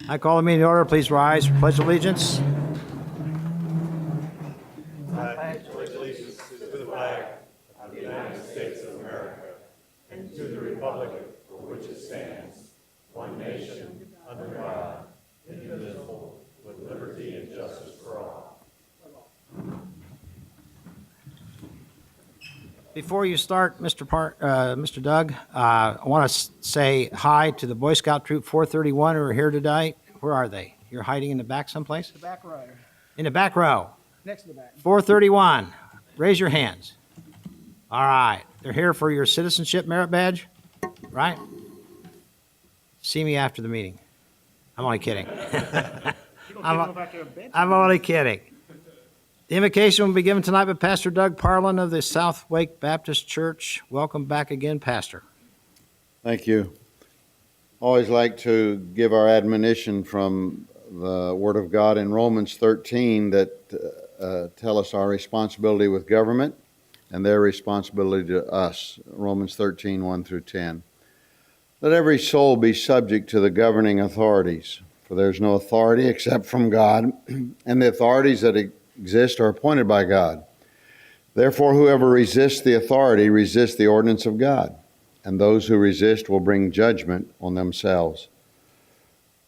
I call the meeting to order. Please rise for pledge of allegiance. Before you start, Mr. Doug, I want to say hi to the Boy Scout Troop 431 who are here today. Where are they? You're hiding in the back someplace? The back row, In the back row. next to the back. 431. Raise your hands. All right. They're here for your citizenship merit badge, right? See me after the meeting. I'm only kidding. I'm only kidding. The invocation will be given tonight by Pastor Doug Parlin of the South Wake Baptist Church. Welcome back again, Pastor. Thank you. Always like to give our admonition from the Word of God in Romans 13 that tell us our responsibility with government and their responsibility to us. Romans 13, 1 through 10. Let every soul be subject to the governing authorities, for there is no authority except from God, and the authorities that exist are appointed by God. Therefore, whoever resists the authority resists the ordinance of God, and those who resist will bring judgment on themselves.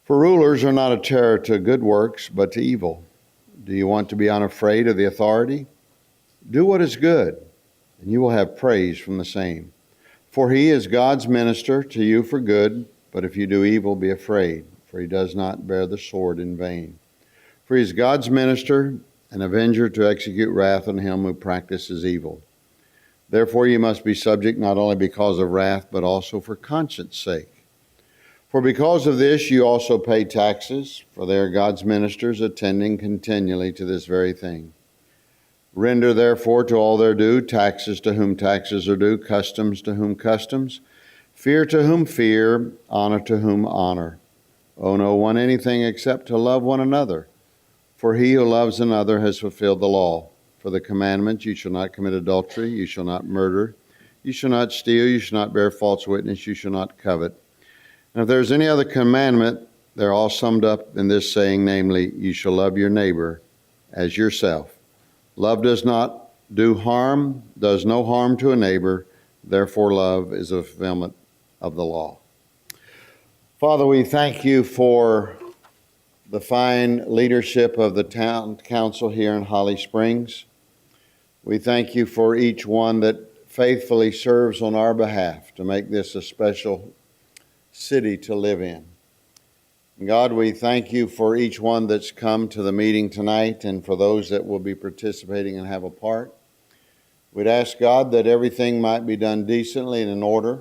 For rulers are not a terror to good works, but to evil. Do you want to be unafraid of the authority? Do what is good, and you will have praise from the same. For he is God's minister to you for good, but if you do evil, be afraid, for he does not bear the sword in vain. For he is God's minister, an avenger to execute wrath on him who practices evil. Therefore you must be subject not only because of wrath, but also for conscience sake. For because of this you also pay taxes, for they are God's ministers, attending continually to this very thing. Render therefore to all their due, taxes to whom taxes are due, customs to whom customs, fear to whom fear, honor to whom honor. Owe no one anything except to love one another. For he who loves another has fulfilled the law. For the commandment, you shall not commit adultery, you shall not murder, you shall not steal, you shall not bear false witness, you shall not covet. And if there is any other commandment, they're all summed up in this saying, namely, you shall love your neighbor as yourself. Love does not do harm, does no harm to a neighbor, therefore love is a fulfillment of the law. Father, we thank you for the fine leadership of the town council here in Holly Springs. We thank you for each one that faithfully serves on our behalf to make this a special city to live in. God, we thank you for each one that's come to the meeting tonight and for those that will be participating and have a part. We'd ask God that everything might be done decently and in order.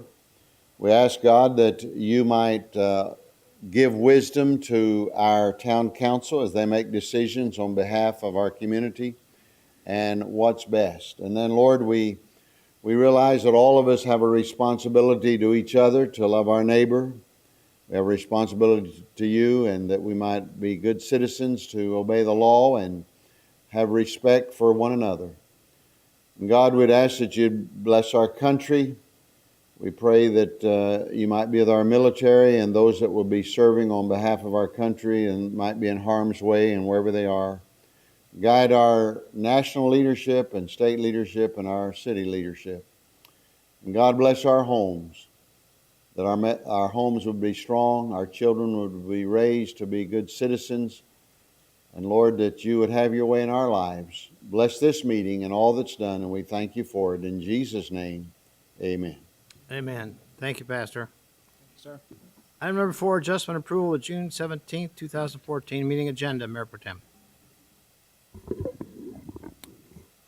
We ask God that you might give wisdom to our town council as they make decisions on behalf of our community and what's best. And then, Lord, we realize that all of us have a responsibility to each other to love our neighbor. We have a responsibility to you, and that we might be good citizens to obey the law and have respect for one another. And God, we'd ask that you'd bless our country. We pray that you might be with our military and those that will be serving on behalf of our country and might be in harm's way and wherever they are. Guide our national leadership and state leadership and our city leadership. And God bless our homes, that our homes would be strong, our children would be raised to be good citizens, and Lord, that you would have your way in our lives. Bless this meeting and all that's done, and we thank you for it. In Jesus' name, amen. Amen. Thank you, Pastor. Sir. Item number 4, adjustment approval of June 17th, 2014 meeting agenda. Mayor Pro Tem.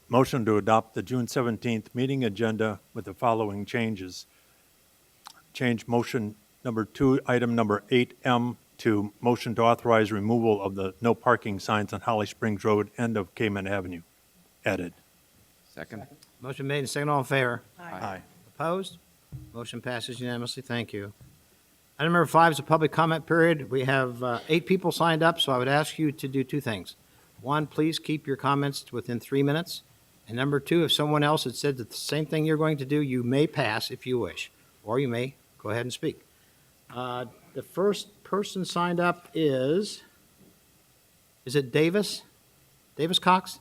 Motion to adopt the June 17th meeting agenda with the following changes. Change motion number 2, item number 8M to motion to authorize removal of the no parking signs on Holly Springs Road, end of Cayman Avenue. Added. Second. Motion made and seconded. All in favor? Aye. Opposed? Motion passes unanimously. Thank you. Item number 5 is a public comment period. We have 8 people signed up, so I would ask you to do 2 things. 1, please keep your comments within 3 minutes. And number 2, if someone else had said the same thing you're going to do, you may pass if you wish, or you may go ahead and speak. The first person signed up is it Davis? Davis Cox?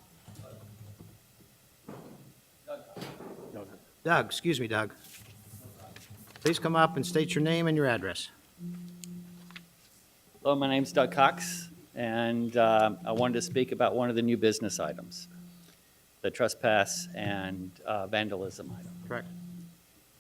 Doug, excuse me, Doug. Please come up and state your name and your address. Hello, my name's Doug Cox, and I wanted to speak about one of the new business items, the trespass and vandalism item. Correct.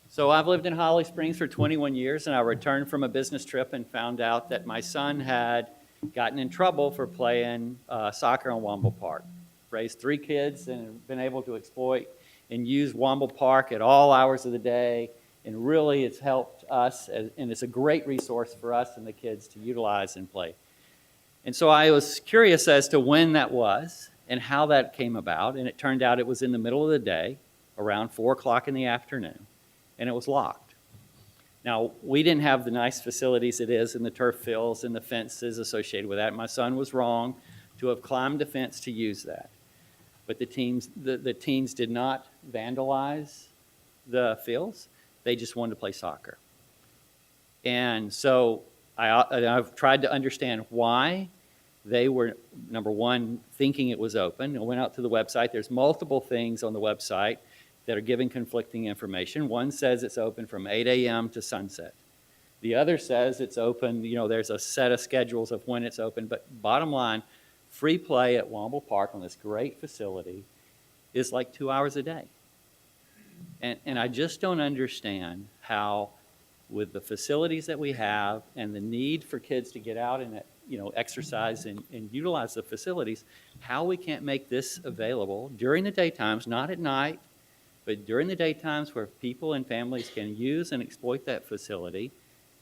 So I've lived in Holly Springs for 21 years, and I returned from a business trip and found out that my son had gotten in trouble for playing soccer in Womble Park. Raised 3 kids and been able to exploit and use Womble Park at all hours of the day, and really it's helped us, and it's a great resource for us and the kids to utilize and play. And so I was curious as to when that was and how that came about, and it turned out it was in the middle of the day, around 4 o'clock in the afternoon, and it was locked. Now, we didn't have the nice facilities it is in the turf fields and the fences associated with that. My son was wrong to have climbed the fence to use that. But the teens did not vandalize the fields. They just wanted to play soccer. And so I've tried to understand why they were, number one, thinking it was open. I went out to the website. There's multiple things on the website that are giving conflicting information. One says it's open from 8 a.m. to sunset. The other says it's open, there's a set of schedules of when it's open. But bottom line, free play at Womble Park on this great facility is like 2 hours a day. And I just don't understand how, with the facilities that we have and the need for kids to get out and exercise and utilize the facilities, how we can't make this available during the daytimes, not at night, but during the daytimes where people and families can use and exploit that facility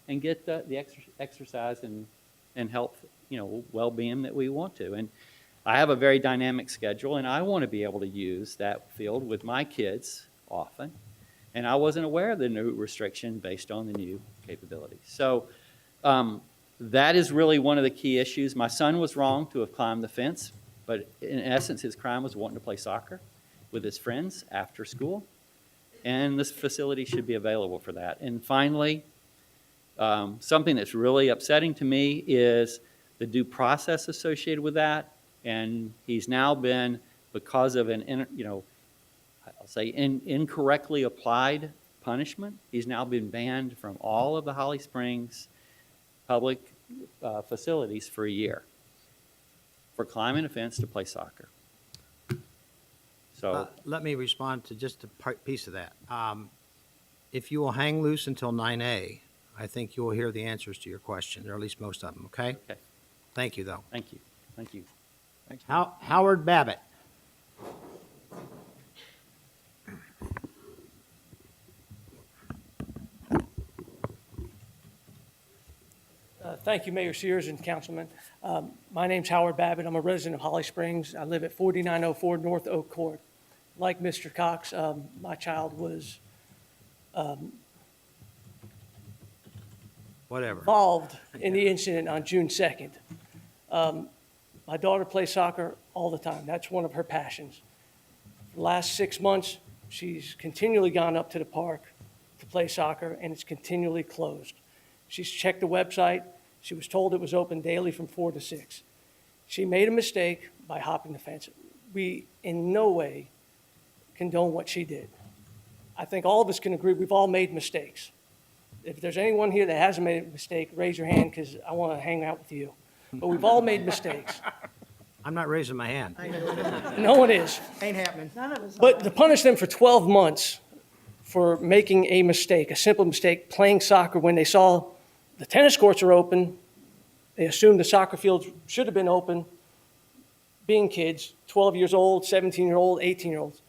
and get the exercise and health, well-being that we want to. And I have a very dynamic schedule, and I want to be able to use that field with my kids often. And I wasn't aware of the new restriction based on the new capabilities. So that is really one of the key issues. My son was wrong to have climbed the fence, but in essence, his crime was wanting to play soccer with his friends after school. And this facility should be available for that. And finally, something that's really upsetting to me is the due process associated with that. And he's now been, because of an, I'll say incorrectly applied punishment, he's now been banned from all of the Holly Springs public facilities for a year for climbing a fence to play soccer. So Let me respond to just a piece of that. If you will hang loose until 9A, I think you will hear the answers to your questions, or at least most of them, okay? okay, Thank you, though. thank you, thank you. Howard Babbitt. Thank you, Mayor Sears and Councilman. My name's Howard Babbitt. I'm a resident of Holly Springs. I live at 4904 North Oak Court. Like Mr. Cox, my child was Whatever. involved in the incident on June 2nd. My daughter plays soccer all the time. That's one of her passions. The last 6 months, she's continually gone up to the park to play soccer, and it's continually closed. She's checked the website. She was told it was open daily from 4 to 6. She made a mistake by hopping the fence. We in no way condone what she did. I think all of us can agree we've all made mistakes. If there's anyone here that hasn't made a mistake, raise your hand because I want to hang out with you. But we've all made mistakes. I'm not raising my hand. No one is. Ain't happening. But to punish them for 12 months for making a mistake, a simple mistake, playing soccer when they saw the tennis courts are open, they assumed the soccer fields should have been open, being kids, 12 years old, 17-year-old, 18-year-olds.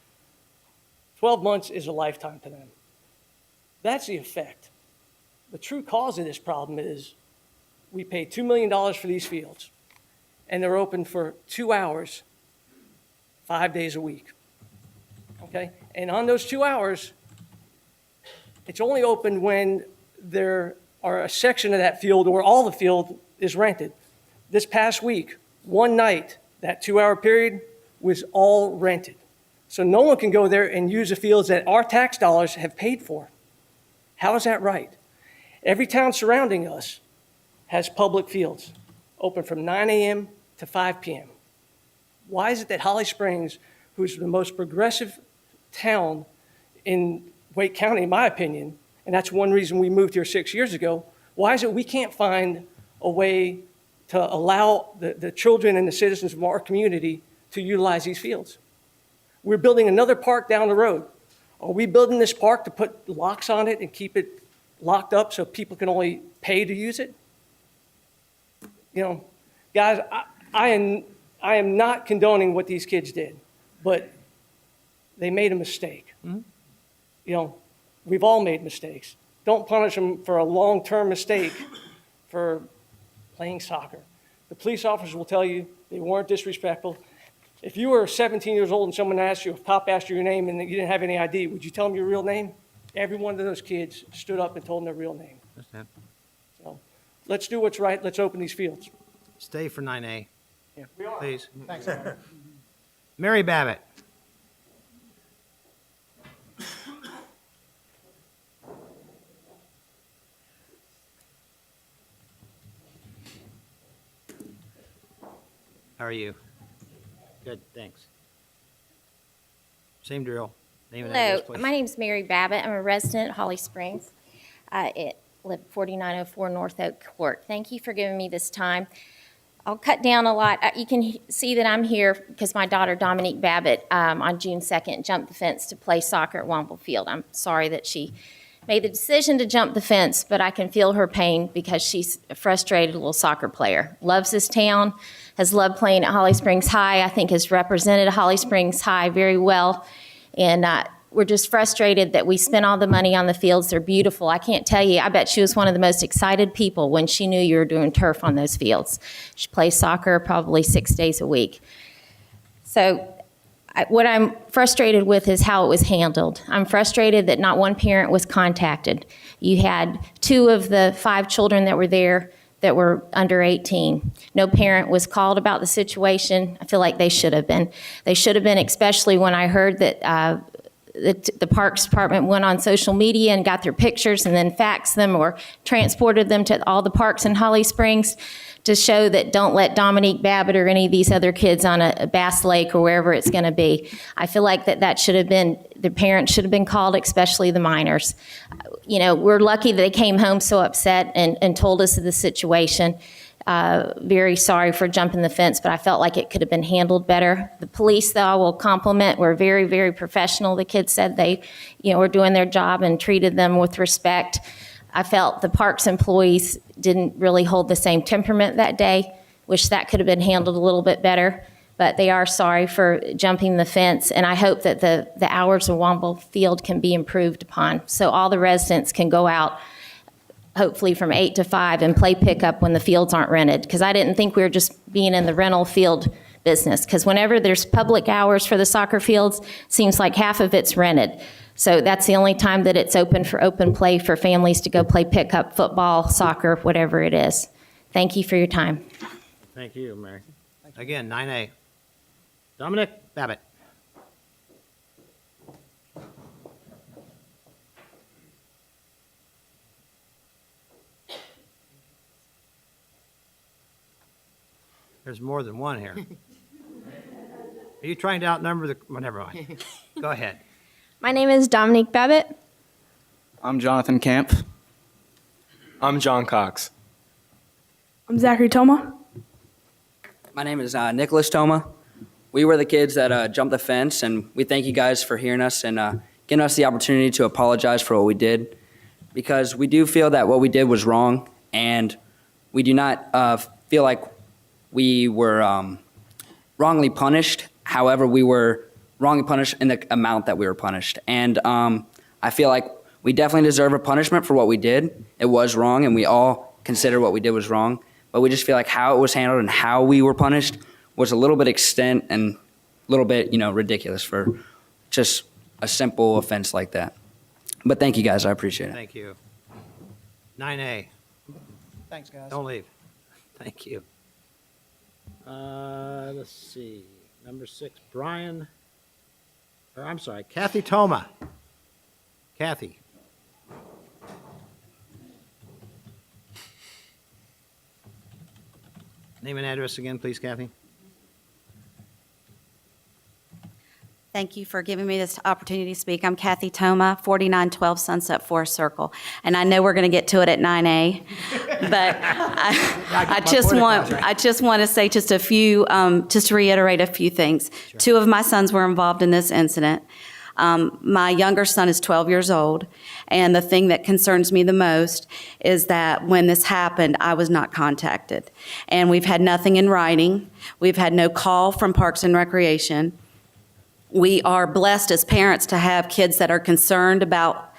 12 months is a lifetime to them. That's the effect. The true cause of this problem is we pay $2 million for these fields, and they're open for 2 hours, 5 days a week. Okay? And on those 2 hours, it's only open when there are a section of that field or all the field is rented. This past week, one night, that 2-hour period was all rented. So no one can go there and use the fields that our tax dollars have paid for. How is that right? Every town surrounding us has public fields, open from 9 a.m. to 5 p.m. Why is it that Holly Springs, who's the most progressive town in Wake County, in my opinion, and that's one reason we moved here 6 years ago, why is it we can't find a way to allow the children and the citizens of our community to utilize these fields? We're building another park down the road. Are we building this park to put locks on it and keep it locked up so people can only pay to use it? You know, guys, I am not condoning what these kids did, but they made a mistake. You know, we've all made mistakes. Don't punish them for a long-term mistake for playing soccer. The police officers will tell you they weren't disrespectful. If you were 17 years old and someone asked you, a cop asked you your name and you didn't have any ID, would you tell them your real name? Every one of those kids stood up and told them their real name. Understand. So let's do what's right. Let's open these fields. Stay for 9A, Yeah. please. Mary Babbitt. How are you? Good, thanks. Same drill. Name and address, Hello, please. my name's Mary Babbitt. I'm a resident of Holly Springs. I live at 4904 North Oak Court. Thank you for giving me this time. I'll cut down a lot. You can see that I'm here because my daughter Dominique Babbitt on June 2nd jumped the fence to play soccer at Womble Field. I'm sorry that she made the decision to jump the fence, but I can feel her pain because she's a frustrated little soccer player. Loves this town, has loved playing at Holly Springs High. I think has represented Holly Springs High very well. And we're just frustrated that we spent all the money on the fields. They're beautiful. I can't tell you, I bet she was one of the most excited people when she knew you were doing turf on those fields. She plays soccer probably 6 days a week. So what I'm frustrated with is how it was handled. I'm frustrated that not one parent was contacted. You had 2 of the 5 children that were there that were under 18. No parent was called about the situation. I feel like they should have been. They should have been, especially when I heard that the Parks Department went on social media and got their pictures and then faxed them or transported them to all the parks in Holly Springs to show that don't let Dominique Babbitt or any of these other kids on a Bass Lake or wherever it's going to be. I feel like that should have been, the parents should have been called, especially the minors. You know, we're lucky that they came home so upset and told us of the situation. Very sorry for jumping the fence, but I felt like it could have been handled better. The police, though, I will compliment, were very, very professional. The kids said they, were doing their job and treated them with respect. I felt the parks employees didn't really hold the same temperament that day. Wish that could have been handled a little bit better, but they are sorry for jumping the fence, and I hope that the hours of Womble Field can be improved upon so all the residents can go out hopefully from 8 to 5 and play pickup when the fields aren't rented, because I didn't think we were just being in the rental field business, because whenever there's public hours for the soccer fields, it seems like half of it's rented. So that's the only time that it's open for open play for families to go play pickup, football, soccer, whatever it is. Thank you for your time. Thank you, Mary. Again, 9A. Dominic Babbitt. There's more than one here. Are you trying to outnumber the, well, never mind. Go ahead. My name is Dominique Babbitt. I'm Jonathan Camp. I'm John Cox. I'm Zachary Toma. My name is Nicholas Toma. We were the kids that jumped the fence, and we thank you guys for hearing us and giving us the opportunity to apologize for what we did, because we do feel that what we did was wrong, and we do not feel like we were wrongly punished. However, we were wrongly punished in the amount that we were punished. And I feel like we definitely deserve a punishment for what we did. It was wrong, and we all consider what we did was wrong. But we just feel like how it was handled and how we were punished was a little bit extent and a little bit, ridiculous for just a simple offense like that. But thank you, guys. I appreciate it. Thank you. 9A. Thanks, guys. Don't leave. Thank you. Let's see. Number 6, Brian, or I'm sorry, Kathy Toma. Kathy. Name and address again, please, Kathy. Thank you for giving me this opportunity to speak. I'm Kathy Toma, 4912 Sunset Forest Circle. And I know we're going to get to it at 9A, but I just want to say just a few, just to reiterate a few things. Sure. 2 of my sons were involved in this incident. My younger son is 12 years old, and the thing that concerns me the most is that when this happened, I was not contacted. And we've had nothing in writing. We've had no call from Parks and Recreation. We are blessed as parents to have kids that are concerned about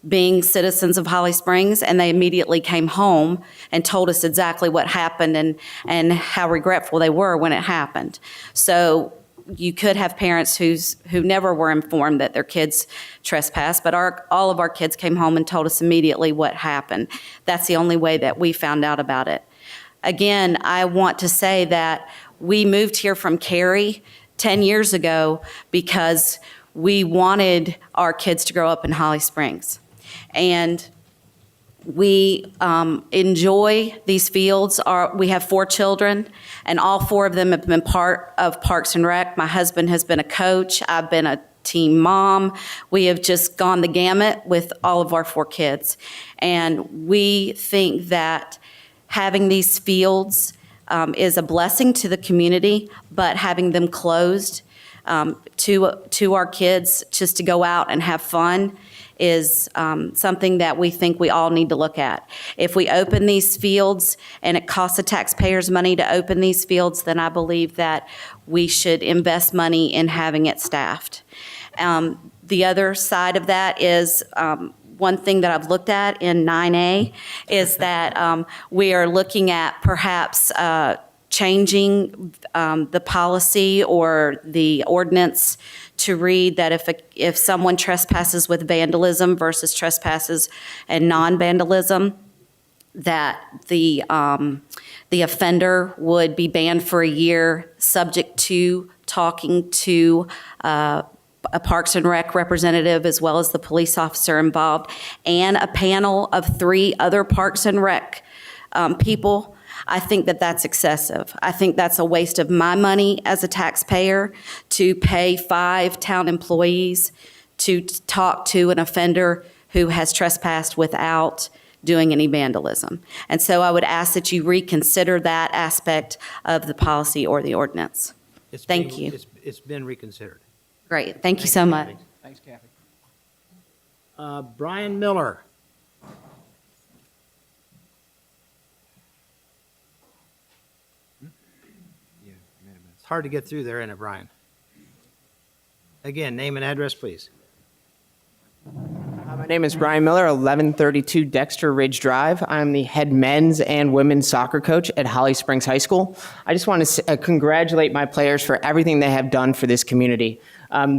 being citizens of Holly Springs, and they immediately came home and told us exactly what happened and how regretful they were when it happened. So you could have parents who never were informed that their kids trespassed, but all of our kids came home and told us immediately what happened. That's the only way that we found out about it. Again, I want to say that we moved here from Cary 10 years ago because we wanted our kids to grow up in Holly Springs. And we enjoy these fields. We have 4 children, and all 4 of them have been part of Parks and Rec. My husband has been a coach. I've been a team mom. We have just gone the gamut with all of our 4 kids. And we think that having these fields is a blessing to the community, but having them closed to our kids just to go out and have fun is something that we think we all need to look at. If we open these fields and it costs the taxpayers money to open these fields, then I believe that we should invest money in having it staffed. The other side of that is one thing that I've looked at in 9A is that we are looking at perhaps changing the policy or the ordinance to read that if someone trespasses with vandalism versus trespasses and non-vandalism, that the offender would be banned for a year, subject to talking to a Parks and Rec representative as well as the police officer involved, and a panel of 3 other Parks and Rec people. I think that that's excessive. I think that's a waste of my money as a taxpayer to pay 5 town employees to talk to an offender who has trespassed without doing any vandalism. And so I would ask that you reconsider that aspect of the policy or the ordinance. Thank you. It's been reconsidered. Great. Thank you so much. Kathy. Thanks, Kathy. Brian Miller. It's hard to get through there, isn't it, Brian? Again, name and address, please. My name is Brian Miller, 1132 Dexter Ridge Drive. I'm the head men's and women's soccer coach at Holly Springs High School. I just want to congratulate my players for everything they have done for this community.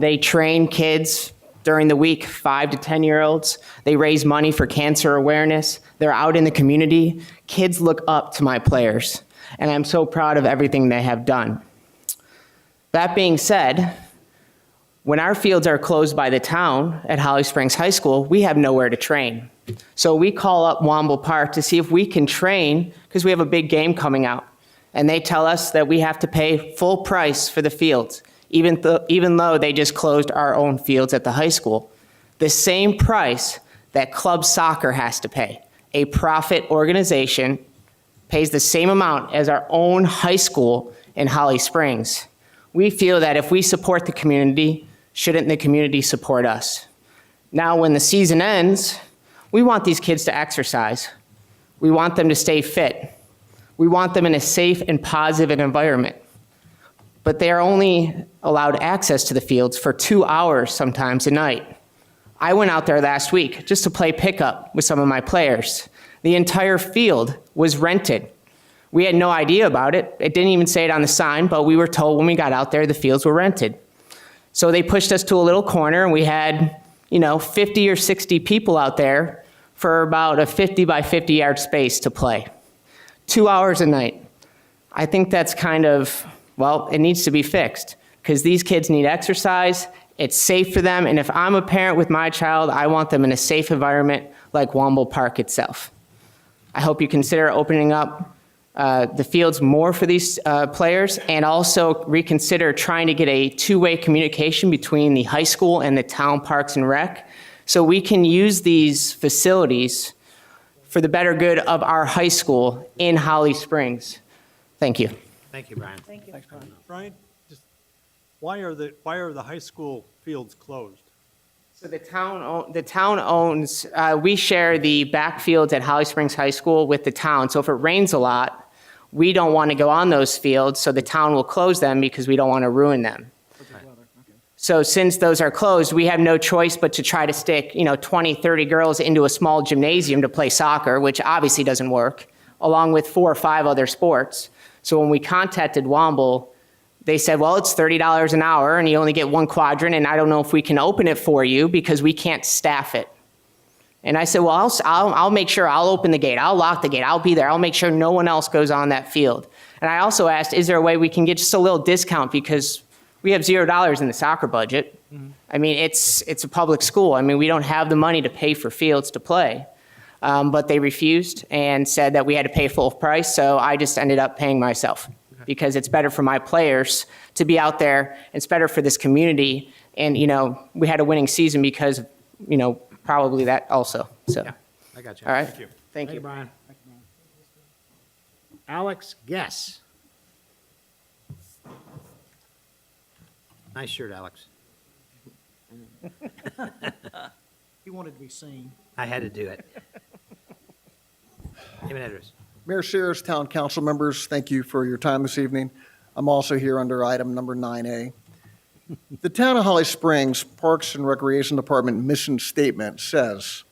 They train kids during the week, 5 to 10-year-olds. They raise money for cancer awareness. They're out in the community. Kids look up to my players, and I'm so proud of everything they have done. That being said, when our fields are closed by the town at Holly Springs High School, we have nowhere to train. So we call up Womble Park to see if we can train because we have a big game coming out. And they tell us that we have to pay full price for the fields, even though they just closed our own fields at the high school. The same price that club soccer has to pay. A profit organization pays the same amount as our own high school in Holly Springs. We feel that if we support the community, shouldn't the community support us? Now, when the season ends, we want these kids to exercise. We want them to stay fit. We want them in a safe and positive environment. But they are only allowed access to the fields for 2 hours sometimes a night. I went out there last week just to play pickup with some of my players. The entire field was rented. We had no idea about it. It didn't even say it on the sign, but we were told when we got out there the fields were rented. So they pushed us to a little corner, and we had, 50 or 60 people out there for about a 50 by 50 yard space to play. 2 hours a night. I think that's it needs to be fixed because these kids need exercise. It's safe for them. And if I'm a parent with my child, I want them in a safe environment like Womble Park itself. I hope you consider opening up the fields more for these players, and also reconsider trying to get a two-way communication between the high school and the town parks and rec, so we can use these facilities for the better good of our high school in Holly Springs. Thank you. Thank you, Brian. Brian, just, why are the high school fields closed? So the town owns, we share the backfields at Holly Springs High School with the town. So if it rains a lot, we don't want to go on those fields, so the town will close them because we don't want to ruin them. So since those are closed, we have no choice but to try to stick, 20, 30 girls into a small gymnasium to play soccer, which obviously doesn't work, along with 4 or 5 other sports. So when we contacted Womble, they said, well, it's $30 an hour and you only get 1 quadrant, and I don't know if we can open it for you because we can't staff it. And I said, well, I'll make sure I'll open the gate. I'll lock the gate. I'll be there. I'll make sure no one else goes on that field. And I also asked, is there a way we can get just a little discount because we have $0 in the soccer budget. I mean, it's a public school. I mean, we don't have the money to pay for fields to play. But they refused and said that we had to pay full price, so I just ended up paying myself because it's better for my players to be out there. It's better for this community. And, we had a winning season because, probably that also. So, Yeah, I got you. all right. Thank you. Thank you. Brian. Alex Guess. Nice shirt, Alex. He wanted to be seen. I had to do it. Name and address. Mayor Shears, Town Council members, thank you for your time this evening. I'm also here under item number 9A. The Town of Holly Springs Parks and Recreation Department mission statement says,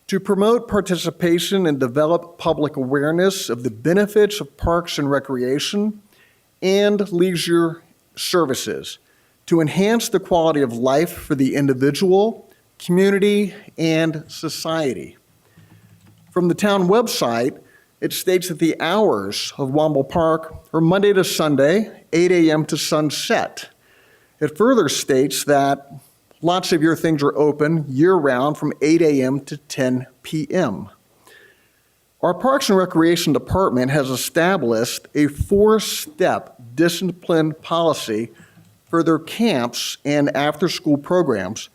"To promote participation and develop public awareness of the benefits of parks and recreation and leisure services, to enhance the quality of life for the individual, community, and society." From the town website, it states that the hours of Womble Park are Monday to Sunday, 8 a.m. to sunset. It further states that lots of your things are open year-round from 8 a.m. to 10 p.m. Our Parks and Recreation Department has established a 4-step discipline policy for their camps and after-school programs,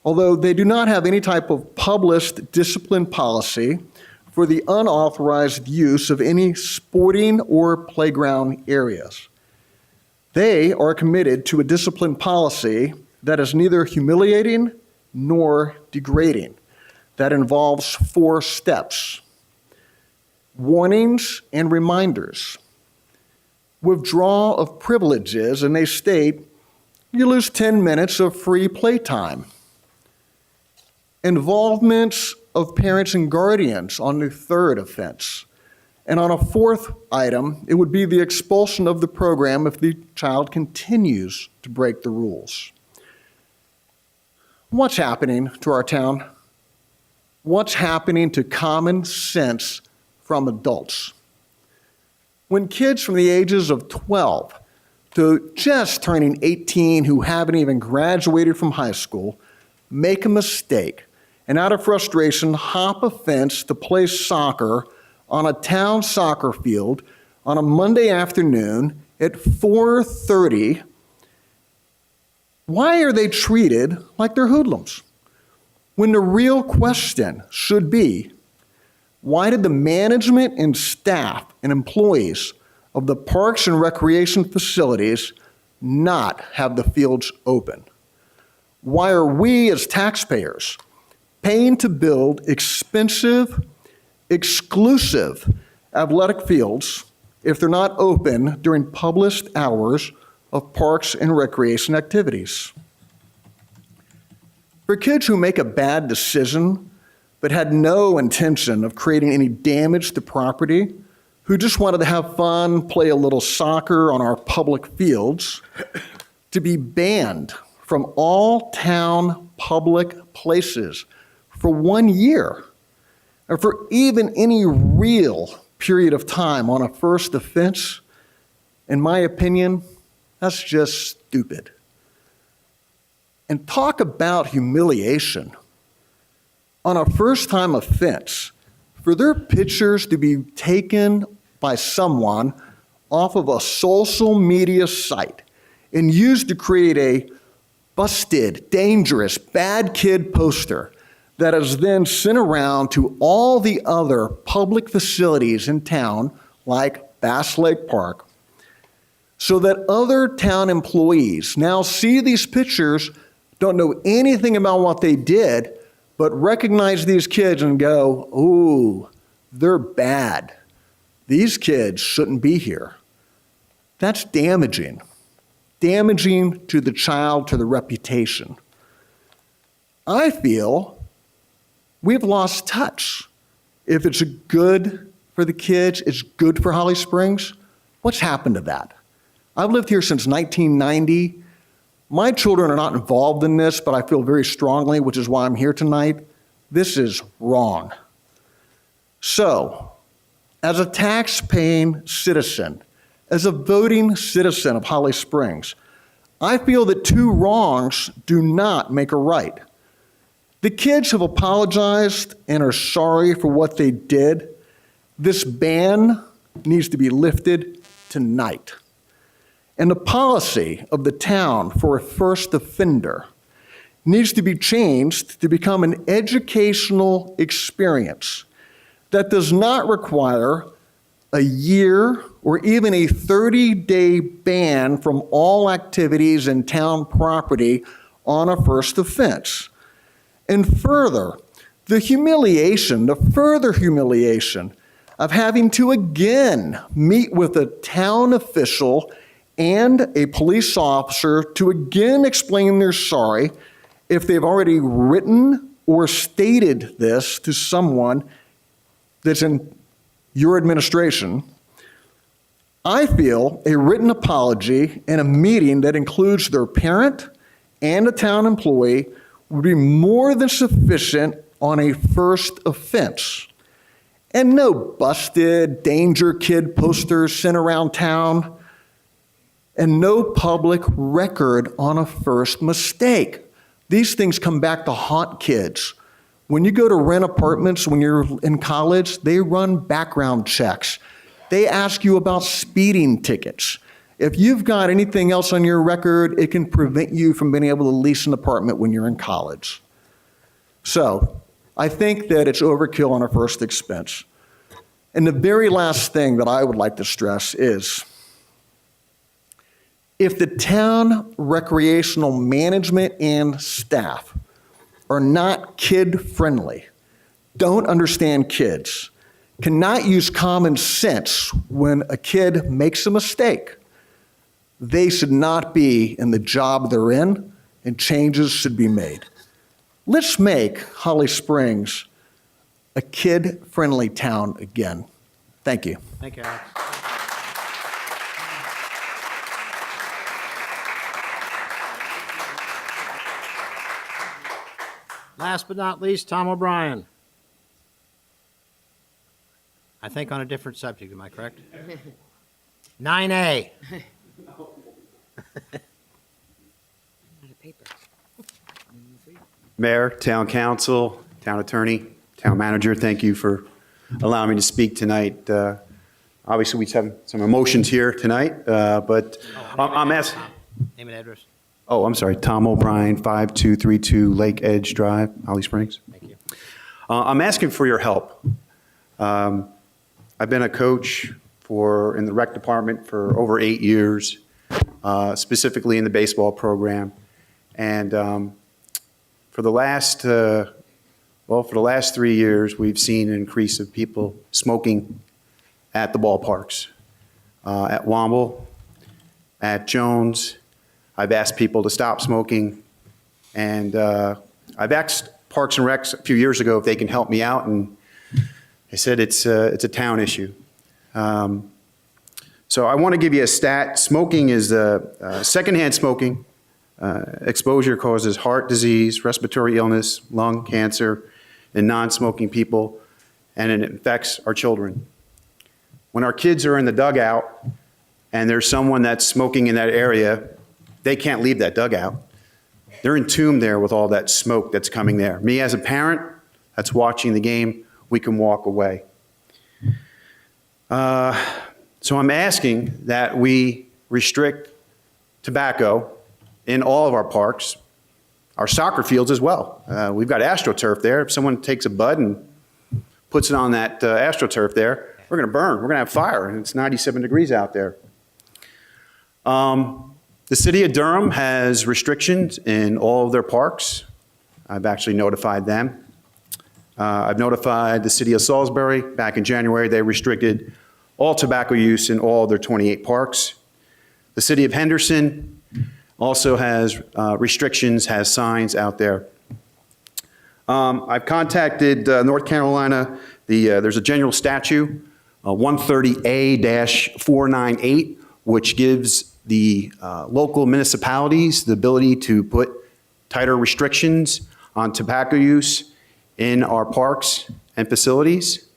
although they do not have any type of published discipline policy for the unauthorized use of any sporting or playground areas. They are committed to a discipline policy that is neither humiliating nor degrading, that involves 4 steps: warnings and reminders, withdrawal of privileges, and they state you lose 10 minutes of free playtime, involvements of parents and guardians on the 3rd offense. And on a 4th item, it would be the expulsion of the program if the child continues to break the rules. What's happening to our town? What's happening to common sense from adults? When kids from the ages of 12 to just turning 18 who haven't even graduated from high school make a mistake and out of frustration hop a fence to play soccer on a town soccer field on a Monday afternoon at 4:30, why are they treated like they're hoodlums? When the real question should be, why did the management and staff and employees of the parks and recreation facilities not have the fields open? Why are we as taxpayers paying to build expensive, exclusive athletic fields if they're not open during published hours of parks and recreation activities? For kids who make a bad decision but had no intention of creating any damage to property, who just wanted to have fun, play a little soccer on our public fields, to be banned from all town public places for 1 year, or for even any real period of time on a first offense, in my opinion, that's just stupid. And talk about humiliation. On a first-time offense, for their pictures to be taken by someone off of a social media site and used to create a busted, dangerous, bad kid poster that is then sent around to all the other public facilities in town, like Bass Lake Park, so that other town employees now see these pictures, don't know anything about what they did, but recognize these kids and go, ooh, they're bad. These kids shouldn't be here. That's damaging. Damaging to the child, to the reputation. I feel we've lost touch. If it's good for the kids, it's good for Holly Springs, what's happened to that? I've lived here since 1990. My children are not involved in this, but I feel very strongly, which is why I'm here tonight. This is wrong. So, as a tax-paying citizen, as a voting citizen of Holly Springs, I feel that two wrongs do not make a right. The kids have apologized and are sorry for what they did. This ban needs to be lifted tonight. And the policy of the town for a first offender needs to be changed to become an educational experience that does not require a year or even a 30-day ban from all activities in town property on a first offense. And further, the further humiliation of having to again meet with a town official and a police officer to again explain they're sorry if they've already written or stated this to someone that's in your administration. I feel a written apology and a meeting that includes their parent and a town employee would be more than sufficient on a first offense. And no busted danger kid posters sent around town, and no public record on a first mistake. These things come back to haunt kids. When you go to rent apartments when you're in college, they run background checks. They ask you about speeding tickets. If you've got anything else on your record, it can prevent you from being able to lease an apartment when you're in college. So, I think that it's overkill on a first expense. And the very last thing that I would like to stress is, if the town recreational management and staff are not kid-friendly, don't understand kids, cannot use common sense when a kid makes a mistake, they should not be in the job they're in, and changes should be made. Let's make Holly Springs a kid-friendly town again. Thank you. Thank you, Alex. Last but not least, Tom O'Brien. I think on a different subject, am I correct? 9A. Mayor, Town Council, Town Attorney, Town Manager, thank you for allowing me to speak tonight. Obviously, we have some emotions here tonight, but I'm asking. Name and address. Oh, I'm sorry, Tom O'Brien, 5232 Lake Edge Drive, Holly Springs. Thank you. I'm asking for your help. I've been a coach in the rec department for over 8 years, specifically in the baseball program. And for the last 3 years, we've seen an increase of people smoking at the ballparks, at Womble, at Jones. I've asked people to stop smoking, and I've asked Parks and Recs a few years ago if they can help me out, and they said it's a town issue. So I want to give you a stat. Smoking is secondhand smoking. Exposure causes heart disease, respiratory illness, lung cancer in non-smoking people, and it infects our children. When our kids are in the dugout and there's someone that's smoking in that area, they can't leave that dugout. They're entombed there with all that smoke that's coming there. Me as a parent that's watching the game, we can walk away. So I'm asking that we restrict tobacco in all of our parks, our soccer fields as well. We've got AstroTurf there. If someone takes a bud and puts it on that AstroTurf there, we're going to burn. We're going to have fire, and it's 97 degrees out there. The city of Durham has restrictions in all of their parks. I've actually notified them. I've notified the city of Salisbury. Back in January, they restricted all tobacco use in all of their 28 parks. The city of Henderson also has restrictions, has signs out there. I've contacted North Carolina. There's a general statute, 130A-498, which gives the local municipalities the ability to put tighter restrictions on tobacco use in our parks and facilities.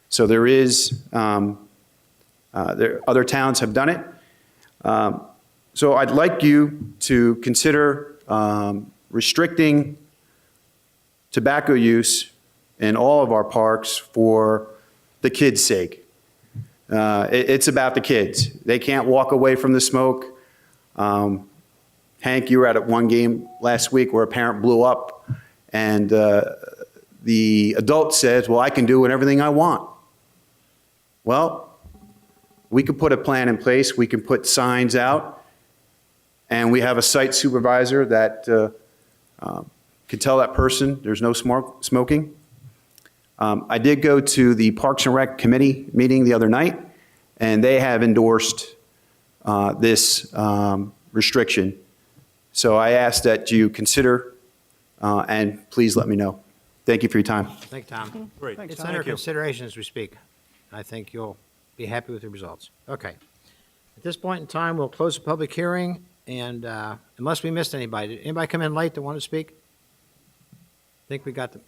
So there is, other towns have done it. So I'd like you to consider restricting tobacco use in all of our parks for the kids' sake. It's about the kids. They can't walk away from the smoke. Hank, you were at one game last week where a parent blew up, and the adult says, well, I can do everything I want. Well, we could put a plan in place. We can put signs out, and we have a site supervisor that can tell that person there's no smoking. I did go to the Parks and Rec Committee meeting the other night, and they have endorsed this restriction. So I ask that you consider, and please let me know. Thank you for your time. Thank you, Tom. Great. It's Thank under you. consideration as we speak. I think you'll be happy with the results. Okay. At this point in time, we'll close the public hearing, and unless we missed anybody, did anybody come in late that want to speak? I think we got them.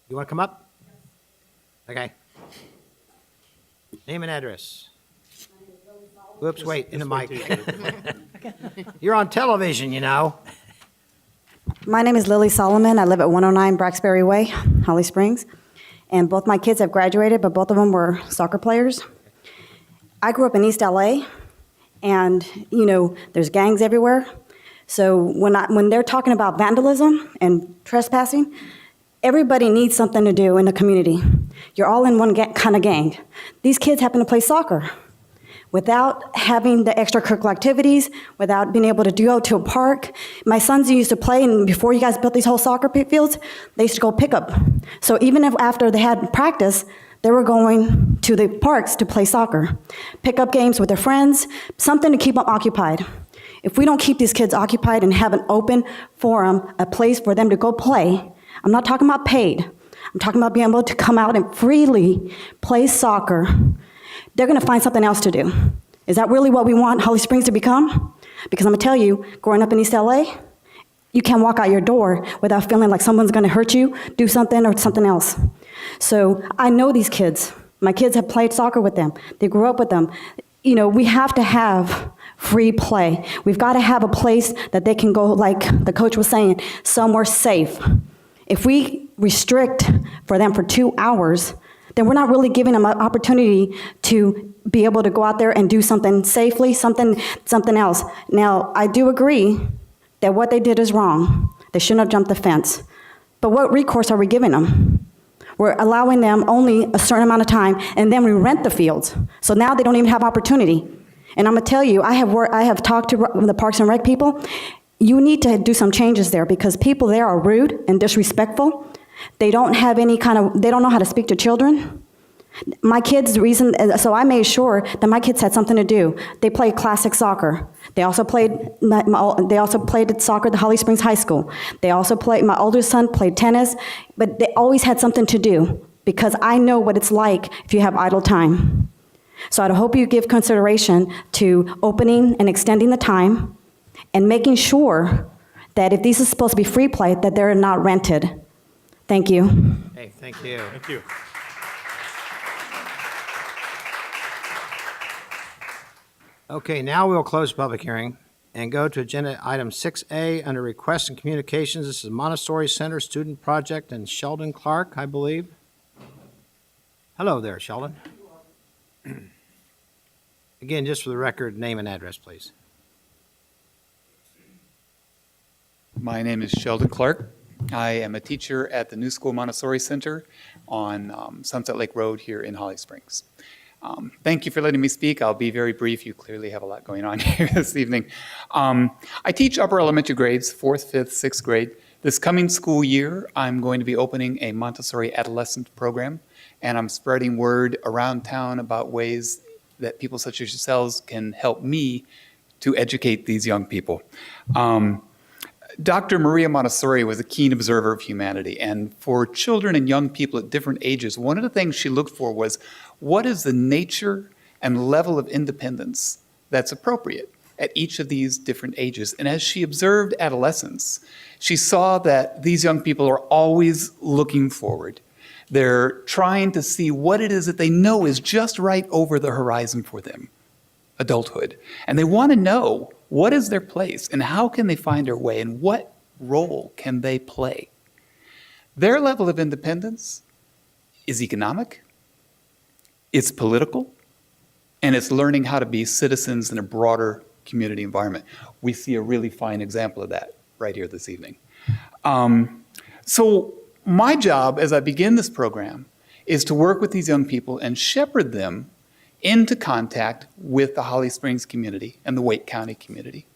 You want to come up? Okay. Name and address. Whoops, wait, in the mic. You're on television, you know. My name is Lily Solomon. I live at 109 Braxbury Way, Holly Springs. And both my kids have graduated, but both of them were soccer players. I grew up in East LA, and, you know, there's gangs everywhere. So when they're talking about vandalism and trespassing, everybody needs something to do in the community. You're all in one kind of gang. These kids happen to play soccer. Without having the extracurricular activities, without being able to go to a park. My sons used to play, and before you guys built these whole soccer fields, they used to go pick up. So even if after they had practice, they were going to the parks to play soccer. Pick up games with their friends, something to keep them occupied. If we don't keep these kids occupied and have an open forum, a place for them to go play, I'm not talking about paid. I'm talking about being able to come out and freely play soccer. They're going to find something else to do. Is that really what we want Holly Springs to become? Because I'm going to tell you, growing up in East LA, you can't walk out your door without feeling like someone's going to hurt you, do something, or something else. So I know these kids. My kids have played soccer with them. They grew up with them. You know, we have to have free play. We've got to have a place that they can go, like the coach was saying, somewhere safe. If we restrict for them for 2 hours, then we're not really giving them an opportunity to be able to go out there and do something safely, something else. Now, I do agree that what they did is wrong. They shouldn't have jumped the fence. But what recourse are we giving them? We're allowing them only a certain amount of time, and then we rent the fields. So now they don't even have opportunity. And I'm going to tell you, I have talked to the Parks and Rec people. You need to do some changes there because people there are rude and disrespectful. They don't have they don't know how to speak to children. My kids' so I made sure that my kids had something to do. They played classic soccer. They also played soccer at the Holly Springs High School. My oldest son played tennis, but they always had something to do because I know what it's like if you have idle time. So I hope you give consideration to opening and extending the time and making sure that if these are supposed to be free play, that they're not rented. Thank you. Hey, thank you. Thank you. Okay, now we'll close the public hearing and go to agenda item 6A under requests and communications. This is Montessori Center Student Project and Sheldon Clark, I believe. Hello there, Sheldon. Again, just for the record, name and address, please. My name is Sheldon Clark. I am a teacher at the New School Montessori Center on Sunset Lake Road here in Holly Springs. Thank you for letting me speak. I'll be very brief. You clearly have a lot going on here this evening. I teach upper elementary grades, 4th, 5th, 6th grade. This coming school year, I'm going to be opening a Montessori adolescent program, and I'm spreading word around town about ways that people such as yourselves can help me to educate these young people. Dr. Maria Montessori was a keen observer of humanity, and for children and young people at different ages, one of the things she looked for was what is the nature and level of independence that's appropriate at each of these different ages. And as she observed adolescents, she saw that these young people are always looking forward. They're trying to see what it is that they know is just right over the horizon for them, adulthood. And they want to know what is their place and how can they find their way and what role can they play. Their level of independence is economic, it's political, and it's learning how to be citizens in a broader community environment. We see a really fine example of that right here this evening. So my job as I begin this program is to work with these young people and shepherd them into contact with the Holly Springs community and the Wake County community.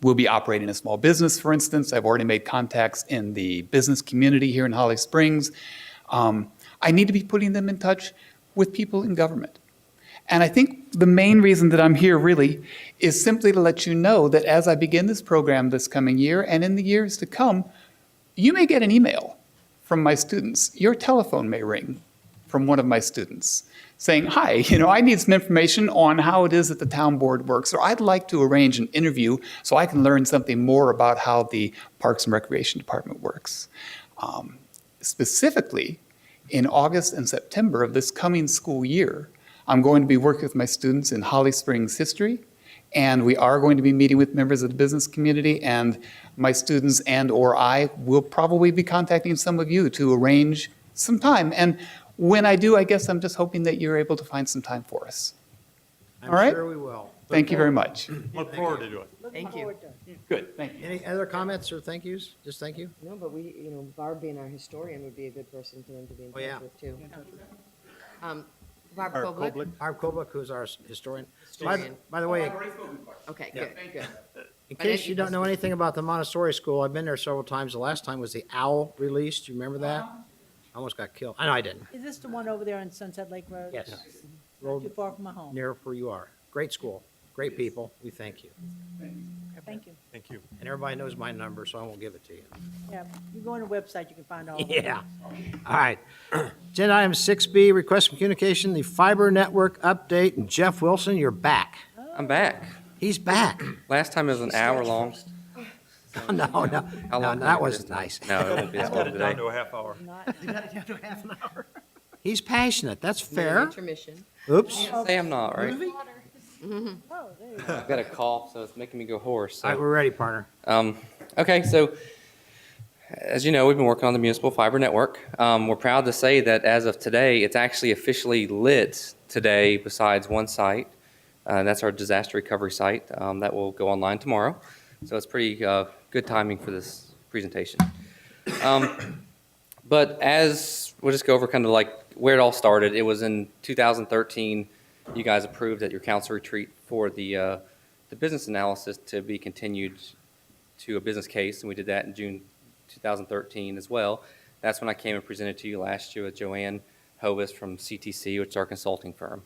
We'll be operating a small business, for instance. I've already made contacts in the business community here in Holly Springs. I need to be putting them in touch with people in government. And I think the main reason that I'm here really is simply to let you know that as I begin this program this coming year and in the years to come, you may get an email from my students. Your telephone may ring from one of my students saying, hi, I need some information on how it is that the town board works, or I'd like to arrange an interview so I can learn something more about how the Parks and Recreation Department works. Specifically, in August and September of this coming school year, I'm going to be working with my students in Holly Springs history, and we are going to be meeting with members of the business community, and my students and or I will probably be contacting some of you to arrange some time. And when I do, I guess I'm just hoping that you're able to find some time for us. All right? I'm sure we will. Thank you very much. Look forward to it. Thank you. Good, thank you. Any other comments or thank yous? Just thank you? No, but Barb being our historian would be a good person for them to be in Oh, yeah. touch with too. Barb Barb Koblik? Koblik. Barb Koblik, who's our historian. Historian. By the way, Okay, Yeah. good. in But case it- you don't know anything about the Montessori school, I've been there several times. The last time was the owl release. Do you remember that? I almost got killed. I know I didn't. Is this the one over there on Sunset Lake Road? Yes. Not Rolled too far from my home. near where you are. Great school, great people. We thank you. Thank you. Thank you. And everybody knows my number, so I won't give it to you. Yeah, you go on the website, you can find all of them. Yeah. All right. Agenda item 6B, request from communication, the fiber network update. And Jeff Wilson, you're back. I'm back. He's back. Last time it was an hour long. No, How no, long that will it be wasn't this time? nice. No, it won't be as Cut long it today. down to a half hour. He's passionate. That's fair. Intermission. Oops. Say I'm not, right? Oh, there you go. I've got a cough, so it's making me go hoarse. All right, So. we're ready, partner. Okay, so as you know, we've been working on the municipal fiber network. We're proud to say that as of today, it's actually officially lit today besides one site. That's our disaster recovery site that will go online tomorrow. So it's pretty good timing for this presentation. But as we'll just go over kind of like where it all started. It was in 2013, you guys approved at your council retreat for the business analysis to be continued to a business case, and we did that in June 2013 as well. That's when I came and presented to you last year with Joanne Hovis from CTC, which is our consulting firm.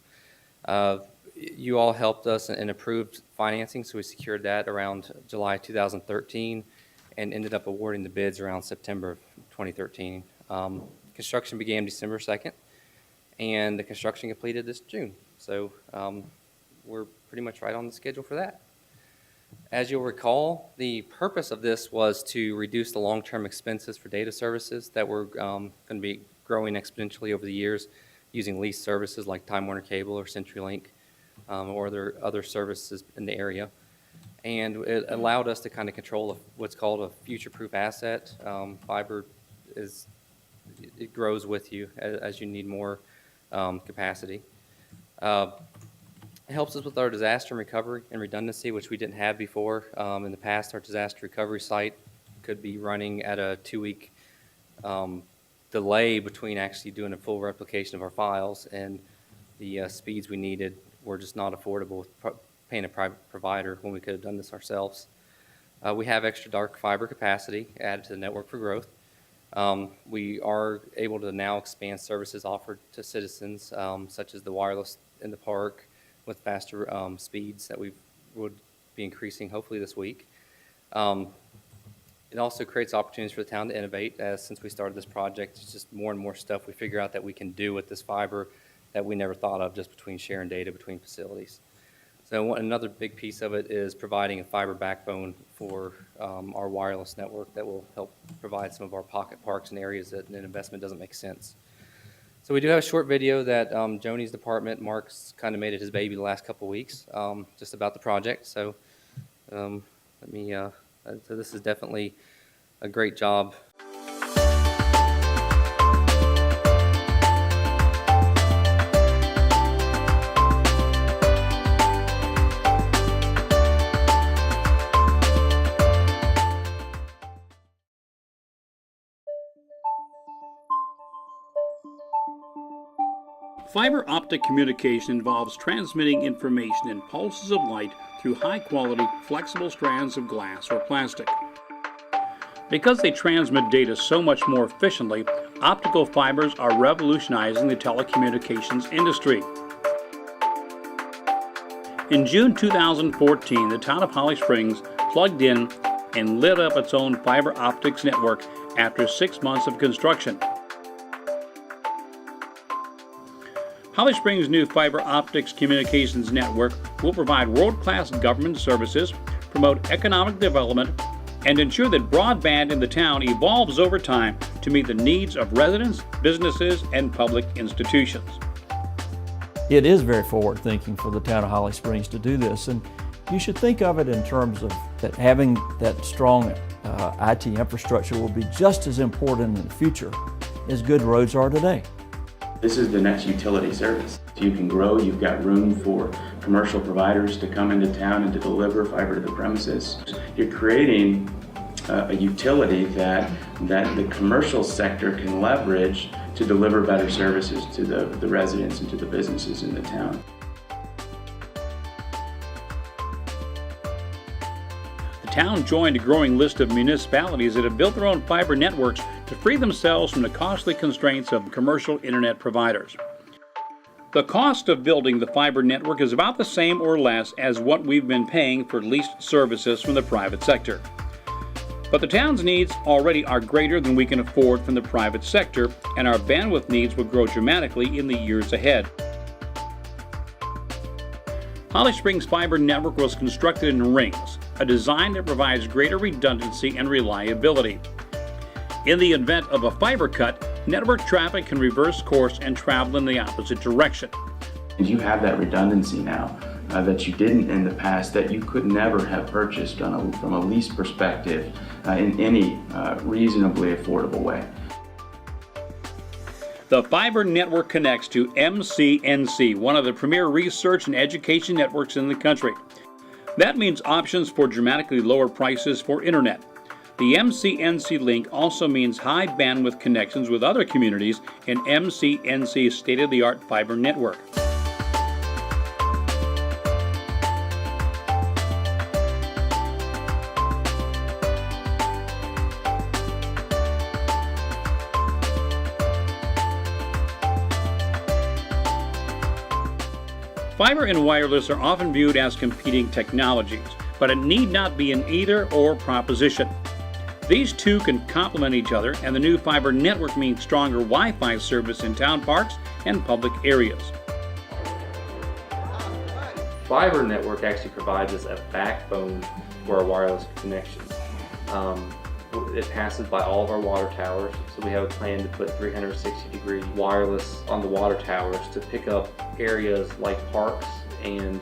You all helped us and approved financing, so we secured that around July 2013 and ended up awarding the bids around September of 2013. Construction began December 2nd, and the construction completed this June. So we're pretty much right on the schedule for that. As you'll recall, the purpose of this was to reduce the long-term expenses for data services that were going to be growing exponentially over the years using leased services like Time Warner Cable or CenturyLink or other services in the area. And it allowed us to kind of control what's called a future-proof asset. Fiber it grows with you as you need more capacity. It helps us with our disaster recovery and redundancy, which we didn't have before. In the past, our disaster recovery site could be running at a 2-week delay between actually doing a full replication of our files, and the speeds we needed were just not affordable with paying a private provider when we could have done this ourselves. We have extra dark fiber capacity added to the network for growth. We are able to now expand services offered to citizens, such as the wireless in the park with faster speeds that we would be increasing hopefully this week. It also creates opportunities for the town to innovate, as since we started this project, it's just more and more stuff we figure out that we can do with this fiber that we never thought of, just between sharing data between facilities. So another big piece of it is providing a fiber backbone for our wireless network that will help provide some of our pocket parks and areas that an investment doesn't make sense. So we do have a short video that Joni's department, Mark's kind of made it his baby the last couple of weeks, just about the project. So so this is definitely a great job. Fiber optic communication involves transmitting information in pulses of light through high-quality, flexible strands of glass or plastic. Because they transmit data so much more efficiently, optical fibers are revolutionizing the telecommunications industry. In June 2014, the town of Holly Springs plugged in and lit up its own fiber optics network after 6 months of construction. Holly Springs' new fiber optics communications network will provide world-class government services, promote economic development, and ensure that broadband in the town evolves over time to meet the needs of residents, businesses, and public institutions. It is very forward-thinking for the town of Holly Springs to do this, and you should think of it in terms of that having that strong IT infrastructure will be just as important in the future as good roads are today. This is the next utility service. If you can grow, you've got room for commercial providers to come into town and to deliver fiber to the premises. You're creating a utility that the commercial sector can leverage to deliver better services to the residents and to the businesses in the town. The town joined a growing list of municipalities that have built their own fiber networks to free themselves from the costly constraints of commercial internet providers. The cost of building the fiber network is about the same or less as what we've been paying for leased services from the private sector. But the town's needs already are greater than we can afford from the private sector, and our bandwidth needs will grow dramatically in the years ahead. Holly Springs Fiber Network was constructed in rings, a design that provides greater redundancy and reliability. In the event of a fiber cut, network traffic can reverse course and travel in the opposite direction. And you have that redundancy now that you didn't in the past, that you could never have purchased from a lease perspective in any reasonably affordable way. The fiber network connects to MCNC, one of the premier research and education networks in the country. That means options for dramatically lower prices for internet. The MCNC link also means high bandwidth connections with other communities in MCNC's state-of-the-art fiber network. Fiber and wireless are often viewed as competing technologies, but it need not be an either-or proposition. These two can complement each other, and the new fiber network means stronger Wi-Fi service in town parks and public areas. Fiber network actually provides us a backbone for our wireless connections. It passes by all of our water towers, so we have a plan to put 360-degree wireless on the water towers to pick up areas like parks and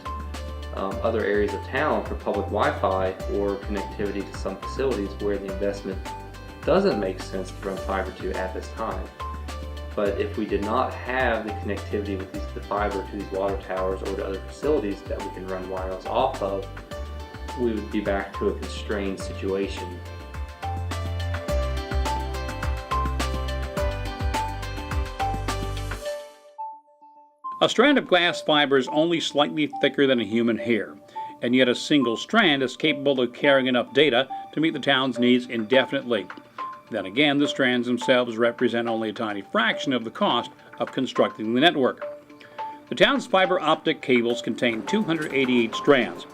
other areas of town for public Wi-Fi or connectivity to some facilities where the investment doesn't make sense to run fiber to at this time. But if we did not have the connectivity with the fiber to these water towers or to other facilities that we can run wireless off of, we would be back to a constrained situation. A strand of glass fiber is only slightly thicker than a human hair, and yet a single strand is capable of carrying enough data to meet the town's needs indefinitely. Then again, the strands themselves represent only a tiny fraction of the cost of constructing the network. The town's fiber optic cables contain 288 strands.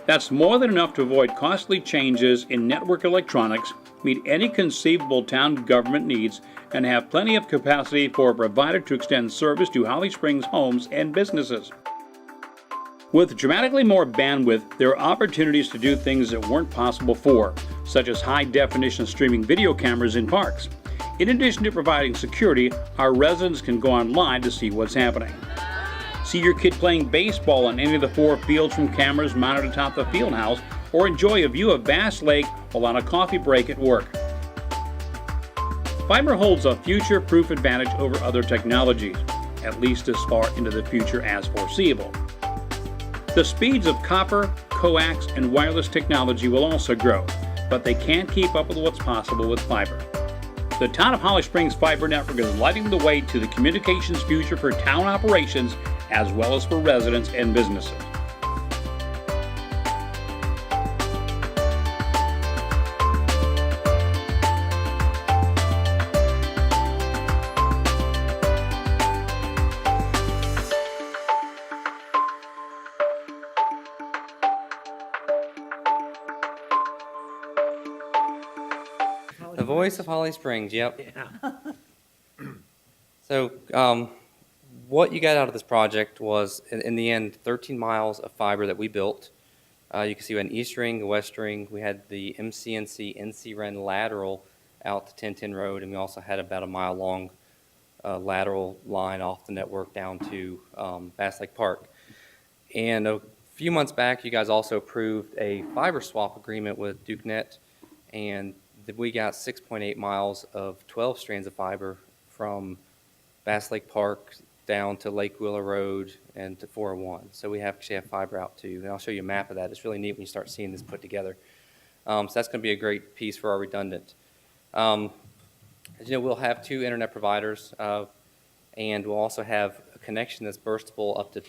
That's more than enough to avoid costly changes in network electronics, meet any conceivable town government needs, and have plenty of capacity for a provider to extend service to Holly Springs homes and businesses. With dramatically more bandwidth, there are opportunities to do things that weren't possible before, such as high-definition streaming video cameras in parks. In addition to providing security, our residents can go online to see what's happening. See your kid playing baseball on any of the 4 fields from cameras mounted atop the field house, or enjoy a view of Bass Lake while on a coffee break at work. Fiber holds a future-proof advantage over other technologies, at least as far into the future as foreseeable. The speeds of copper, coax, and wireless technology will also grow, but they can't keep up with what's possible with fiber. The Town of Holly Springs Fiber Network is lighting the way to the communications future for town operations as well as for residents and businesses. The voice of Holly Springs, yep. So, what you got out of this project was, in the end, 13 miles of fiber that we built. You can see we had an east ring, a west ring. We had the MCNC NCREN lateral out to 1010 Road, and we also had about a mile-long lateral line off the network down to Bass Lake Park. And a few months back, you guys also approved a fiber swap agreement with DukeNet, and we got 6.8 miles of 12 strands of fiber from Bass Lake Park down to Lake Willow Road and to 401. So we actually have fiber out too. And I'll show you a map of that. It's really neat when you start seeing this put together. So that's going to be a great piece for our redundant. As you know, we'll have 2 internet providers, and we'll also have a connection that's burstable up to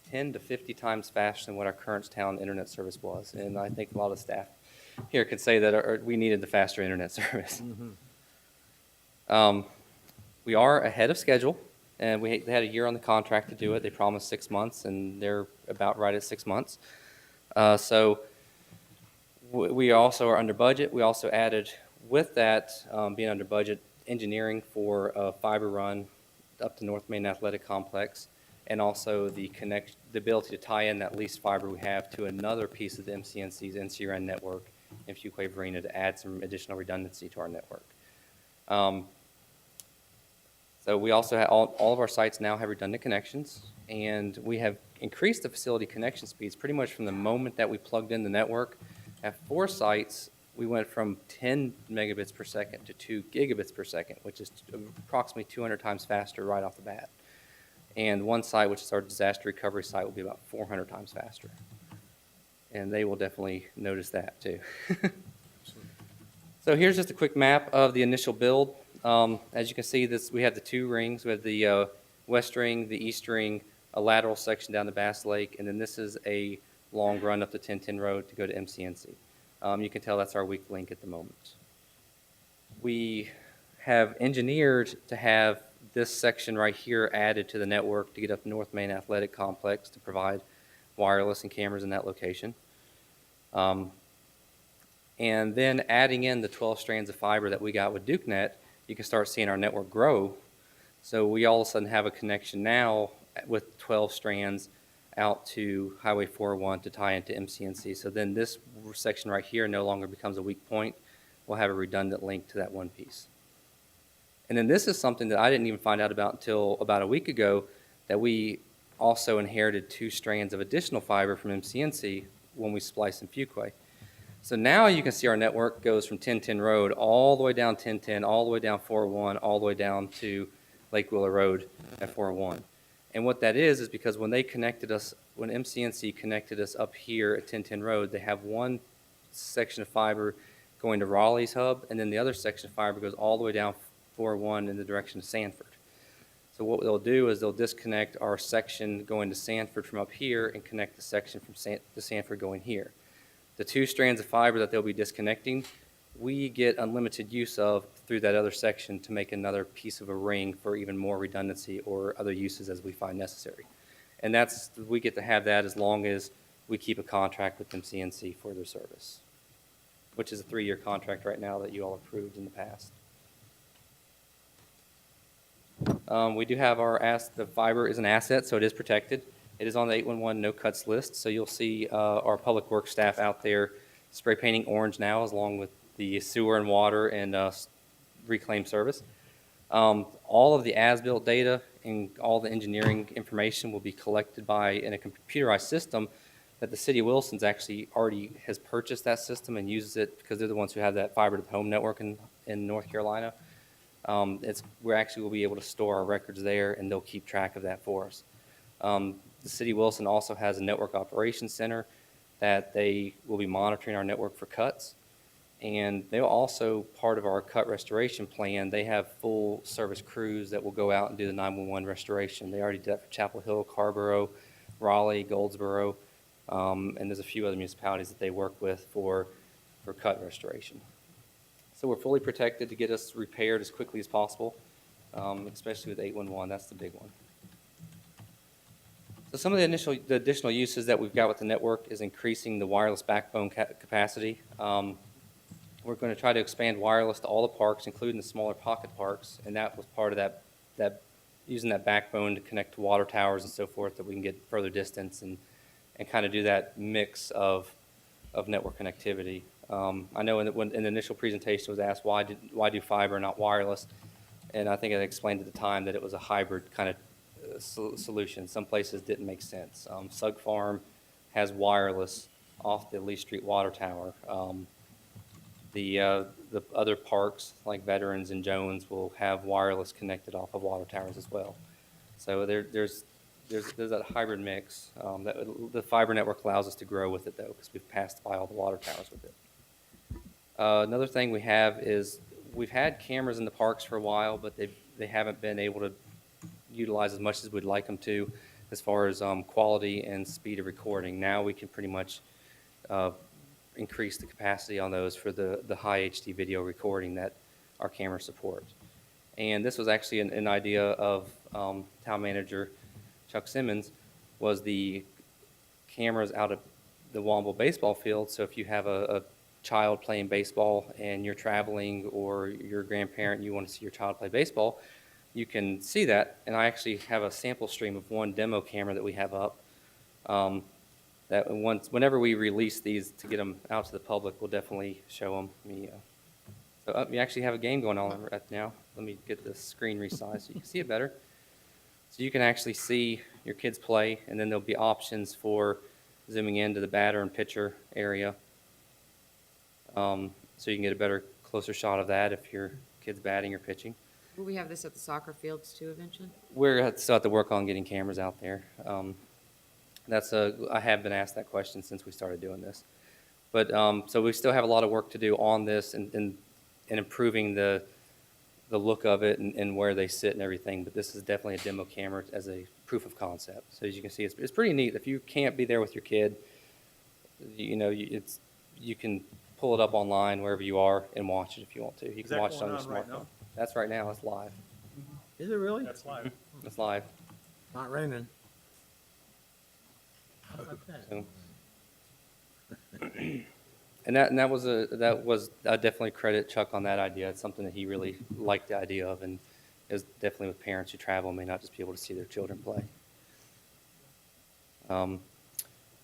10 to 50 times faster than what our current town internet service was. And I think a lot of staff here could say that we needed the faster internet service. We are ahead of schedule, and they had a year on the contract to do it. They promised 6 months, and they're about right at 6 months. So we also are under budget. We also added, with that being under budget, engineering for a fiber run up to North Main Athletic Complex, and also the ability to tie in that leased fiber we have to another piece of the MCNC's NCREN network in Fuquay Varina to add some additional redundancy to our network. So we also have all of our sites now have redundant connections, and we have increased the facility connection speeds pretty much from the moment that we plugged in the network. At 4 sites, we went from 10 megabits per second to 2 gigabits per second, which is approximately 200 times faster right off the bat. And one site, which is our disaster recovery site, will be about 400 times faster. And they will definitely notice that too. So here's just a quick map of the initial build. As you can see, we have the 2 rings. We have the west ring, the east ring, a lateral section down to Bass Lake, and then this is a long run up to 1010 Road to go to MCNC. You can tell that's our weak link at the moment. We have engineered to have this section right here added to the network to get up North Main Athletic Complex to provide wireless and cameras in that location. And then adding in the 12 strands of fiber that we got with DukeNet, you can start seeing our network grow. So we all of a sudden have a connection now with 12 strands out to Highway 401 to tie into MCNC. So then this section right here no longer becomes a weak point. We'll have a redundant link to that one piece. And then this is something that I didn't even find out about until about a week ago, that we also inherited 2 strands of additional fiber from MCNC when we spliced in Fuquay. So now you can see our network goes from 1010 Road all the way down 1010, all the way down 401, all the way down to Lake Willow Road at 401. And what that is because when they connected us, when MCNC connected us up here at 1010 Road, they have one section of fiber going to Raleigh's hub, and then the other section of fiber goes all the way down 401 in the direction of Sanford. So what they'll do is they'll disconnect our section going to Sanford from up here and connect the section from to Sanford going here. The two strands of fiber that they'll be disconnecting, we get unlimited use of through that other section to make another piece of a ring for even more redundancy or other uses as we find necessary. And we get to have that as long as we keep a contract with MCNC for their service, which is a 3-year contract right now that you all approved in the past. We do have the fiber is an asset, so it is protected. It is on the 811 no cuts list, so you'll see our public works staff out there spray painting orange now, along with the sewer and water and reclaim service. All of the as-built data and all the engineering information will be collected in a computerized system that the city of Wilson's actually already has purchased that system and uses it because they're the ones who have that fiber to the home network in North Carolina. We actually will be able to store our records there, and they'll keep track of that for us. The city of Wilson also has a network operations center that they will be monitoring our network for cuts. And they're also part of our cut restoration plan. They have full service crews that will go out and do the 911 restoration. They already did that for Chapel Hill, Carborough, Raleigh, Goldsboro, and there's a few other municipalities that they work with for cut restoration. So we're fully protected to get us repaired as quickly as possible, especially with 811. That's the big one. So some of the additional uses that we've got with the network is increasing the wireless backbone capacity. We're going to try to expand wireless to all the parks, including the smaller pocket parks, and that was part of that using that backbone to connect to water towers and so forth, that we can get further distance and kind of do that mix of network connectivity. I know when the initial presentation was asked, why do fiber, not wireless? And I think I explained at the time that it was a hybrid kind of solution. Some places didn't make sense. Sug Farm has wireless off the Lee Street water tower. The other parks, like Veterans and Jones, will have wireless connected off of water towers as well. So there's that hybrid mix. The fiber network allows us to grow with it, though, because we've passed by all the water towers with it. Another thing we have is we've had cameras in the parks for a while, but they haven't been able to utilize as much as we'd like them to as far as quality and speed of recording. Now we can pretty much increase the capacity on those for the high HD video recording that our cameras support. And this was actually an idea of town manager Chuck Simmons, was the cameras out of the Womble baseball field. So if you have a child playing baseball and you're traveling, or you're a grandparent and you want to see your child play baseball, you can see that. And I actually have a sample stream of one demo camera that we have up. Whenever we release these to get them out to the public, we'll definitely show them. So you actually have a game going on right now. Let me get the screen resized so you can see it better. So you can actually see your kids play, and then there'll be options for zooming into the batter and pitcher area. So you can get a better, closer shot of that if your kid's batting or pitching. Will we have this at the soccer fields too eventually? We're still have to work on getting cameras out there. I have been asked that question since we started doing this. But so we still have a lot of work to do on this and improving the look of it and where they sit and everything. But this is definitely a demo camera as a proof of concept. So as you can see, it's pretty neat. If you can't be there with your kid, you can pull it up online wherever you are and watch it if you want to. You can watch it on your smartphone. Right now? That's right now. It's live. Is it really? That's live. It's live. Not raining. How about that? So, and that was I definitely credit Chuck on that idea. It's something that he really liked the idea of, and is definitely with parents who travel may not just be able to see their children play.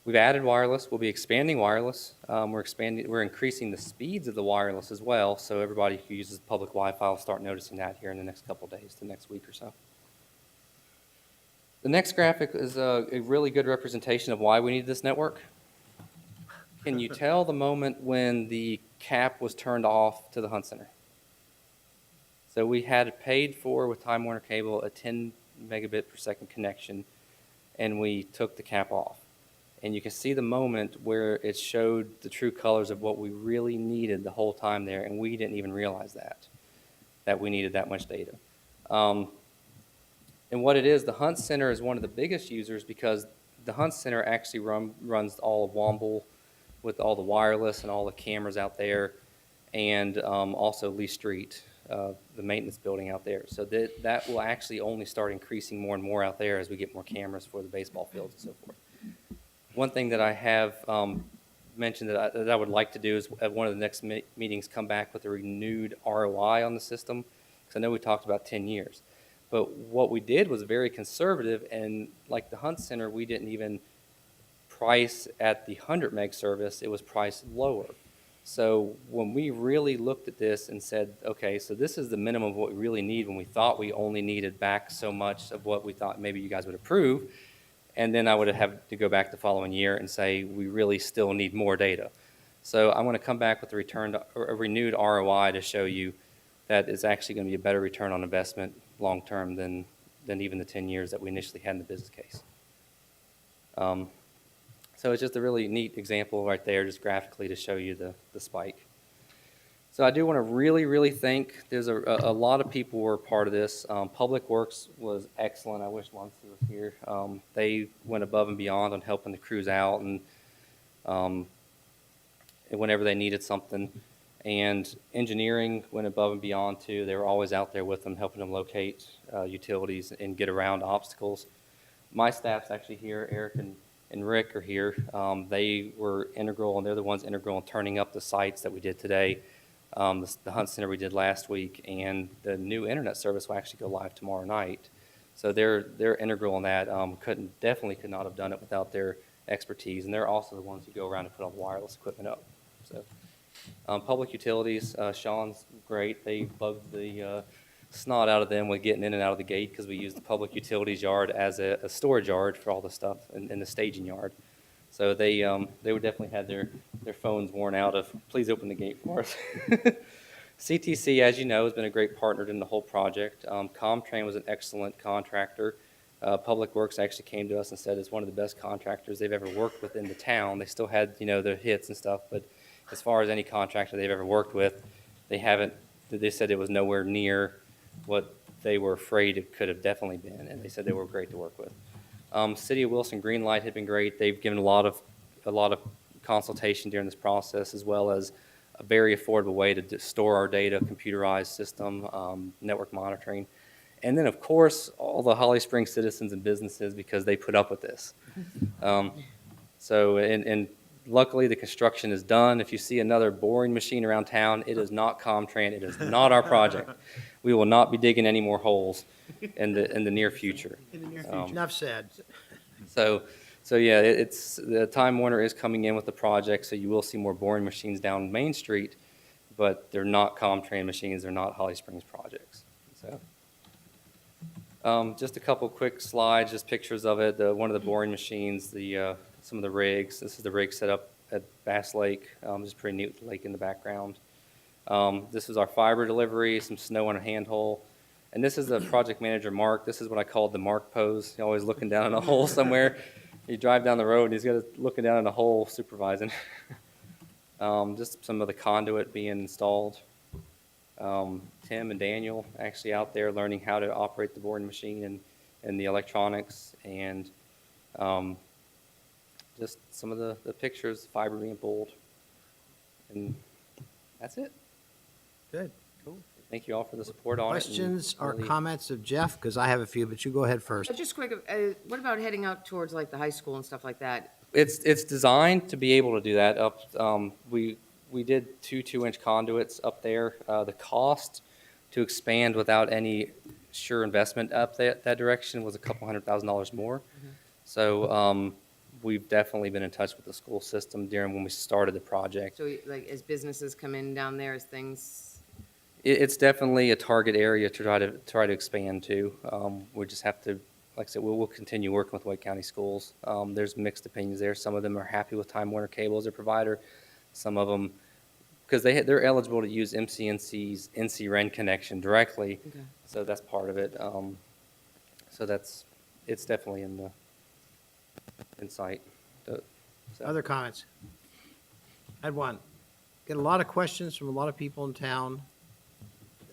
We've added wireless. We'll be expanding wireless. We're increasing the speeds of the wireless as well. So everybody who uses public Wi-Fi will start noticing that here in the next couple of days, the next week or so. The next graphic is a really good representation of why we need this network. Can you tell the moment when the cap was turned off to the Hunt Center? So we had paid for, with Time Warner Cable, a 10 megabit per second connection, and we took the cap off. And you can see the moment where it showed the true colors of what we really needed the whole time there, and we didn't even realize that we needed that much data. And what it is, the Hunt Center is one of the biggest users because the Hunt Center actually runs all of Womble with all the wireless and all the cameras out there, and also Lee Street, the maintenance building out there. So that will actually only start increasing more and more out there as we get more cameras for the baseball fields and so forth. One thing that I have mentioned that I would like to do is at one of the next meetings come back with a renewed ROI on the system, because I know we talked about 10 years. But what we did was very conservative, and like the Hunt Center, we didn't even price at the 100 meg service, it was priced lower. So when we really looked at this and said, okay, so this is the minimum of what we really need when we thought we only needed back so much of what we thought maybe you guys would approve, and then I would have to go back the following year and say we really still need more data. So I'm going to come back with a renewed ROI to show you that it's actually going to be a better return on investment long term than even the 10 years that we initially had in the business case. So it's just a really neat example right there, just graphically to show you the spike. So I do want to really thank, there's a lot of people were part of this. Public Works was excellent. I wish Muncie was here. They went above and beyond on helping the crews out and whenever they needed something. And engineering went above and beyond too. They were always out there with them, helping them locate utilities and get around obstacles. My staff's actually here. Eric and Rick are here. They were integral, and they're the ones integral in turning up the sites that we did today. The Hunt Center we did last week, and the new internet service will actually go live tomorrow night. So they're integral in that. Definitely could not have done it without their expertise, and they're also the ones who go around and put all the wireless equipment up. So. Public utilities, Sean's great. They bugged the snot out of them with getting in and out of the gate because we use the public utilities yard as a storage yard for all the stuff in the staging yard. So they would definitely had their phones worn out of, please open the gate for us. CTC, as you know, has been a great partner in the whole project. Comtrain was an excellent contractor. Public Works actually came to us and said it's one of the best contractors they've ever worked with in the town. They still had, their hits and stuff, but as far as any contractor they've ever worked with, they said it was nowhere near what they were afraid it could have definitely been, and they said they were great to work with. City of Wilson Greenlight had been great. They've given a lot of consultation during this process, as well as a very affordable way to store our data, computerized system, network monitoring. And then, of course, all the Holly Springs citizens and businesses, because they put up with this. And luckily, the construction is done. If you see another boring machine around town, it is not Comtran. It is not our project. We will not be digging any more holes in the near future. In the near future, enough said. So yeah, the Time Warner is coming in with the project, so you will see more boring machines down Main Street, but they're not Comtran machines. They're not Holly Springs projects. So just a couple quick slides, just pictures of it. One of the boring machines, some of the rigs. This is the rig set up at Bass Lake. There's a pretty neat lake in the background. This is our fiber delivery, some snow on a handhole. And this is the project manager, Mark. This is what I called the Mark pose. He's always looking down in a hole somewhere. You drive down the road, and he's looking down in a hole supervising. Just some of the conduit being installed. Tim and Daniel actually out there learning how to operate the boring machine and the electronics, and just some of the pictures, fiber being pulled. And that's it. Good. Cool. Thank you all for the support on Questions it. or comments of Jeff? Because I have a few, but you go ahead first. Just quick, what about heading out towards like the high school and stuff like that? It's designed to be able to do that. We did two 2-inch conduits up there. The cost to expand without any sure investment up that direction was a couple $100,000 more. Mm-hmm. So we've definitely been in touch with the school system during when we started the project. So like as businesses come in down there, as things, It's definitely a target area to try to expand to. We just have to, like I said, we'll continue working with Wake County Schools. There's mixed opinions there. Some of them are happy with Time Warner Cable as a provider. Some of them because they're eligible to use MCNC's NC-REN connection directly. Okay. So that's part of it. So it's definitely in sight. So- Other comments? I had one. Get a lot of questions from a lot of people in town,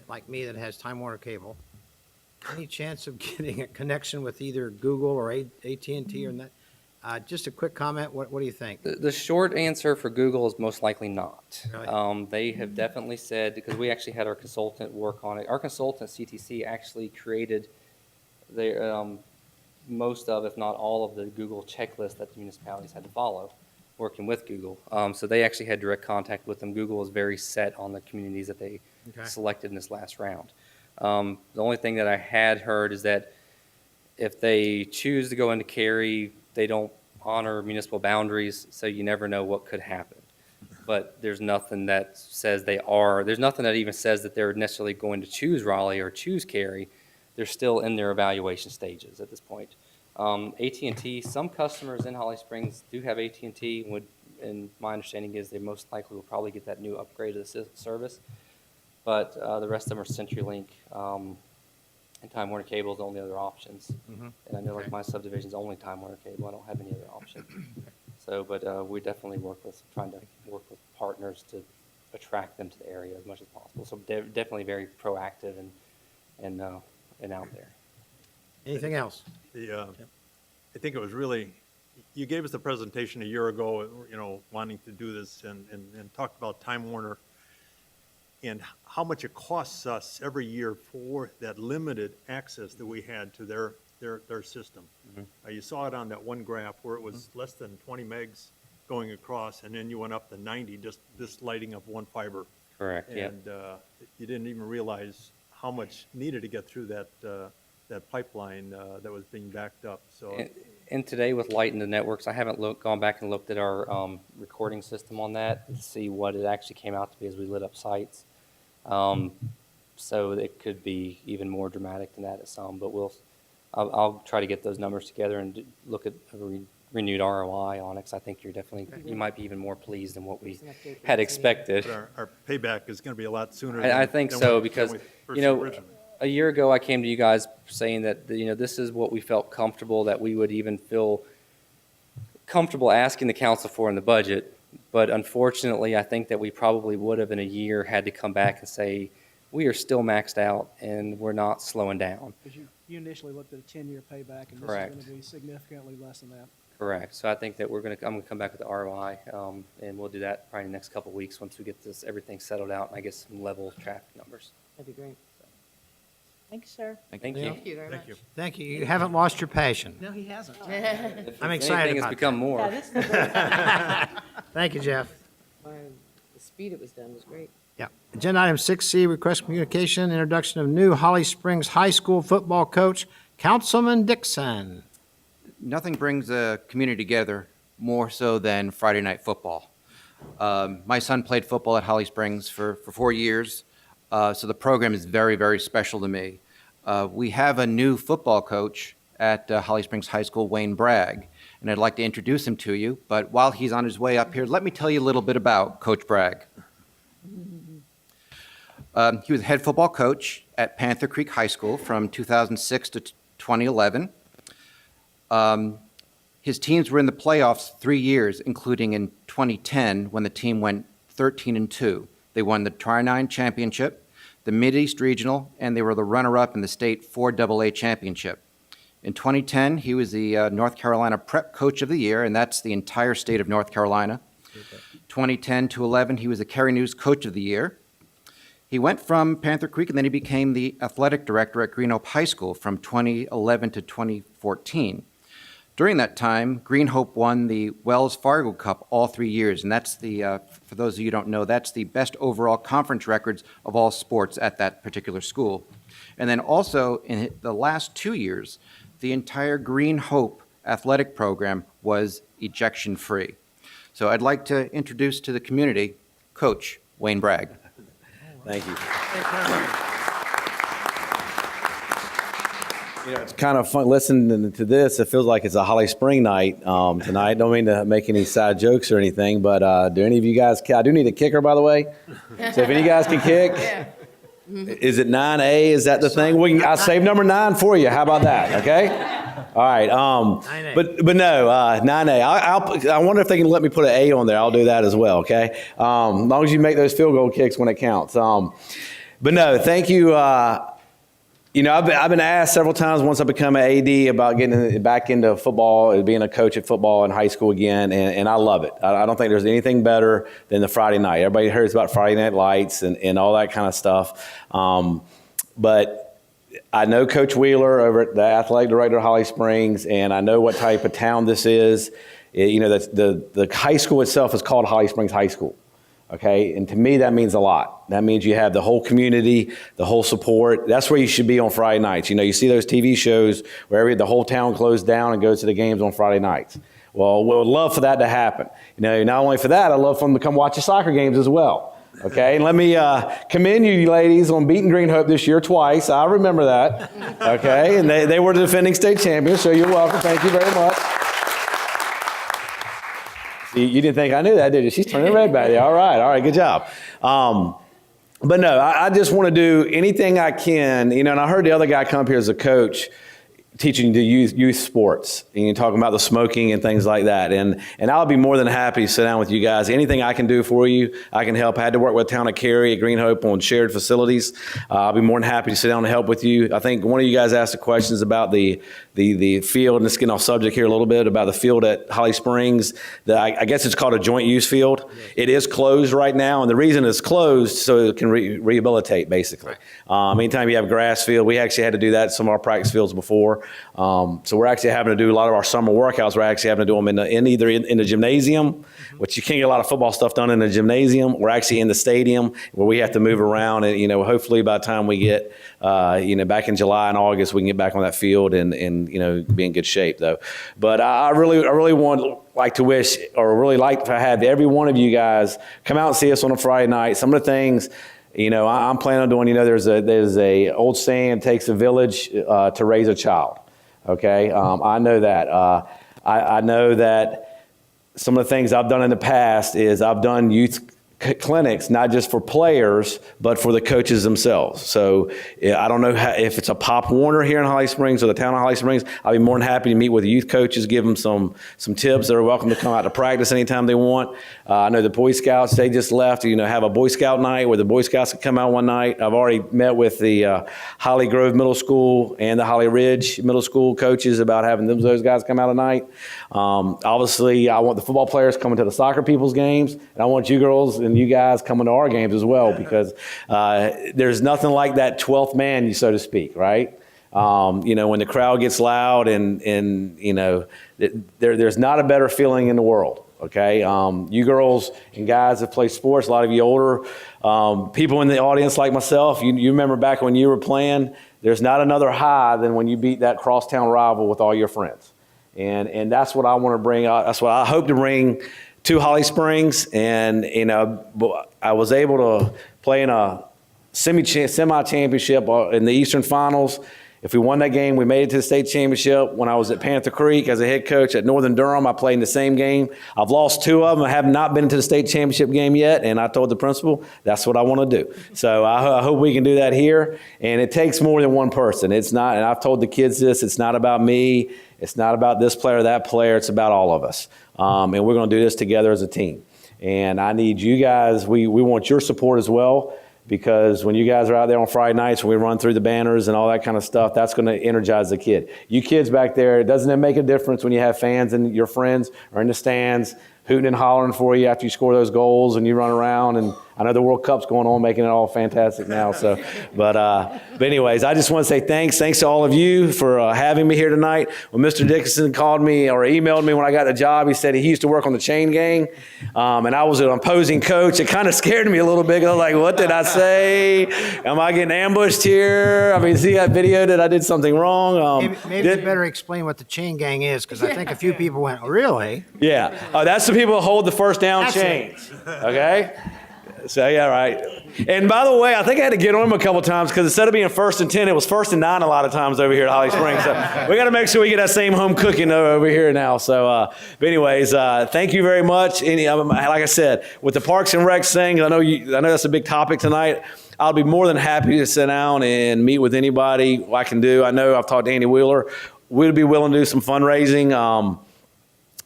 like me, that has Time Warner Cable. Any chance of getting a connection with either Google or AT&T or that? Just a quick comment, what do you think? The short answer for Google is most likely not. Really? They have definitely said, because we actually had our consultant work on it. Our consultant, CTC, actually created most of, if not all of the Google checklist that the municipalities had to follow, working with Google. So they actually had direct contact with them. Google was very set on the communities that they Okay. selected in this last round. The only thing that I had heard is that if they choose to go into Cary, they don't honor municipal boundaries, so you never know what could happen. But there's nothing that says there's nothing that even says that they're necessarily going to choose Raleigh or choose Cary. They're still in their evaluation stages at this point. AT&T, some customers in Holly Springs do have AT&T, and my understanding is they most likely will probably get that new upgrade of the service. But the rest of them are CenturyLink, and Time Warner Cable is the only other options. Mhm. And I know like Okay. my subdivision is only Time Warner Cable. I don't have any other option. So, but we definitely trying to work with partners to attract them to the area as much as possible. So definitely very proactive and out there. Anything else? I think it was really, you gave us the presentation a year ago, wanting to do this and talked about Time Warner and how much it costs us every year for that limited access that we had to their system. You saw it on that one graph where it was less than 20 megs going across, and then you went up to 90, just this lighting of one fiber. Correct, yeah. And you didn't even realize how much needed to get through that pipeline that was being backed up, so. And today with Light in the Networks, I haven't gone back and looked at our recording system on that to see what it actually came out to be as we lit up sites. So it could be even more dramatic than that at some, but I'll try to get those numbers together and look at a renewed ROI on it, 'cause I think you might be even more pleased than what we had expected. But our payback is going to be a lot sooner. I think so, because, first you know, originally. a year ago, I came to you guys saying that, this is what we felt comfortable, that we would even feel comfortable asking the council for in the budget. But unfortunately, I think that we probably would have in a year had to come back and say, we are still maxed out and we're not slowing down. Because you initially looked at a 10-year payback, and this Correct. is going to be significantly less than that. Correct. So I think that I'm going to come back with the ROI, and we'll do that probably in the next couple of weeks once we get everything settled out and I get some level traffic numbers. That'd be great. Thank you, sir. Thank you. Thank you very much. Thank you. You haven't lost your passion. No, he hasn't. If I'm anything, excited it's about become that. more. Yeah, this is the Thank you, Jeff. the speed it was done was great. Yeah. Agenda item 6C, request communication, introduction of new Holly Springs High School football coach, Councilman Dixon. Nothing brings a community together more so than Friday night football. My son played football at Holly Springs for 4 years, so the program is very, very special to me. We have a new football coach at Holly Springs High School, Wayne Bragg, and I'd like to introduce him to you. But while he's on his way up here, let me tell you a little bit about Coach Bragg. He was the head football coach at Panther Creek High School from 2006 to 2011. His teams were in the playoffs 3 years, including in 2010 when the team went 13-2. They won the Tri-9 championship, the Mid-East Regional, and they were the runner-up in the state 4AA championship. In 2010, he was the North Carolina Prep Coach of the Year, and that's the entire state of North Carolina. 2010 to 11, he was the Cary News Coach of the Year. He went from Panther Creek, and then he became the athletic director at Green Hope High School from 2011 to 2014. During that time, Green Hope won the Wells Fargo Cup all 3 years, and that's for those of you who don't know, that's the best overall conference records of all sports at that particular school. And then also, in the last 2 years, the entire Green Hope athletic program was ejection-free. So I'd like to introduce to the community Coach Wayne Bragg. Thank you. It's kind of fun listening to this. It feels like it's a Holly Spring night tonight. Don't mean to make any side jokes or anything, but do any of you guys, I do need a kicker, by the way. So if any of you guys can kick, is it 9A? Is that the thing? I'll save number 9 for you. How about that? Okay. All right. 9A. But no, 9A. I wonder if they can let me put an A on there. I'll do that as well. Okay. As long as you make those field goal kicks when it counts. But no, thank you. I've been asked several times once I become an AD about getting back into football, being a coach at football in high school again, and I love it. I don't think there's anything better than the Friday night. Everybody hears about Friday Night Lights and all that kind of stuff. But I know Coach Wheeler over at the athletic director of Holly Springs, and I know what type of town this is. The high school itself is called Holly Springs High School. Okay, and to me, that means a lot. That means you have the whole community, the whole support. That's where you should be on Friday nights. You see those TV shows where the whole town closed down and goes to the games on Friday nights. Well, we would love for that to happen. Not only for that, I'd love for them to come watch the soccer games as well. Okay, and let me commend you ladies on beating Green Hope this year twice. I remember that. Okay, and they were the defending state champions, so you're welcome. Thank you very much. You didn't think I knew that, did you? She's turning red back there. All right, good job. But no, I just want to do anything I can, and I heard the other guy come up here as a coach teaching the youth sports, and talking about the smoking and things like that. And I'll be more than happy to sit down with you guys. Anything I can do for you, I can help. I had to work with Town of Cary at Green Hope on shared facilities. I'll be more than happy to sit down and help with you. I think one of you guys asked the questions about the field, and let's get off subject here a little bit about the field at Holly Springs. I guess it's called a joint use field. It is closed right now, and the reason it's closed so it can rehabilitate, basically. Anytime you have grass field, we actually had to do that at some of our practice fields before. So we're actually having to do a lot of our summer workouts. We're actually having to do them either in the gymnasium, which you can't get a lot of football stuff done in the gymnasium. We're actually in the stadium where we have to move around. And, hopefully by the time we get, back in July and August, we can get back on that field and be in good shape, though. But I really like to wish, or really like to have every one of you guys come out and see us on a Friday night. Some of the things, I'm planning on doing, there's a old saying, it takes a village to raise a child. Okay, I know that. I know that some of the things I've done in the past is I've done youth clinics, not just for players, but for the coaches themselves. So I don't know if it's a Pop Warner here in Holly Springs or the town of Holly Springs. I'll be more than happy to meet with the youth coaches, give them some tips. They're welcome to come out to practice anytime they want. I know the Boy Scouts, they just left, have a Boy Scout night where the Boy Scouts can come out one night. I've already met with the Holly Grove Middle School and the Holly Ridge Middle School coaches about having those guys come out tonight. Obviously, I want the football players coming to the soccer people's games, and I want you girls and you guys coming to our games as well, because there's nothing like that 12th man, so to speak, right? When the crowd gets loud and there's not a better feeling in the world, okay? You girls and guys that play sports, a lot of you older people in the audience like myself, you remember back when you were playing, there's not another high than when you beat that crosstown rival with all your friends. And that's what I want to bring. That's what I hope to bring to Holly Springs. And, I was able to play in a semi-championship in the Eastern Finals. If we won that game, we made it to the state championship. When I was at Panther Creek as a head coach at Northern Durham, I played in the same game. I've lost 2 of them. I have not been to the state championship game yet, and I told the principal that's what I want to do. So I hope we can do that here. And it takes more than one person. It's not, and I've told the kids this, it's not about me. It's not about this player or that player. It's about all of us. And we're going to do this together as a team. And I need you guys, we want your support as well. Because when you guys are out there on Friday nights, when we run through the banners and all that kind of stuff, that's going to energize the kid. You kids back there, doesn't it make a difference when you have fans and your friends are in the stands hooting and hollering for you after you score those goals and you run around? And I know the World Cup's going on, making it all fantastic now. So, but anyways, I just want to say thanks to all of you for having me here tonight. When Mr. Dickinson called me or emailed me when I got the job, he said he used to work on the chain gang, and I was an opposing coach. It kind of scared me a little bit. I was like, what did I say? Am I getting ambushed here? I mean, see that video that I did something wrong? Maybe you better explain what the chain gang is, because I think a few people went, oh, really? Yeah. That's the people who hold the first down That's chains. Okay? So, yeah, right. And by the way, I think I had to get on him a couple times because instead of being 1st and 10, it was 1st and 9 a lot of times over here at Holly Springs. So we got to make sure we get that same home cooking over here now. So, but anyways, thank you very much. Like I said, with the Parks and Recs thing, I know that's a big topic tonight. I'll be more than happy to sit down and meet with anybody I can do. I know I've talked to Andy Wheeler. We'd be willing to do some fundraising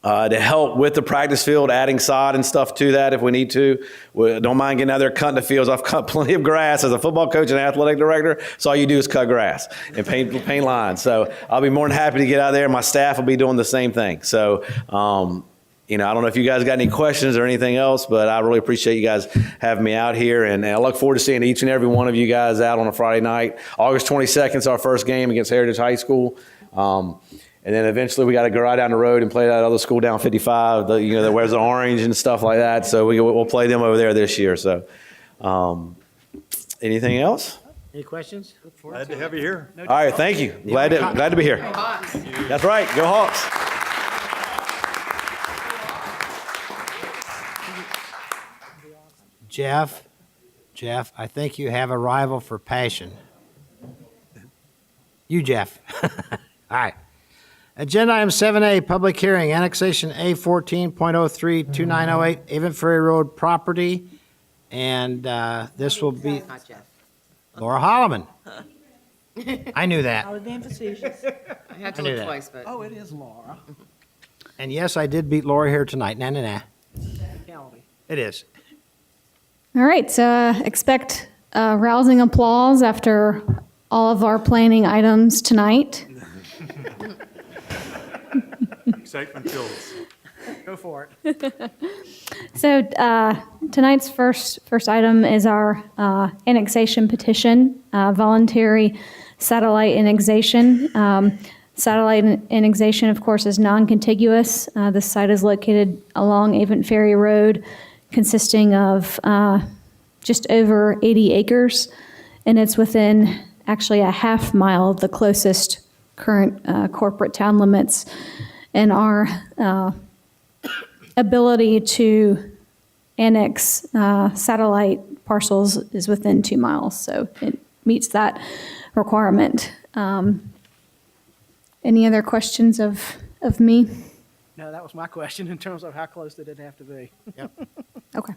to help with the practice field, adding sod and stuff to that if we need to. We don't mind getting out there cutting the fields. I've cut plenty of grass as a football coach and athletic director, so all you do is cut grass and paint lines. So I'll be more than happy to get out there. My staff will be doing the same thing. So, I don't know if you guys got any questions or anything else, but I really appreciate you guys having me out here, and I look forward to seeing each and every one of you guys out on a Friday night. August 22nd is our first game against Heritage High School. And then eventually we got to go right down the road and play that other school down 55, that wears the orange and stuff like that. So we'll play them over there this year. So anything else? Any questions? Glad to have you here. All right, thank you. Glad to be here. That's right. Go Hawks. Jeff, I think you have a rival for passion. You, Jeff. All right. Agenda item 7A, public hearing, annexation A14.03, 2908 Avon Ferry Road property. And this will be Laura Holloman. I knew that. I was being facetious. I had to I knew look that. twice, but. Oh, it is Laura. And yes, I did beat Laura here tonight. Nah. County. It is. All right, so expect rousing applause after all of our planning items tonight. Excitement fills. Go for it. So tonight's first item is our annexation petition, voluntary satellite annexation. Satellite annexation, of course, is non-contiguous. The site is located along Avon Ferry Road, consisting of just over 80 acres, and it's within actually a half mile of the closest current corporate town limits. And our ability to annex satellite parcels is within 2 miles, so it meets that requirement. Any other questions of me? No, that was my question in terms of how close did it have to be? Yep. Okay.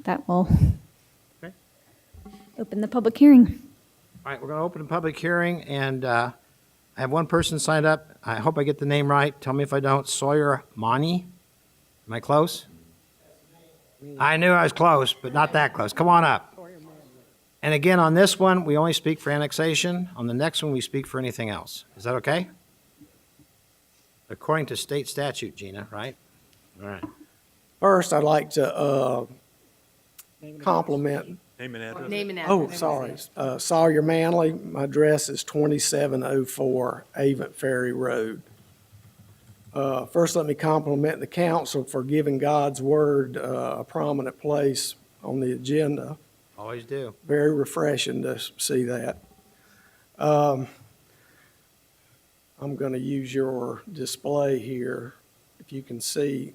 That will Okay. open the public hearing. All right, we're going to open a public hearing, and I have one person signed up. I hope I get the name right. Tell me if I don't. Sawyer Mani. Am I close? I knew I was close, but not that close. Come on up. And again, on this one, we only speak for annexation. On the next one, we speak for anything else. Is that okay? According to state statute, Gina, right? All right. First, I'd like to compliment. Name and address. Name and Oh, address. sorry. Sawyer Manley. My address is 2704 Avon Ferry Road. First, let me compliment the council for giving God's Word a prominent place on the agenda. Always do. Very refreshing to see that. I'm going to use your display here. If you can see,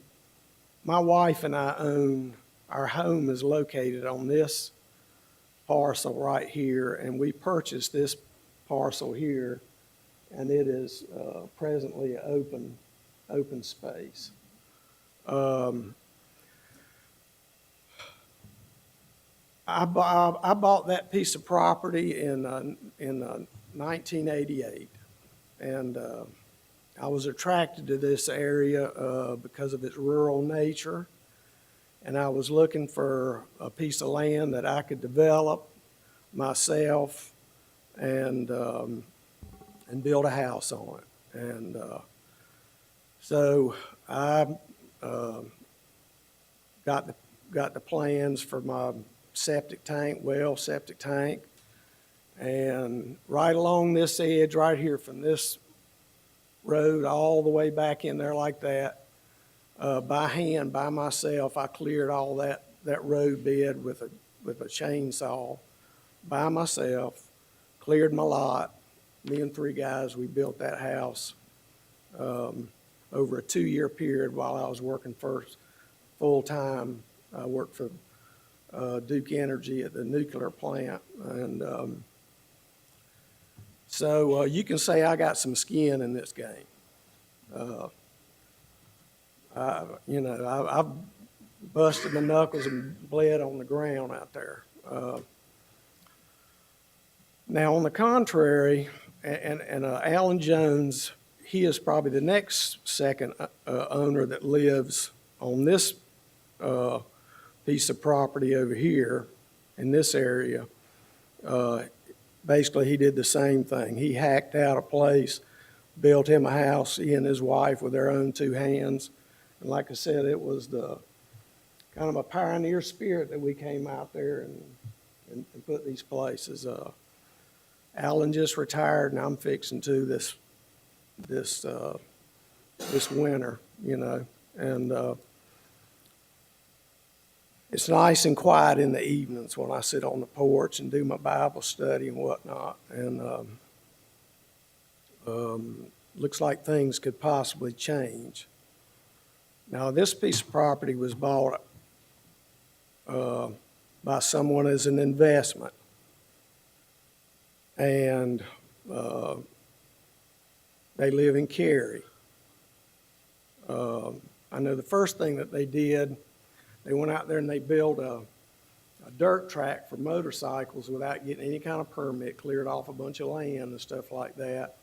my wife and I own, our home is located on this parcel right here, and we purchased this parcel here, and it is presently open space. I bought that piece of property in 1988, and I was attracted to this area because of its rural nature, and I was looking for a piece of land that I could develop myself and build a house on it. And so I got the plans for my septic tank, and right along this edge right here from this road all the way back in there like that, by hand, by myself, I cleared all that road bed with a chainsaw by myself, cleared my lot. Me and 3 guys, we built that house over a 2-year period while I was working first full-time. I worked for Duke Energy at the nuclear plant. And so you can say I got some skin in this game. I've busted my knuckles and bled on the ground out there. Now, on the contrary, and Alan Jones, he is probably the next second owner that lives on this piece of property over here in this area. Basically, he did the same thing. He hacked out a place, built him a house, he and his wife with their own two hands. And like I said, it was the kind of a pioneer spirit that we came out there and put these places. Alan just retired, and I'm fixing to this winter, and it's nice and quiet in the evenings when I sit on the porch and do my Bible study and whatnot. And looks like things could possibly change. Now, this piece of property was bought by someone as an investment. And they live in Cary. I know the first thing that they did, they went out there and they built a dirt track for motorcycles without getting any kind of permit, cleared off a bunch of land and stuff like that,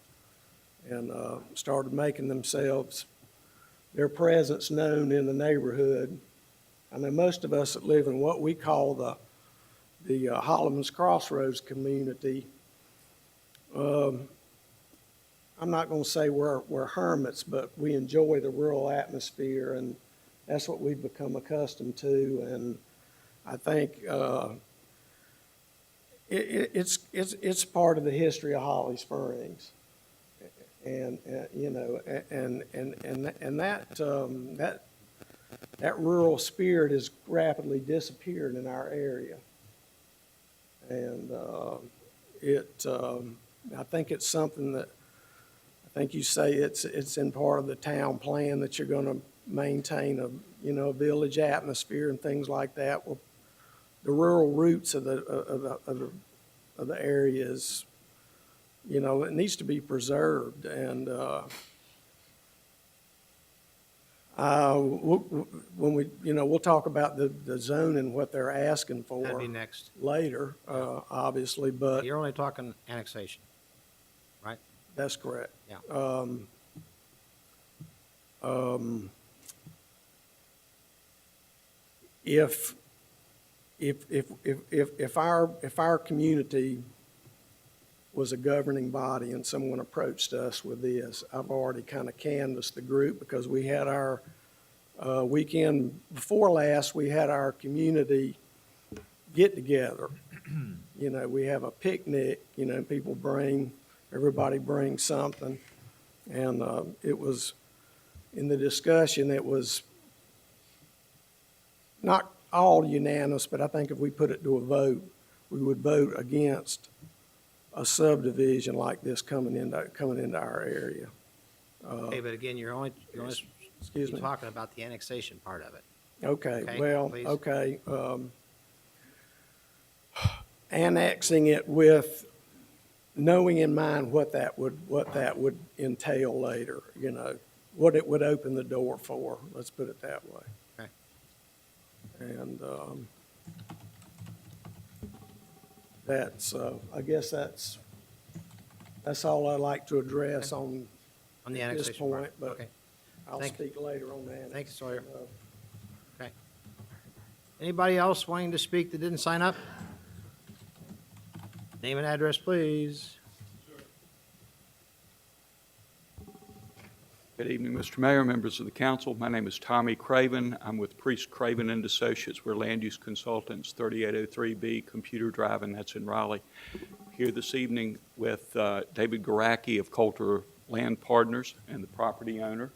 and started making themselves, their presence known in the neighborhood. I know most of us that live in what we call the Holloman's Crossroads community, I'm not going to say we're hermits, but we enjoy the rural atmosphere, and that's what we've become accustomed to. And I think it's part of the history of Holly Springs, and that rural spirit has rapidly disappeared in our area, and I think it's something that, I think you say it's in part of the town plan that you're going to maintain a village atmosphere and things like that. Well, the rural roots of the areas, it needs to be preserved. And when we'll talk about the zone and what they're asking for. That'd be next. Later, obviously, but. You're only talking annexation, right? That's correct. Yeah. If our community was a governing body and someone approached us with this, I've already kind of canvassed the group, because we had our weekend before last, we had our community get together. We have a picnic, everybody brings something. And it was, in the discussion, it was not all unanimous, but I think if we put it to a vote, we would vote against a subdivision like this coming into our area. Okay, but again, you're only Excuse me? talking about the annexation part of it. Okay, Okay, well, please. okay. Annexing it with knowing in mind what that would entail later, what it would open the door for, let's put it that way. Okay. And I guess that's all I'd like to address on On the this annexation point, part. but Okay. I'll Thank- speak later on that. Thank you, Sawyer. Okay. Anybody else wanting to speak that didn't sign up? Name and address, please. Good evening, Mr. Mayor, members of the council. My name is Tommy Craven. I'm with Priest Craven and Associates. We're land use consultants, 3803B Computer Drive, and that's in Raleigh. Here this evening with David Garacki of Coulter Land Partners and the property owner.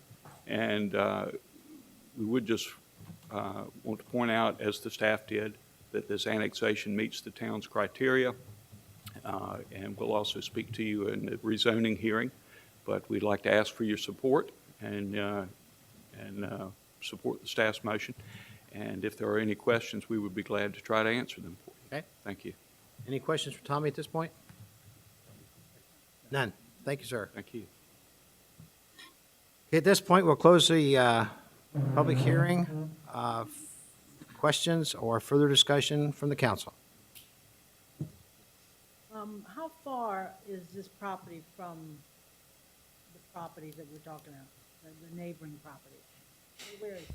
And we would just want to point out, as the staff did, that this annexation meets the town's criteria. And we'll also speak to you in the rezoning hearing. But we'd like to ask for your support and support the staff's motion. And if there are any questions, we would be glad to try to answer them for you. Okay. Thank you. Any questions for Tommy at this point? None. Thank you, sir. Thank you. Okay, at this point, we'll close the public hearing. Questions or further discussion from the council? How far is this property from the property that we're talking about, the neighboring property? Where is he?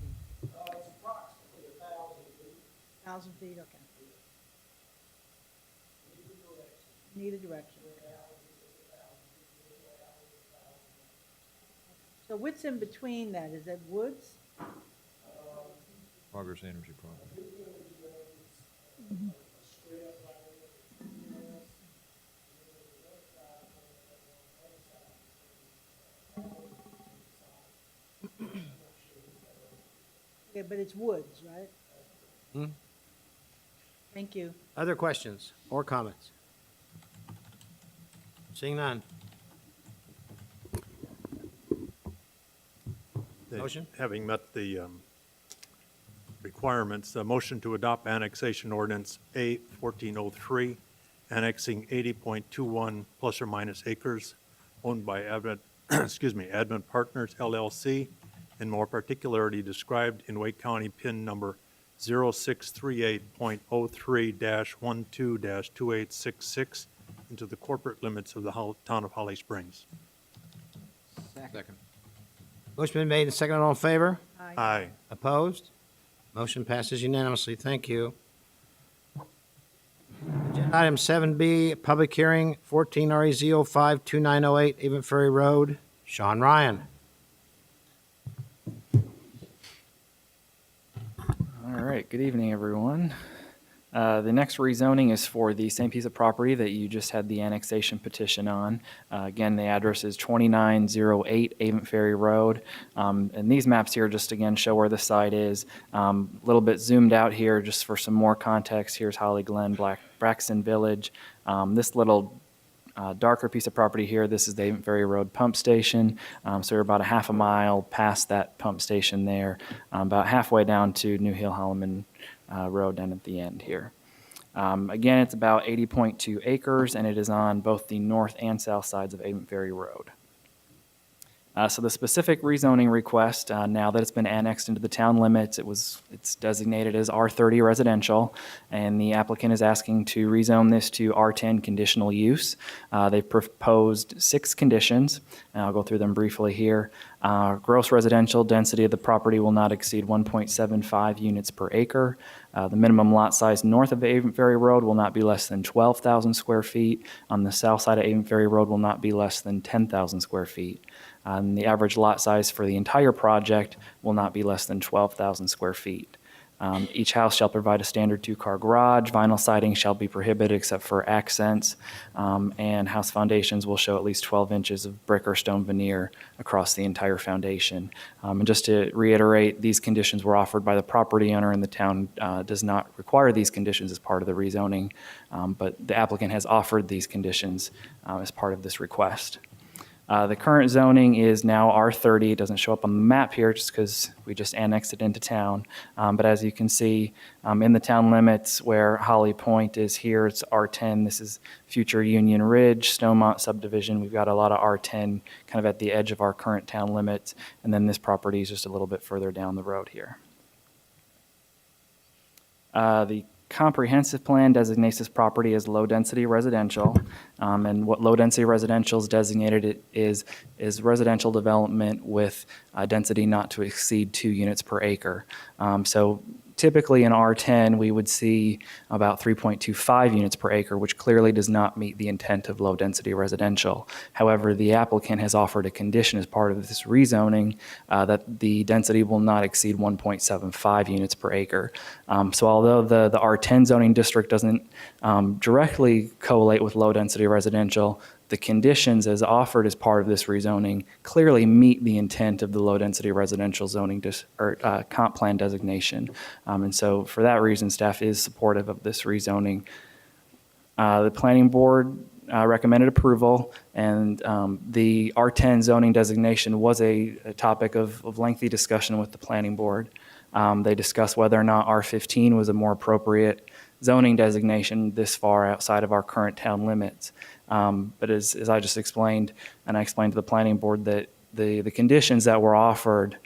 It's approximately 1,000 feet. 1,000 feet, okay. In either direction. So what's in between that? Is that woods? Progress Energy property. Okay, but it's woods, right? Hmm? Thank you. Other questions or comments? Seeing none. Motion? Having met the requirements, a motion to adopt annexation ordinance A 1403, annexing 80.21 plus or minus acres owned by Advent, Advent Partners LLC, and more particularly described in Wake County PIN number 0638.03-12-2866 into the corporate limits of the town of Holly Springs. Second. Motion been made and seconded. All in favor? Aye. Opposed? Motion passes unanimously. Thank you. Agenda item 7B, public hearing, 14 REZ 052908, Avon Ferry Road. Sean Ryan. All right, good evening, everyone. The next rezoning is for the same piece of property that you just had the annexation petition on. Again, the address is 2908 Avon Ferry Road. And these maps here just again show where the site is. A little bit zoomed out here just for some more context. Here's Holly Glen, Braxton Village. This little darker piece of property here, this is the Avon Ferry Road pump station. So we're about a half a mile past that pump station there, about halfway down to New Hill Holloman Road down at the end here. Again, it's about 80.2 acres, and it is on both the north and south sides of Avon Ferry Road. So the specific rezoning request, now that it's been annexed into the town limits, it's designated as R30 residential, and the applicant is asking to rezone this to R10 conditional use. They've proposed 6 conditions, and I'll go through them briefly here. Gross residential density of the property will not exceed 1.75 units per acre. The minimum lot size north of Avon Ferry Road will not be less than 12,000 square feet. On the south side of Avon Ferry Road will not be less than 10,000 square feet. The average lot size for the entire project will not be less than 12,000 square feet. Each house shall provide a standard 2-car garage. Vinyl siding shall be prohibited except for accents, and house foundations will show at least 12 inches of brick or stone veneer across the entire foundation. And just to reiterate, these conditions were offered by the property owner, and the town does not require these conditions as part of the rezoning, but the applicant has offered these conditions as part of this request. The current zoning is now R30. It doesn't show up on the map here just because we just annexed it into town. But as you can see, in the town limits where Holly Point is here, it's R10. This is future Union Ridge, Stonemont subdivision. We've got a lot of R10 kind of at the edge of our current town limits. And then this property is just a little bit further down the road here. The comprehensive plan designates this property as low-density residential, and what low-density residential is designated is residential development with density not to exceed 2 units per acre. So typically in R10, we would see about 3.25 units per acre, which clearly does not meet the intent of low-density residential. However, the applicant has offered a condition as part of this rezoning that the density will not exceed 1.75 units per acre. So although the R10 zoning district doesn't directly correlate with low-density residential, the conditions as offered as part of this rezoning clearly meet the intent of the low-density residential zoning comp plan designation. And so for that reason, staff is supportive of this rezoning. The planning board recommended approval, and the R10 zoning designation was a topic of lengthy discussion with the planning board. They discussed whether or not R15 was a more appropriate zoning designation this far outside of our current town limits. But as I just explained, and I explained to the planning board, that the conditions that were offered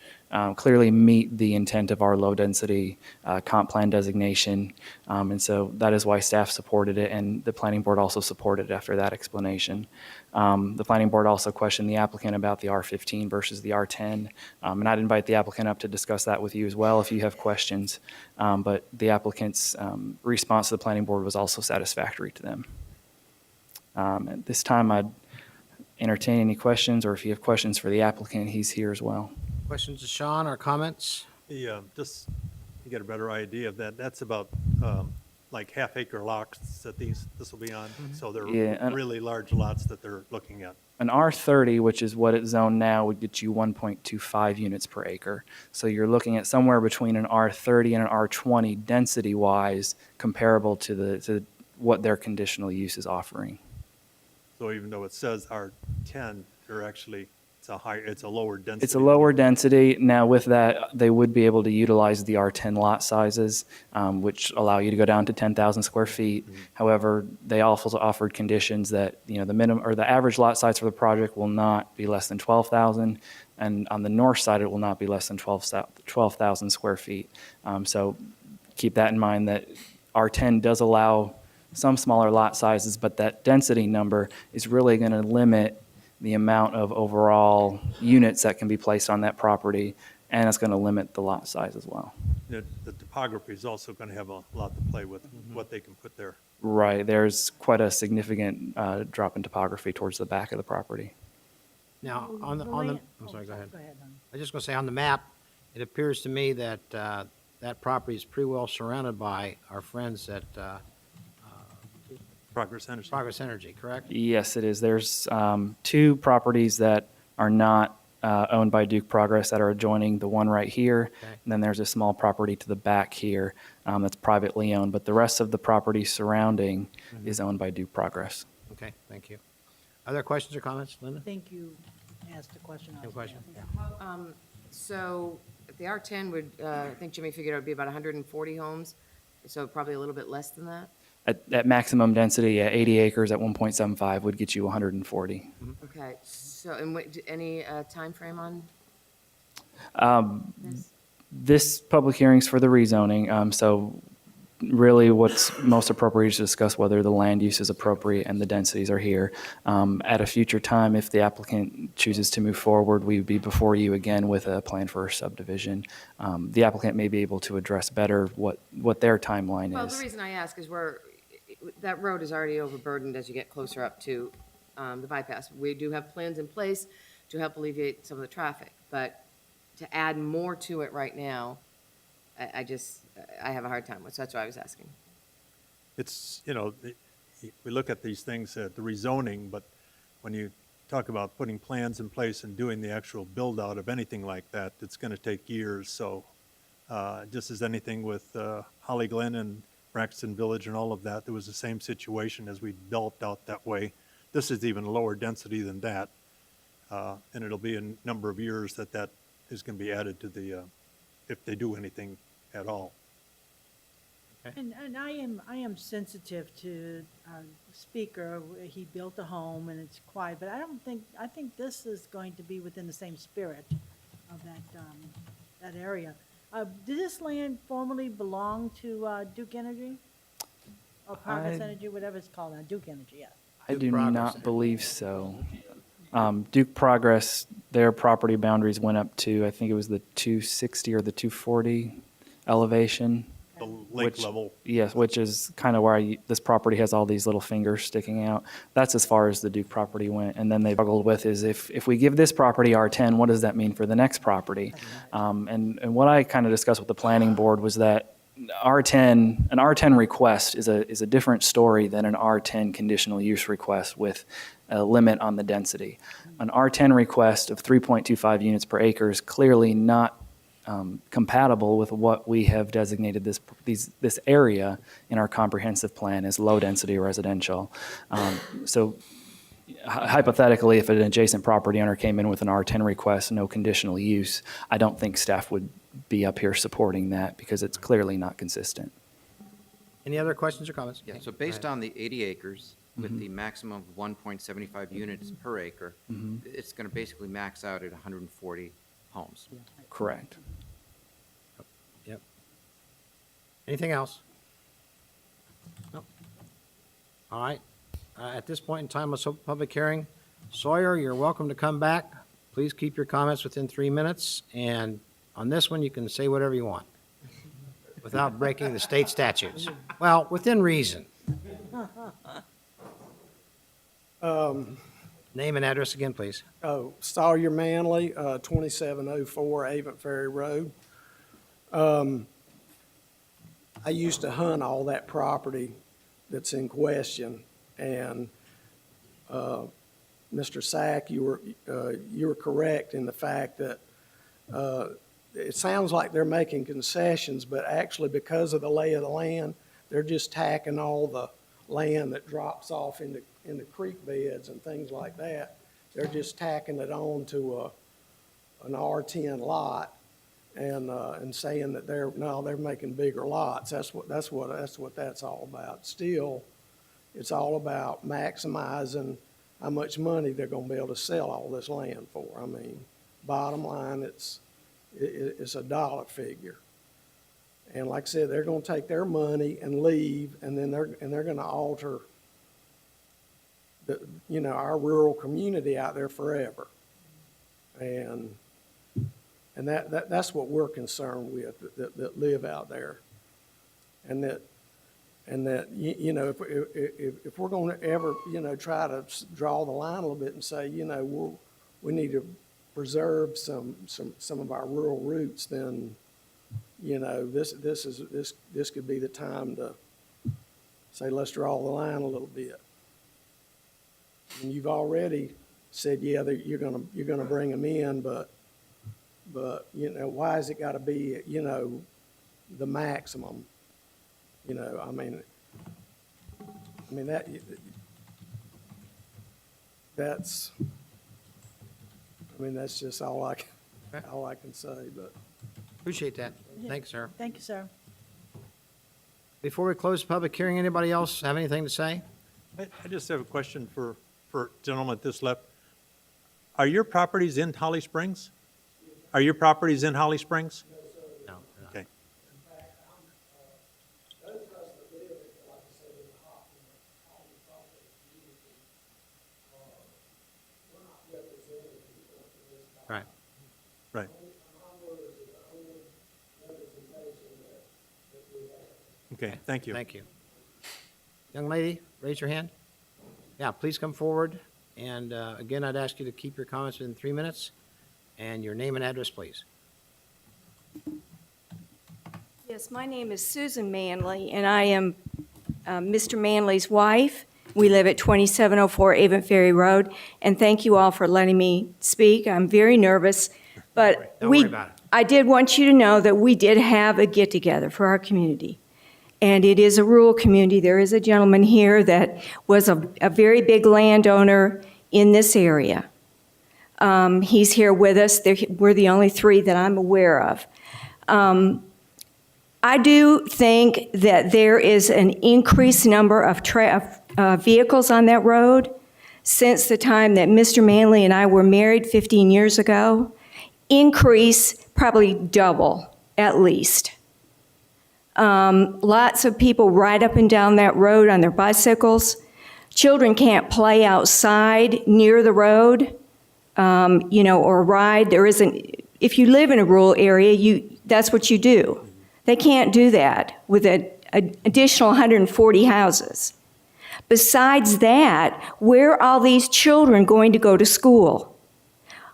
clearly meet the intent of our low-density comp plan designation. And so that is why staff supported it, and the planning board also supported it after that explanation. The planning board also questioned the applicant about the R15 versus the R10. And I'd invite the applicant up to discuss that with you as well if you have questions. But the applicant's response to the planning board was also satisfactory to them. At this time, I'd entertain any questions, or if you have questions for the applicant, he's here as well. Questions to Sean or comments? Just to get a better idea of that, that's about like half-acre lots that this will be on. So they're really large lots that they're looking at. An R30, which is what it's zoned now, would get you 1.25 units per acre. So you're looking at somewhere between an R30 and an R20 density-wise, comparable to what their conditional use is offering. So even though it says R10, they're actually, it's a lower density. It's a lower density. Now with that, they would be able to utilize the R10 lot sizes, which allow you to go down to 10,000 square feet. However, they also offered conditions that, the minimum or the average lot size for the project will not be less than 12,000. And on the north side, it will not be less than 12,000 square feet. So keep that in mind, that R10 does allow some smaller lot sizes, but that density number is really going to limit the amount of overall units that can be placed on that property, and it's going to limit the lot size as well. The topography is also going to have a lot to play with, what they can put there. Right, there's quite a significant drop in topography towards the back of the property. Now, on the, I'm sorry, go ahead. Go ahead, I was just going to say, on the map, it appears to me that that property is pretty well surrounded by our friends at Progress Energy. Progress Energy, correct? Yes, it is. There's two properties that are not owned by Duke Progress that are adjoining the one right here. Okay. And then there's a small property to the back here that's privately owned, but the rest of the property surrounding is owned by Duke Progress. Okay, thank you. Other questions or comments, Linda? I think you asked a question. Same question. So the R10 would, I think Jimmy figured it would be about 140 homes, so probably a little bit less than that. At maximum density, 80 acres at 1.75 would get you 140. Okay, so, and any timeframe on this? This public hearing's for the rezoning, so really what's most appropriate is to discuss whether the land use is appropriate and the densities are here. At a future time, if the applicant chooses to move forward, we would be before you again with a plan for a subdivision. The applicant may be able to address better what their timeline Well, is. the reason I ask is that road is already overburdened as you get closer up to the bypass. We do have plans in place to help alleviate some of the traffic, but to add more to it right now, I have a hard time with, so that's why I was asking. It's, we look at these things at the rezoning, but when you talk about putting plans in place and doing the actual build-out of anything like that, it's going to take years. So just as anything with Holly Glen and Braxton Village and all of that, there was the same situation as we developed out that way. This is even lower density than that, and it'll be a number of years that is going to be added to the, if they do anything at all. And I am sensitive to our speaker. He built a home and it's quiet, but I think this is going to be within the same spirit of that area. Did this land formerly belong to Duke Energy? Or Progress Energy, whatever it's called now, Duke Energy, yes. I do not believe so. Duke Progress, their property boundaries went up to, I think it was the 260 or the 240 elevation. The lake level. Yes, which is kind of where this property has all these little fingers sticking out. That's as far as the Duke property went. And then they struggled with is if we give this property R10, what does that mean for the next property? And what I kind of discussed with the planning board was that an R10 request is a different story than an R10 conditional use request with a limit on the density. An R10 request of 3.25 units per acre is clearly not compatible with what we have designated this area in our comprehensive plan as low-density residential. So hypothetically, if an adjacent property owner came in with an R10 request, no conditional use, I don't think staff would be up here supporting that because it's clearly not consistent. Any other questions or comments? Yeah, so based on the 80 acres with the maximum of 1.75 units per acre, it's going to basically max out at 140 homes. Correct. Yep. Anything else? No. All right. At this point in time, let's open public hearing. Sawyer, you're welcome to come back. Please keep your comments within 3 minutes. And on this one, you can say whatever you want without breaking the state statutes. Well, within reason. Name and address again, please. Sawyer Manley, 2704 Avon Ferry Road. I used to hunt all that property that's in question, and Mr. Sack, you were correct in the fact that it sounds like they're making concessions, but actually because of the lay of the land, they're just tacking all the land that drops off into creek beds and things like that. They're just tacking it on to an R10 lot and saying that they're making bigger lots. That's what that's all about. Still, it's all about maximizing how much money they're going to be able to sell all this land for. I mean, bottom line, it's a dollar figure. And like I said, they're going to take their money and leave, and then they're going to alter our rural community out there forever. And that's what we're concerned with that live out there. And that if we're going to ever try to draw the line a little bit and say we need to preserve some of our rural roots, then this could be the time to say, let's draw the line a little bit. And you've already said, yeah, that you're gonna bring them in, but why has it got to be the maximum? I mean that's just all I can say. But Appreciate that. Thanks, sir. Thank you, sir. Before we close the public hearing, anybody else have anything to say? I just have a question for gentleman at this left. Are your properties in Holly Springs? Are your properties in Holly Springs? No. Okay. Right. Right. Okay, thank you. Thank you. Young lady, raise your hand. Yeah, please come forward. And again, I'd ask you to keep your comments within 3 minutes. And your name and address, please. Yes, my name is Susan Manley, and I am Mr. Manley's wife. We live at 2704 Avon Ferry Road, and thank you all for letting me speak. I'm very nervous, but Don't worry about it. I did want you to know that we did have a get-together for our community, and it is a rural community. There is a gentleman here that was a very big landowner in this area. He's here with us. We're the only three that I'm aware of. I do think that there is an increased number of vehicles on that road since the time that Mr. Manley and I were married 15 years ago. Increase probably double, at least. Lots of people ride up and down that road on their bicycles. Children can't play outside near the road. Or ride. There isn't, if you live in a rural area, that's what you do. They can't do that with an additional 140 houses. Besides that, where are all these children going to go to school?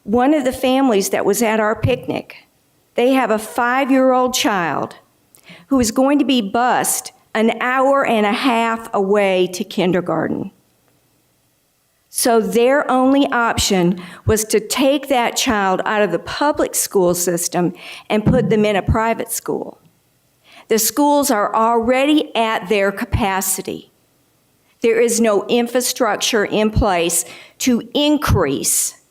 One of the families that was at our picnic, they have a 5-year-old child who is going to be bused an hour and a half away to kindergarten. So their only option was to take that child out of the public school system and put them in a private school. The schools are already at their capacity. There is no infrastructure in place to increase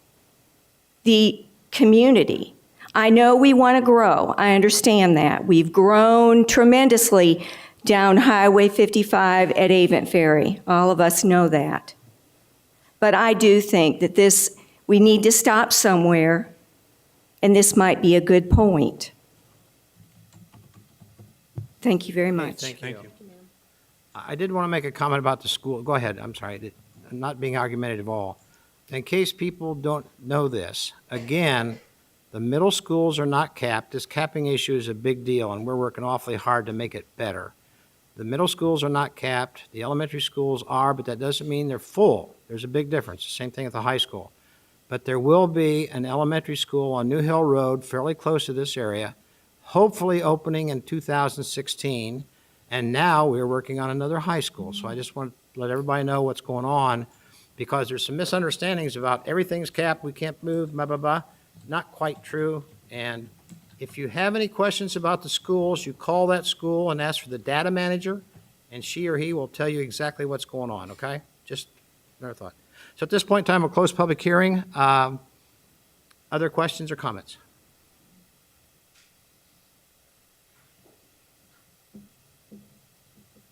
the community. I know we want to grow. I understand that. We've grown tremendously down Highway 55 at Avent Ferry. All of us know that. But I do think that we need to stop somewhere, and this might be a good point. Thank you very much. Thank you. I did want to make a comment about the school. Go ahead, I'm sorry. I'm not being argumentative at all. In case people don't know this, again, the middle schools are not capped. This capping issue is a big deal, and we're working awfully hard to make it better. The middle schools are not capped. The elementary schools are, but that doesn't mean they're full. There's a big difference. Same thing at the high school. But there will be an elementary school on New Hill Road, fairly close to this area, hopefully opening in 2016. And now we're working on another high school. So I just want to let everybody know what's going on, because there's some misunderstandings about everything's capped, we can't move, blah, blah, blah. Not quite true. And if you have any questions about the schools, you call that school and ask for the data manager, and she or he will tell you exactly what's going on, okay? Just another thought. So at this point in time, we'll close public hearing. Other questions or comments?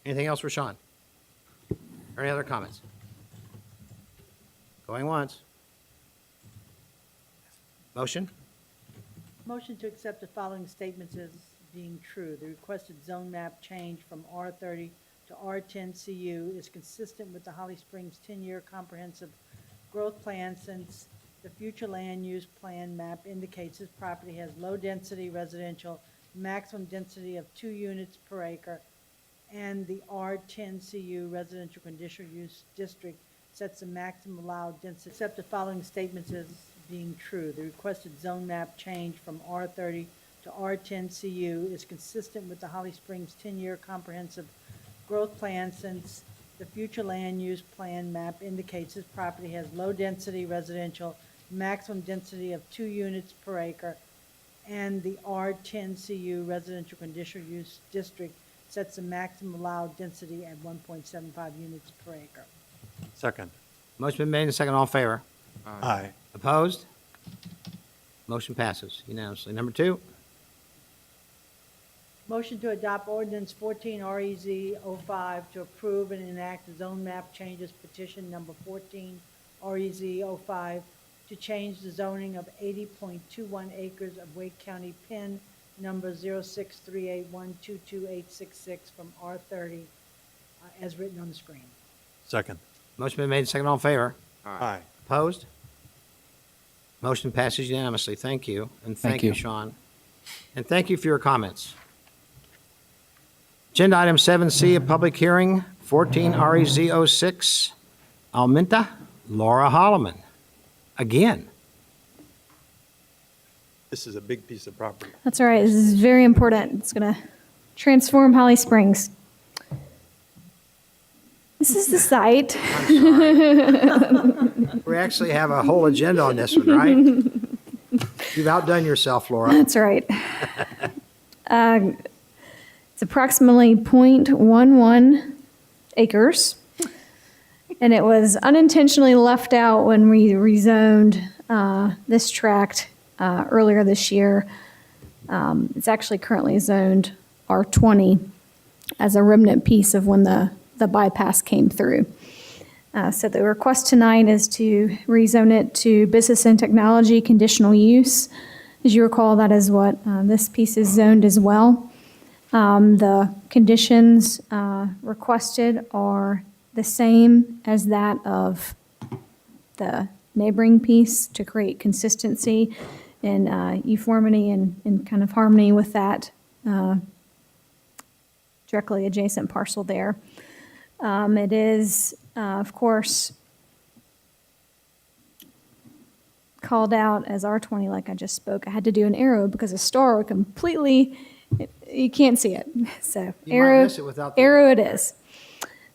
Anything else for Sean? Or any other comments? Going once. Motion? Motion to accept the following statements as being true. The requested zone map change from R30 to R10 CU is consistent with the Holly Springs 10-year comprehensive growth plan, since the future land use plan map indicates this property has low-density residential, maximum density of 2 units per acre, and the R10 CU residential conditional use district sets the maximum allowed density. Accept the following statements as being true. The requested zone map change from R30 to R10 CU is consistent with the Holly Springs 10-year comprehensive growth plan, since the future land use plan map indicates this property has low-density residential, maximum density of 2 units per acre, and the R10 CU residential conditional use district sets the maximum allowed density at 1.75 units per acre. Second. Motion been made and second. All in favor? Aye. Opposed? Motion passes unanimously. Number 2. Motion to adopt ordinance 14 REZ 05 to approve and enact the zone map changes petition number 14 REZ 05 to change the zoning of 80.21 acres of Wake County PIN number 0638122866 from R30 as written on the screen. Second. Motion been made and second. All in favor? Aye. Opposed? Motion passes unanimously. Thank you. And thank you, Sean. And thank you for your comments. Agenda item 7C, a public hearing, 14 REZ 06, Alminta, Laura Holloman. Again. This is a big piece of property. That's all right. This is very important. It's going to transform Holly Springs. This is the site. We actually have a whole agenda on this one, right? You've outdone yourself, Laura. That's right. It's approximately 0.11 acres, and it was unintentionally left out when we rezoned this tract earlier this year. It's actually currently zoned R20 as a remnant piece of when the bypass came through. So the request tonight is to rezone it to business and technology conditional use. As you recall, that is what this piece is zoned as well. The conditions requested are the same as that of the neighboring piece to create consistency and uniformity and kind of harmony with that directly adjacent parcel there. It is, of course, called out as R20 like I just spoke. I had to do an arrow because a star would completely, you can't see it. So You might miss it without the arrow it is.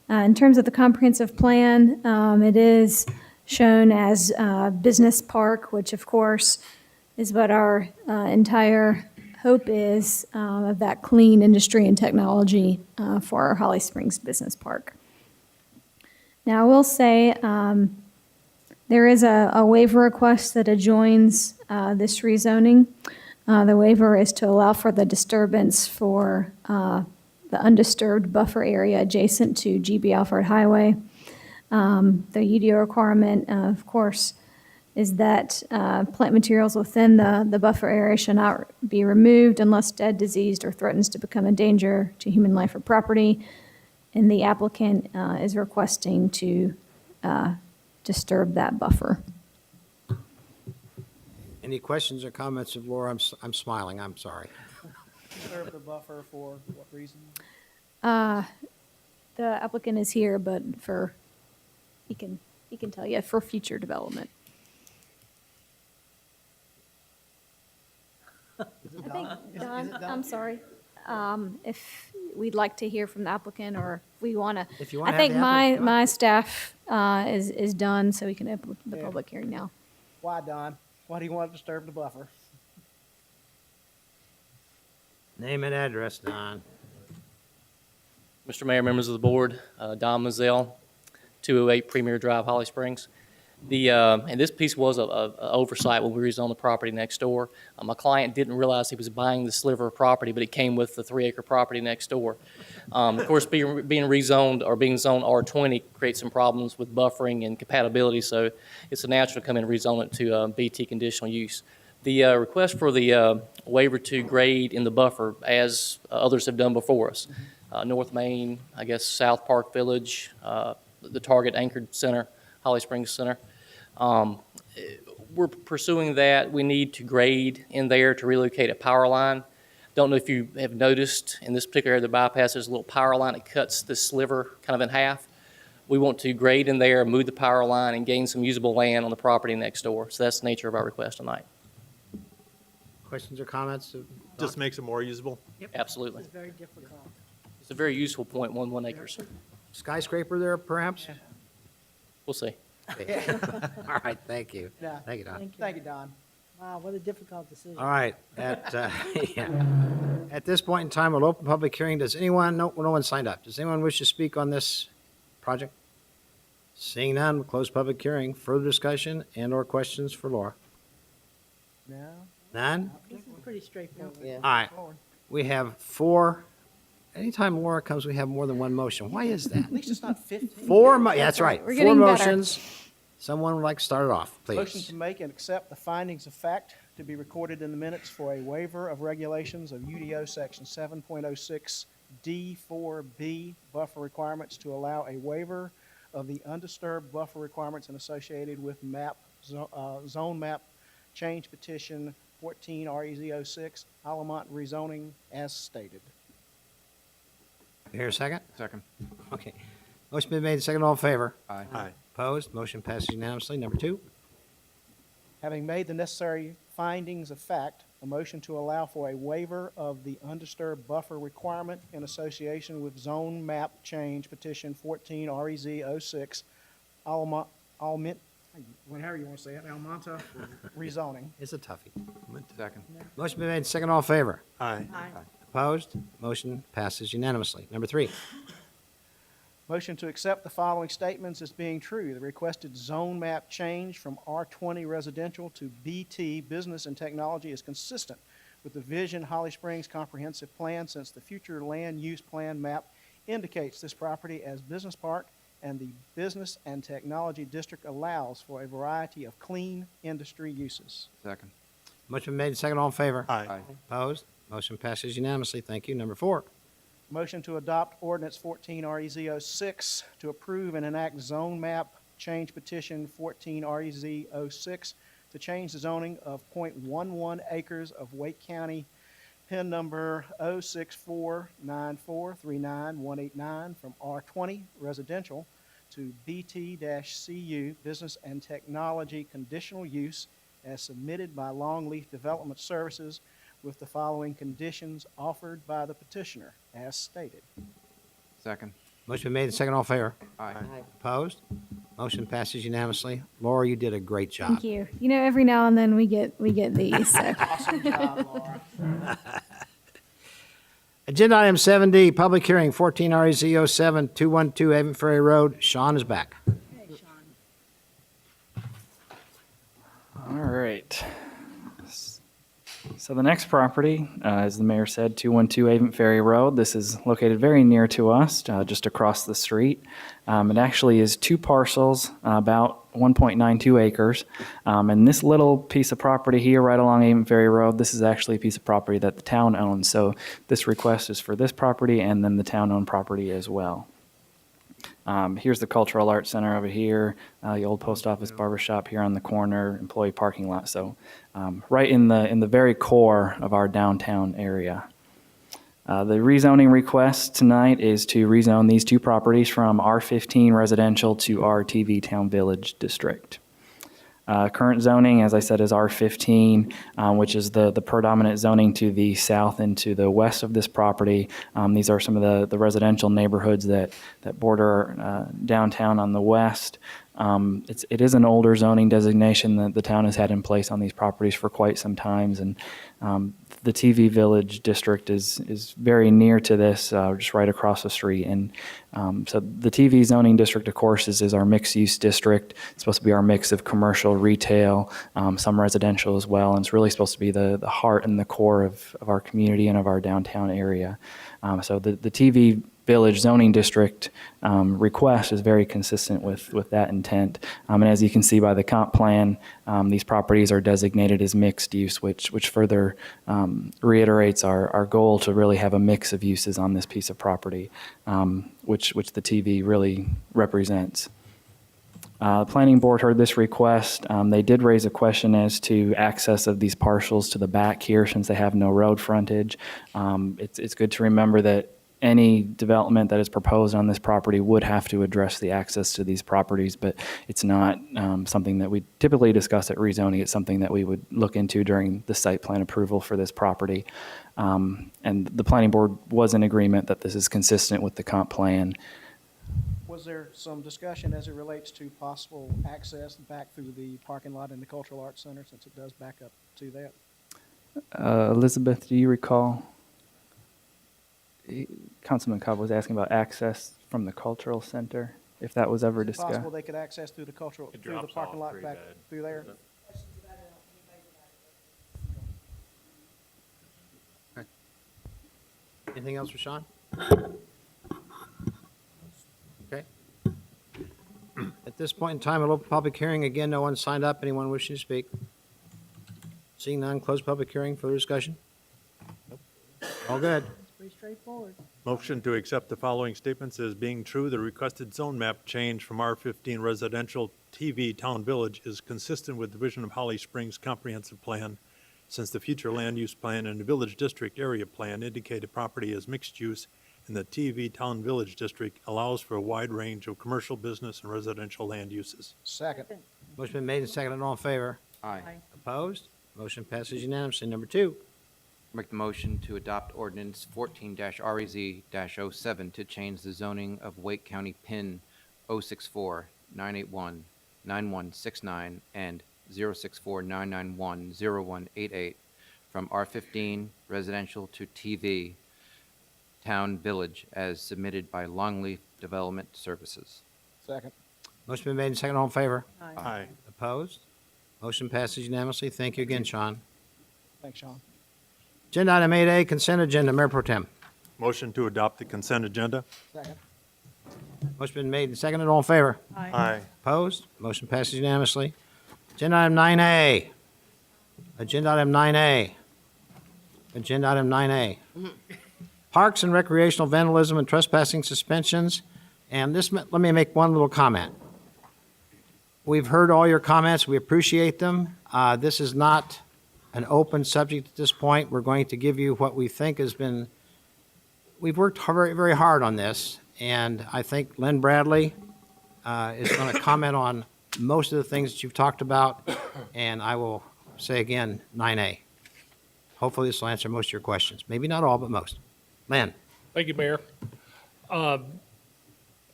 In terms of the comprehensive plan, it is shown as business park, which of course is what our entire hope is of that clean industry and technology for our Holly Springs Business Park. Now, I will say there is a waiver request that adjoins this rezoning. The waiver is to allow for the disturbance for the undisturbed buffer area adjacent to GB Alford Highway. The UDO requirement, of course, is that plant materials within the buffer area shall not be removed unless dead, diseased, or threatens to become a danger to human life or property. And the applicant is requesting to disturb that buffer. Any questions or comments of Laura? I'm smiling, I'm sorry. Serve the buffer for what reason? The applicant is here, but he can tell you, for future development. I think, Don, I'm sorry, if we'd like to hear from the applicant, or if we want to. If you wanna I have think the my applicant come my staff is done, so we can open the Yeah. public hearing now. Why, Don? Why do you want to disturb the buffer? Name and address, Don. Mr. Mayor, members of the board, Don Mazzell, 208 Premier Drive, Holly Springs. And this piece was a oversight when we rezoned the property next door. My client didn't realize he was buying the sliver of property, but it came with the 3-acre property next door. Of course, being rezoned or being zoned R20 creates some problems with buffering and compatibility, so it's a natural to come in and rezone it to BT conditional use. The request for the waiver to grade in the buffer, as others have done before us, North Main, I guess South Park Village, the Target Anchored Center, Holly Springs Center. We're pursuing that. We need to grade in there to relocate a power line. Don't know if you have noticed in this particular area of the bypass, there's a little power line that cuts this sliver kind of in half. We want to grade in there, move the power line, and gain some usable land on the property next door. So that's the nature of our request tonight. Questions or comments? Just makes it more usable? Absolutely. It's very difficult. It's a very useful 0.11 acres. Skyscraper there, perhaps? We'll see. All right, thank you. Yeah. Thank you, Don. Thank you, Don. Wow, what a difficult decision. All right, at this point in time, we'll open public hearing. Does anyone, no one signed up. Does anyone wish to speak on this project? Seeing none, we'll close public hearing. Further discussion and/or questions for Laura? No? None? This is pretty straightforward. All right, we have 4. Anytime Laura comes, we have more than one motion. Why is that? At least it's not 15. 4, yeah, that's right. We're 4 getting better. motions. Someone would like to start it off, Motion please. to make and accept the findings of fact to be recorded in the minutes for a waiver of regulations of UDO Section 7.06 D4B buffer requirements to allow a waiver of the undisturbed buffer requirements and associated with zone map change petition 14 REZ06, Alamont rezoning as stated. Here a second? Second. Okay. Motion been made, second, all in favor? Aye. Aye. Opposed? Motion passes unanimously. Number 2. Having made the necessary findings of fact, a motion to allow for a waiver of the undisturbed buffer requirement in association with zone map change petition 14 REZ06, Almont, whatever you want to say it, Almonte rezoning. It's a toughie. Second. Motion been made, second, all in favor? Aye. Opposed? Motion passes unanimously. Number 3. Motion to accept the following statements as being true. The requested zone map change from R20 residential to BT business and technology is consistent with the Vision Holly Springs Comprehensive Plan, since the future land use plan map indicates this property as business park, and the business and technology district allows for a variety of clean industry uses. Second. Motion been made, second, all in favor? Aye. Opposed? Motion passes unanimously. Thank you. Number 4. Motion to adopt ordinance 14 REZ06 to approve and enact zone map change petition 14 REZ06 to change the zoning of .11 acres of Wake County, PIN number 06494399189 from R20 residential to BT-CU business and technology conditional use as submitted by Longleaf Development Services, with the following conditions offered by the petitioner, as stated. Second. Motion been made, second, all in favor? Aye. Opposed? Motion passes unanimously. Laura, you did a great job. Thank you. You know, every now and then we get these. So. Awesome job, Laura. Agenda item 7D, public hearing, 14 REZ 07, 212 Avon Ferry Road. Sean is back. Hey, Sean. All right. So the next property, as the mayor said, 212 Avon Ferry Road. This is located very near to us, just across the street. It actually is two parcels, about 1.92 acres. And this little piece of property here right along Avon Ferry Road, this is actually a piece of property that the town owns. So this request is for this property and then the town-owned property as well. Here's the Cultural Arts Center over here, the old post office barber shop here on the corner, employee parking lot. So right in the very core of our downtown area. The rezoning request tonight is to rezone these two properties from R15 residential to RTV Town Village District. Current zoning, as I said, is R15, which is the predominant zoning to the south and to the west of this property. These are some of the residential neighborhoods that border downtown on the west. It is an older zoning designation that the town has had in place on these properties for quite some times, and the TV Village District is very near to this, just right across the street. And so the TV zoning district, of course, is our mixed-use district. It's supposed to be our mix of commercial, retail, some residential as well, and it's really supposed to be the heart and the core of our community and of our downtown area. So the TV Village zoning district request is very consistent with that intent. And as you can see by the comp plan, these properties are designated as mixed use, which further reiterates our goal to really have a mix of uses on this piece of property, which the TV really represents. The planning board heard this request. They did raise a question as to access of these parcels to the back here since they have no road frontage. It's good to remember that any development that is proposed on this property would have to address the access to these properties, but it's not something that we typically discuss at rezoning. It's something that we would look into during the site plan approval for this property. And the planning board was in agreement that this is consistent with the comp plan. Was there some discussion as it relates to possible access back through the parking lot in the Cultural Arts Center, since it does back up to that? Elizabeth, do you recall? Councilman Cobb was asking about access from the cultural center, if that was ever Is it discussed. possible they could access through the through the parking lot back through there? Anything else for Sean? Okay. At this point in time, a public hearing. Again, no one signed up. Anyone wishing to speak? Seeing none, close public hearing. Further discussion? Nope. All good. Pretty straightforward. Motion to accept the following statements as being true. The requested zone map change from R15 residential TV Town Village is consistent with the vision of Holly Springs Comprehensive Plan, since the future land use plan and the Village District Area Plan indicate the property as mixed use, and the TV Town Village District allows for a wide range of commercial, business, and residential land uses. Second. Motion been made and seconded. All in favor? Aye. Opposed? Motion passes unanimously. Number 2. Make the motion to adopt ordinance 14-REZ-07 to change the zoning of Wake County PIN 064-981-9169 and 064-991-0188 from R15 residential to TV Town Village as submitted by Longleaf Development Services. Second. Motion been made and seconded. All in favor? Aye. Opposed? Motion passes unanimously. Thank you again, Sean. Thanks, Sean. Agenda item 8A, consent agenda. Mayor Pro Tem. Motion to adopt the consent agenda. Second. Motion been made and seconded. All in favor? Aye. Opposed? Motion passes unanimously. Agenda item 9A. Agenda item 9A. Agenda item 9A. Parks and recreational vandalism and trespassing suspensions. And this, let me make one little comment. We've heard all your comments. We appreciate them. This is not an open subject at this point. We're going to give you what we think has been, we've worked very, very hard on this, and I think Lynn Bradley is going to comment on most of the things that you've talked about, and I will say again, 9A. Hopefully this will answer most of your questions. Maybe not all, but most. Lynn? Thank you, Mayor.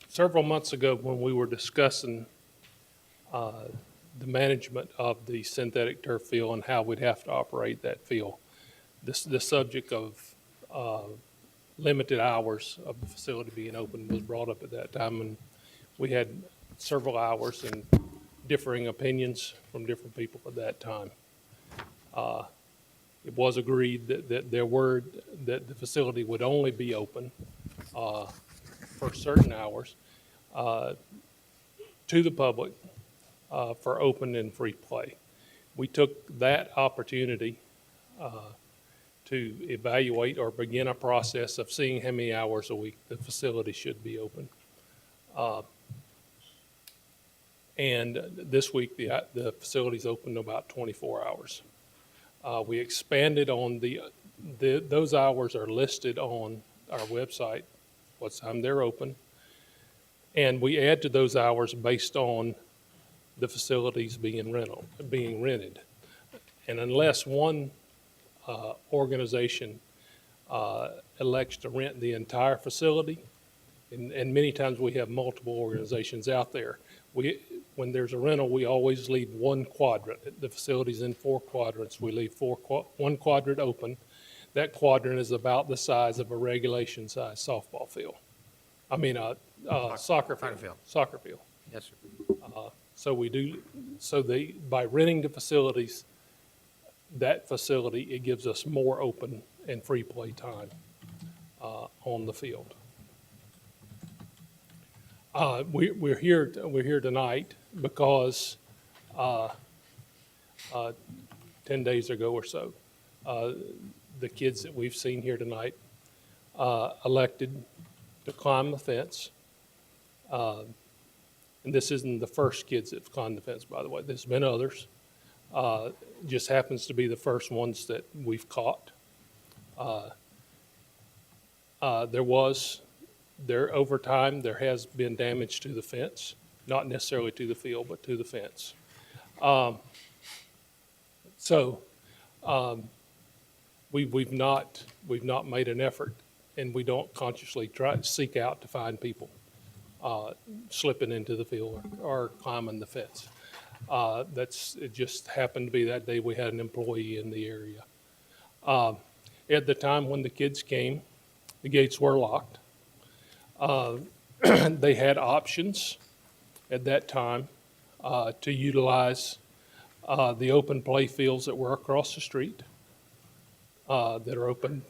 Several months ago, when we were discussing the management of the synthetic turf field and how we'd have to operate that field, the subject of limited hours of the facility being open was brought up at that time, and we had several hours and differing opinions from different people at that time. it was agreed that that the facility would only be open for certain hours to the public for open and free play. We took that opportunity to evaluate or begin a process of seeing how many hours a week the facility should be open. And this week, the facility's open about 24 hours. We expanded on those hours are listed on our website, what time they're open. And we add to those hours based on the facilities being rented. And unless one organization elects to rent the entire facility, and many times we have multiple organizations out there, when there's a rental, we always leave one quadrant. The facility's in 4 quadrants. We leave one quadrant open. That quadrant is about the size of a regulation size softball field. I mean, soccer field. Soccer field. Yes, sir. By renting the facilities, that facility, it gives us more open and free play time on the field. We're here tonight because 10 days ago or so, the kids that we've seen here tonight elected to climb the fence. And this isn't the first kids that have climbed the fence, by the way. There's been others. Just happens to be the first ones that we've caught. Over time, there has been damage to the fence, not necessarily to the field, but to the fence. We've not made an effort, and we don't consciously try to seek out to find people slipping into the field or climbing the fence. It just happened to be that day we had an employee in the area. At the time when the kids came, the gates were locked. They had options at that time to utilize the open play fields that were across the street that are open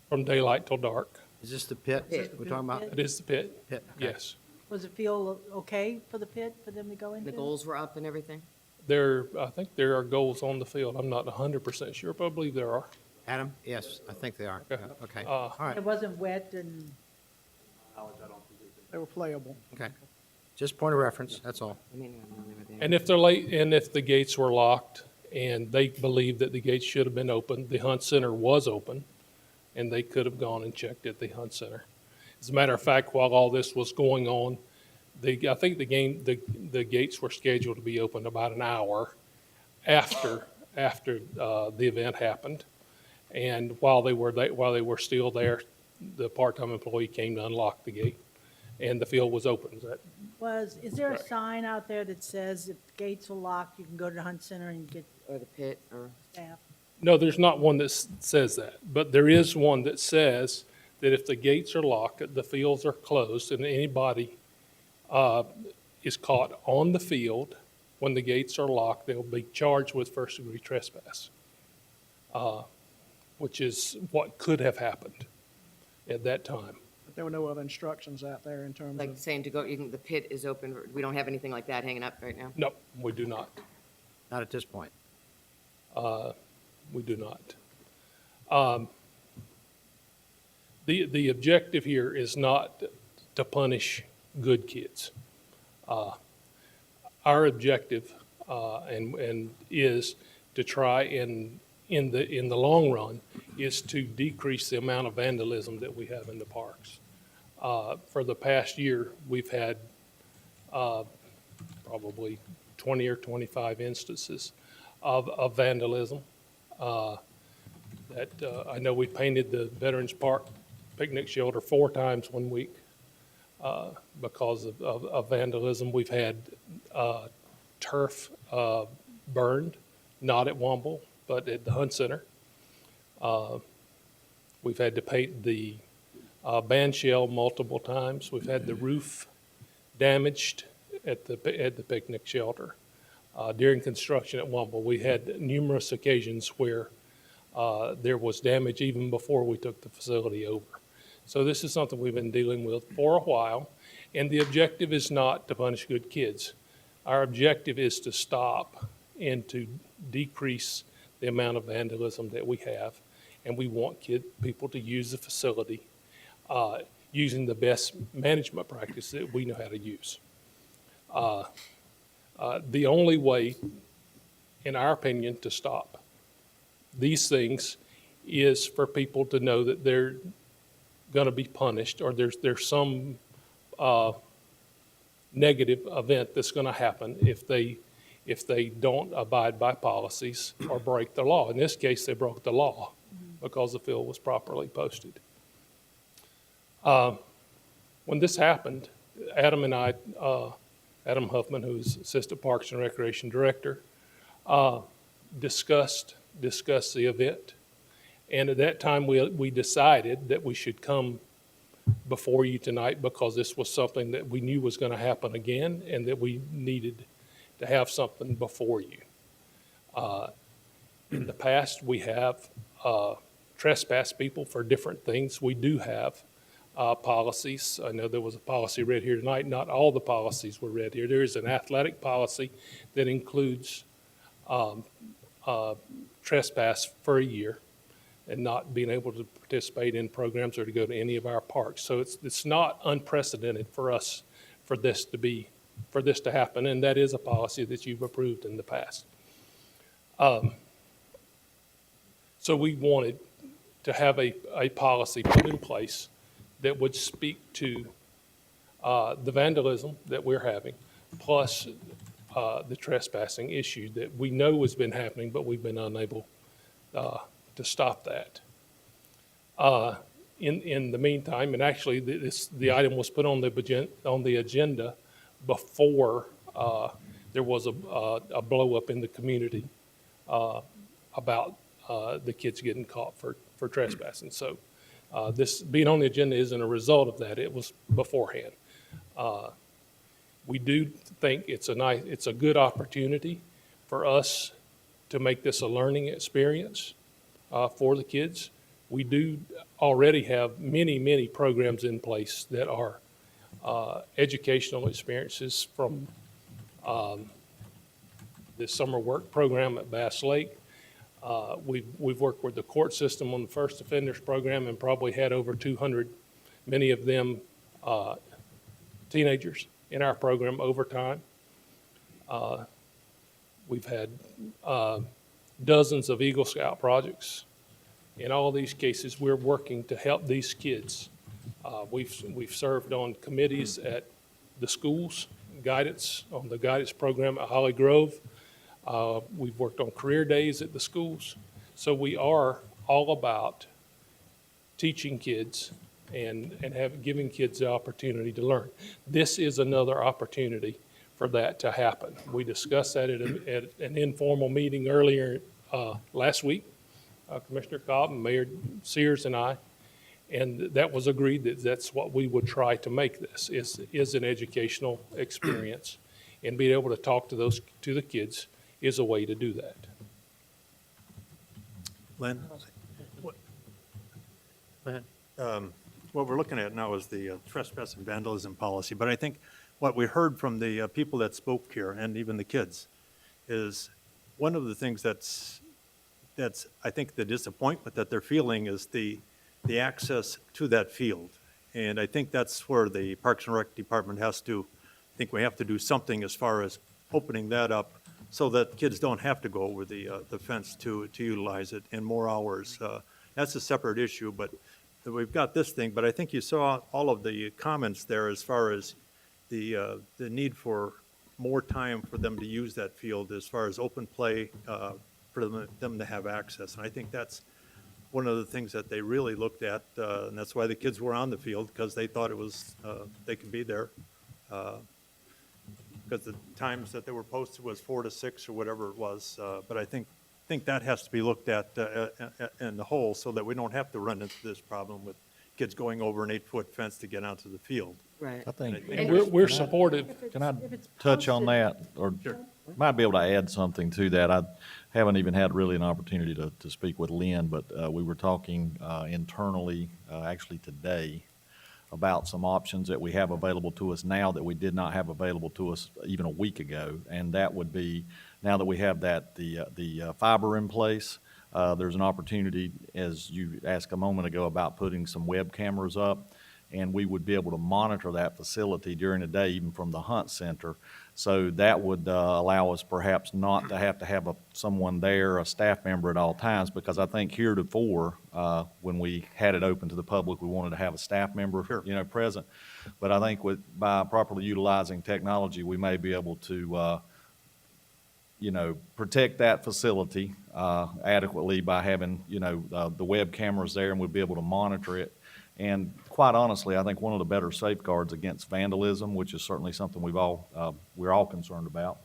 from daylight till dark. Is this the pit we're talking about? It is the pit. Pit, okay. Yes. Was it feel okay for the pit, for them to go into? The goals were up and everything? I think there are goals on the field. I'm not 100% sure, but I believe there are. Adam? Yes, I think they are. Okay. All right. It wasn't wet and they were playable. Okay. Just point of reference, that's all. And if they're late, and if the gates were locked and they believe that the gates should have been open, the Hunt Center was open, and they could have gone and checked at the Hunt Center. As a matter of fact, while all this was going on, I think the gates were scheduled to be open about an hour after the event happened. And while they were still there, the part-time employee came to unlock the gate, and the field was open. Is there a sign out there that says if the gates are locked, you can go to the Hunt Center and get? Or the pit, or? Staff? No, there's not one that says that, but there is one that says that if the gates are locked, the fields are closed, and anybody is caught on the field when the gates are locked, they'll be charged with first-degree trespass, which is what could have happened at that time. But there were no other instructions out there in terms Like saying to go, the pit is open, we don't have anything like that hanging up right now? No, we do not. Not at this point. We do not. The objective here is not to punish good kids. Our objective and is to try in the long run is to decrease the amount of vandalism that we have in the parks. For the past year, we've had probably 20 or 25 instances of vandalism. I know we painted the Veterans Park picnic shelter 4 times 1 week because of vandalism. We've had turf burned, not at Womble, but at the Hunt Center. We've had to paint the band shell multiple times. We've had the roof damaged at the picnic shelter. during construction at Wumble. We had numerous occasions where there was damage even before we took the facility over. So this is something we've been dealing with for a while, and the objective is not to punish good kids. Our objective is to stop and to decrease the amount of vandalism that we have, and we want people to use the facility using the best management practice that we know how to use. The only way, in our opinion, to stop these things is for people to know that they're going to be punished, or there's some negative event that's going to happen if they don't abide by policies or break the law. In this case, they broke the law because the field was properly posted. When this happened, Adam and I, Adam Huffman, who's Assistant Parks and Recreation Director, discussed the event. And at that time, we decided that we should come before you tonight because this was something that we knew was going to happen again and that we needed to have something before you. In the past, we have trespassed people for different things. We do have policies. I know there was a policy read here tonight. Not all the policies were read here. There is an athletic policy that includes trespass for a year and not being able to participate in programs or to go to any of our parks. So it's not unprecedented for us for this to happen, and that is a policy that you've approved in the past. So we wanted to have a policy put in place that would speak to the vandalism that we're having, plus the trespassing issue that we know has been happening, but we've been unable to stop that. In the meantime, and actually the item was put on the agenda before there was a blow up in the community about the kids getting caught for trespassing. So this being on the agenda isn't a result of that. It was beforehand. We do think it's a good opportunity for us to make this a learning experience for the kids. We do already have many programs in place that are educational experiences, from the summer work program at Bass Lake. We've worked with the court system on the first offenders program and probably had over 200, many of them teenagers in our program over time. We've had dozens of Eagle Scout projects. In all these cases, we're working to help these kids. We've served on committees at the schools, guidance on the guidance program at Holly Grove. We've worked on career days at the schools. So we are all about teaching kids and giving kids the opportunity to learn. This is another opportunity for that to happen. We discussed that at an informal meeting earlier last week, Commissioner Cobb and Mayor Sears and I, and that was agreed that that's what we would try to make this, is an educational experience, and being able to talk to the kids is a way to do that. Lynn? Go ahead. What we're looking at now is the trespass and vandalism policy, but I think what we heard from the people that spoke here, and even the kids, is one of the things that's I think the disappointment that they're feeling is the access to that field. And I think that's where the Parks and Rec Department we have to do something as far as opening that up so that kids don't have to go over the fence to utilize it in more hours. That's a separate issue, but we've got this thing. But I think you saw all of the comments there as far as the need for more time for them to use that field as far as open play, for them to have access. And I think that's one of the things that they really looked at, and that's why the kids were on the field, because they thought it was, they could be there. Because the times that they were posted was 4 to 6 or whatever it was. But I think that has to be looked at in the whole, so that we don't have to run into this problem with kids going over an 8-foot fence to get onto the field. Right. I think And we're supportive. Can I touch on that? Or Might be able to add something to that. I haven't even had really an opportunity to speak with Lynn, but we were talking internally, actually today, about some options that we have available to us now that we did not have available to us even a week ago. And that would be, now that we have that, the fiber in place, there's an opportunity, as you asked a moment ago, about putting some web cameras up, and we would be able to monitor that facility during the day, even from the Hunt Center. So that would allow us perhaps not to have someone there, a staff member at all times, because I think heretofore, when we had it open to the public, we wanted to have a staff member, present. But I think by properly utilizing technology, we may be able to, protect that facility adequately by having, the web cameras there, and we'll be able to monitor it. And quite honestly, I think one of the better safeguards against vandalism, which is certainly something we're all concerned about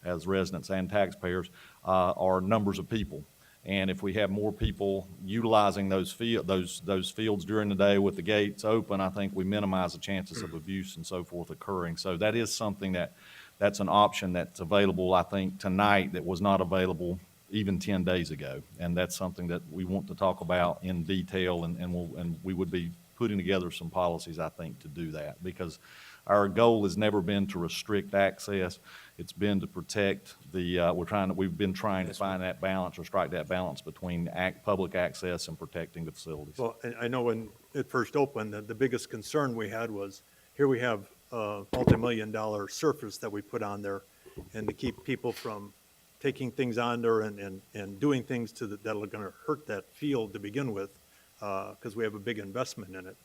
as residents and taxpayers, are numbers of people. And if we have more people utilizing those fields during the day with the gates open, I think we minimize the chances of abuse and so forth occurring. So that is something that's an option that's available, I think, tonight that was not available even 10 days ago. And that's something that we want to talk about in detail, and we would be putting together some policies, I think, to do that, because our goal has never been to restrict access. It's been to protect we've been trying to find that balance or strike that balance between public access and protecting the facilities. Well, I know when it first opened, the biggest concern we had was, here we have a multi-million-dollar surface that we put on there, and to keep people from taking things on there and doing things that are going to hurt that field to begin with, because we have a big investment in it.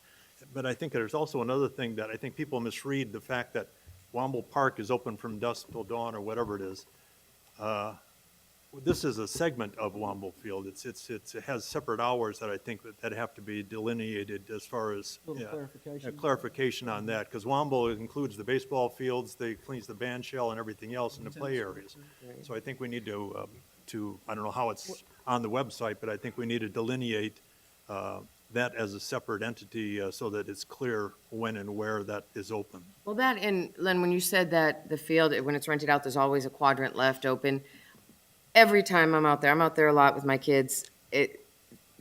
But I think there's also another thing that I think people misread, the fact that Womble Park is open from dusk till dawn or whatever it is. This is a segment of Womble Field. It has separate hours that I think that have to be delineated as far as clarification on that, because Womble includes the baseball fields, they cleans the band shell and everything else in the play areas. So I think we need to I don't know how it's on the website, but I think we need to delineate that as a separate entity so that it's clear when and where that is open. Well, that, and Len, when you said that the field, when it's rented out, there's always a quadrant left open. Every time I'm out there a lot with my kids,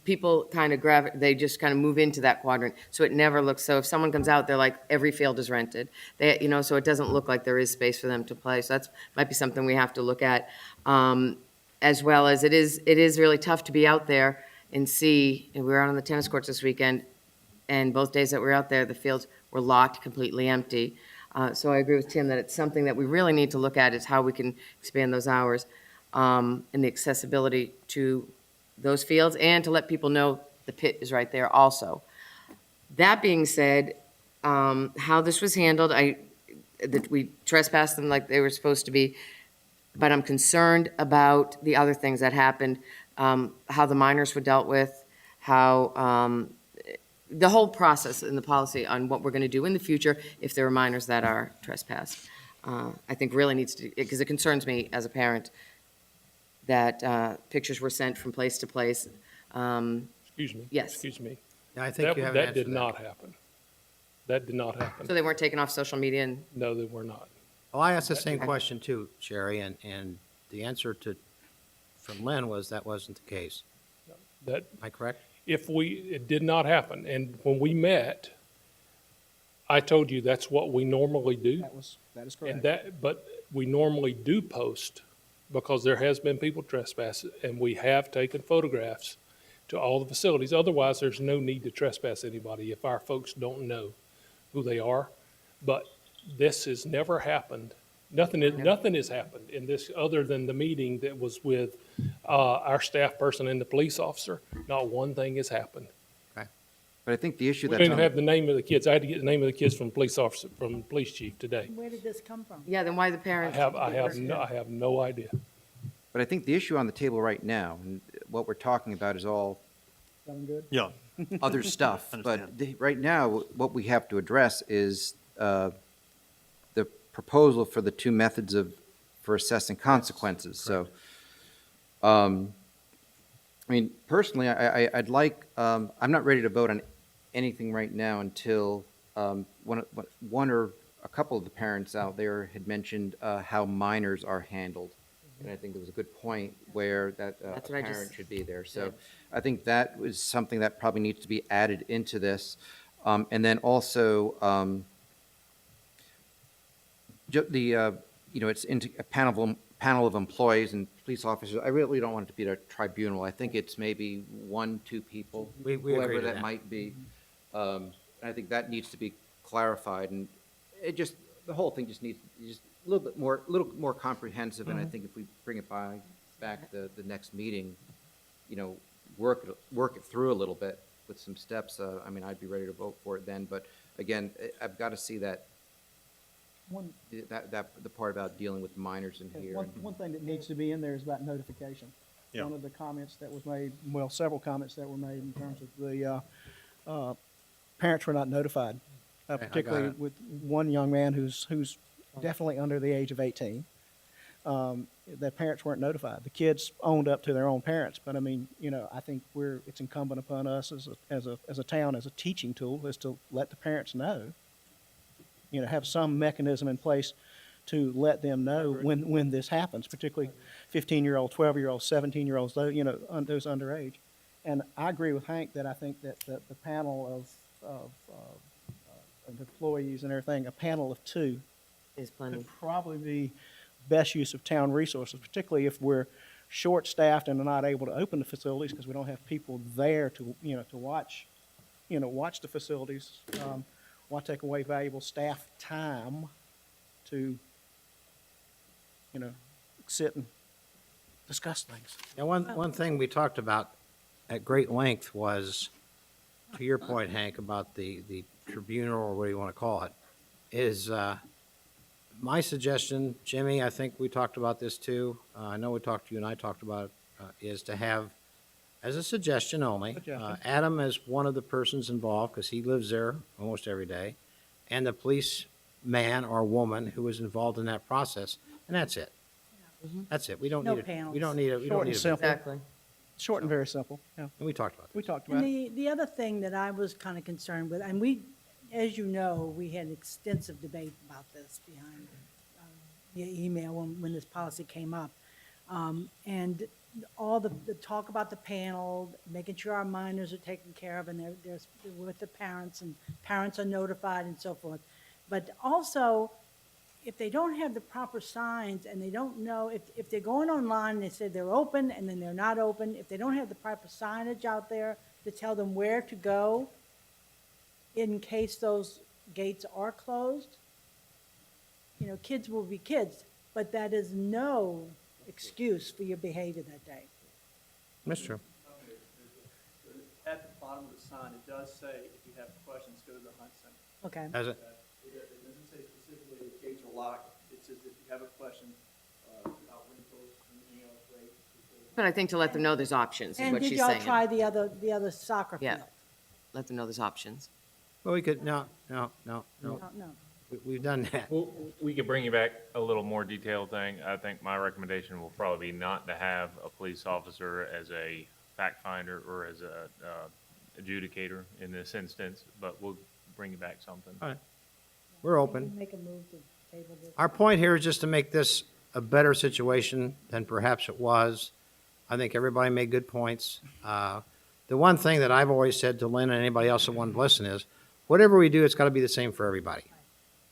people kind of they just kind of move into that quadrant. So it never looks, so if someone comes out, they're like, every field is rented. So it doesn't look like there is space for them to play. So that's, might be something we have to look at. As well as it is really tough to be out there and see, and we were out on the tennis courts this weekend, and both days that we were out there, the fields were locked, completely empty. So I agree with Tim that it's something that we really need to look at, is how we can expand those hours. And the accessibility to those fields, and to let people know the pit is right there also. That being said, how this was handled, that we trespassed them like they were supposed to be, but I'm concerned about the other things that happened, how the minors were dealt with, how the whole process and the policy on what we're going to do in the future if there are minors that are trespassed. I think really needs to, because it concerns me as a parent that pictures were sent from place to place. Excuse me. Yes. Excuse me. Yeah, I think you have an That answer did to not happen. That did not happen. So they weren't taken off social media and? No, they were not. Well, I asked the same question too, Sherry, and the answer from Lynn was that wasn't the case. That, Am I correct? it did not happen. And when we met, I told you that's what we normally do. That is correct. But we normally do post, because there has been people trespass, and we have taken photographs to all the facilities. Otherwise, there's no need to trespass anybody if our folks don't know who they are. But this has never happened. Nothing has happened in this other than the meeting that was with our staff person and the police officer. Not one thing has happened. Okay. But I think the issue We that's don't even have the name of the kids. I had to get the name of the kids from the police officer, from the police chief today. Where did this come from? Yeah, then why the parents? I have no idea. But I think the issue on the table right now, and what we're talking about is all Sound good? Yeah. other stuff. But right now, what we have to address is the proposal for the two methods for assessing consequences. So, I mean, personally, I'd like, I'm not ready to vote on anything right now until one or a couple of the parents out there had mentioned how minors are handled. And I think there was a good point where that a That's what I just parent should be there. So said. I think that was something that probably needs to be added into this. And then also, it's into a panel of employees and police officers. I really don't want it to be a tribunal. I think it's maybe 1, 2 people, We agree whoever to that that. might be. I think that needs to be clarified, and the whole thing just needs just a little more comprehensive. And I think if we bring it back the next meeting, work it through a little bit with some steps. I'd be ready to vote for it then. But again, I've got to see that the part about dealing with minors in here. One thing that needs to be in there is about notification. Yeah. One of the comments that was made, well, several comments that were made in terms of the parents were not notified, I got particularly it. with one young man who's definitely under the age of 18. The parents weren't notified. The kids owned up to their own parents, but I think it's incumbent upon us as a town, as a teaching tool, is to let the parents know. Have some mechanism in place to let them know when this happens, particularly 15-year-olds, 12-year-olds, 17-year-olds, those underage. And I agree with Hank that I think that the panel of employees and everything, a panel of 2 Is plenty. could probably be best use of town resources, particularly if we're short-staffed and are not able to open the facilities because we don't have people there to watch the facilities. Why take away valuable staff time to, sit and discuss things? Now, one thing we talked about at great length was, to your point, Hank, about the tribunal, or what do you want to call it, is my suggestion, Jimmy, I think we talked about this too. I know you and I talked about it, is to have, as a suggestion only, Adam as one of the persons involved, because he lives there almost every day, and the police man or woman who was involved in that process, and that's it. That's it. We don't No need it. panels. We don't need it. We Short don't need and it. simple. Exactly. Short and very simple, yeah. And we talked about We this. talked And about it. the other thing that I was kind of concerned with, and we, as you know, we had extensive debate about this behind the email when this policy came up. And all the talk about the panel, making sure our minors are taken care of and they're with the parents and parents are notified and so forth. But also, if they don't have the proper signs and they don't know, if they're going online and they say they're open and then they're not open, if they don't have the proper signage out there to tell them where to go in case those gates are closed, kids will be kids, but that is no excuse for your behavior that day. Mr. At the bottom of the sign, it does say, if you have questions, go to the Hunt Center. Okay. As it, It doesn't say specifically if gates are locked. It says if you have a question about rentals, anything else, right? But I think to let them know there's options, is And what did she's y'all saying. try the other soccer Yeah. field? Let them know there's options. well, we could, no. No. We've done that. Well, we could bring you back a little more detailed thing. I think my recommendation will probably be not to have a police officer as a fact finder or as a adjudicator in this instance, but we'll bring you back something. All right. We're open. Make a move to table this. Our point here is just to make this a better situation than perhaps it was. I think everybody made good points. The one thing that I've always said to Lynn and anybody else that wanted to listen is, whatever we do, it's got to be the same for everybody.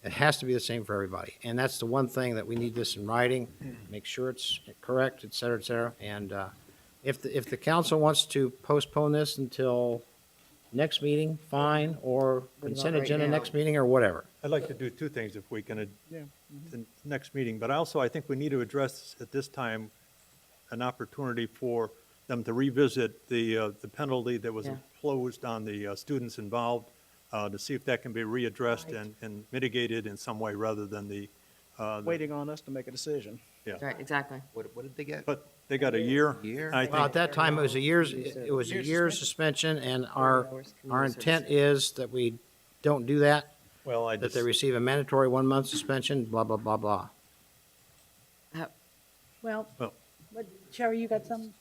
It has to be the same for everybody. And that's the one thing that we need this in writing, make sure it's correct, et cetera, et cetera. And if the council wants to postpone this until next meeting, fine, or What about consent right agenda now? next meeting, or whatever. I'd like to do 2 things if we can, Yeah. the next meeting, but also I think we need to address at this time an opportunity for them to revisit the penalty that was Yeah. imposed on the students involved, to see if that can be readdressed and mitigated in some way rather than the. Waiting on us to make a decision. Yeah. Right, exactly. What did they get? But they got a year. Year? I Well, at think, that time, it was a year's suspension, and our intent is that we don't do that, well, I that just, they receive a mandatory 1-month suspension, blah, blah, blah, blah. Well, Well- what, Sherry, you got something?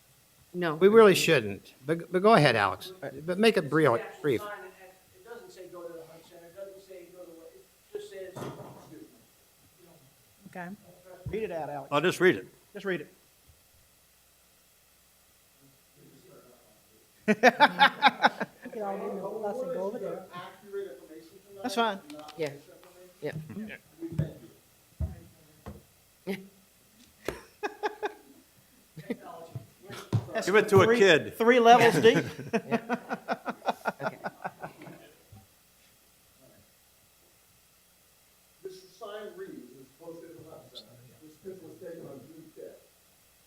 No. We really shouldn't, but go ahead, Alex, but make it brief. It doesn't say go to the Hunt Center, it doesn't say go to, it just says Okay. Read it out, Alex. I'll just read it. Just read it. We could all get in the bus and go over there. That's fine. Yeah, yeah. That's Give it to a kid. 3 levels deep. This sign reads, it's posted in the website, this picture was taken on June 5th.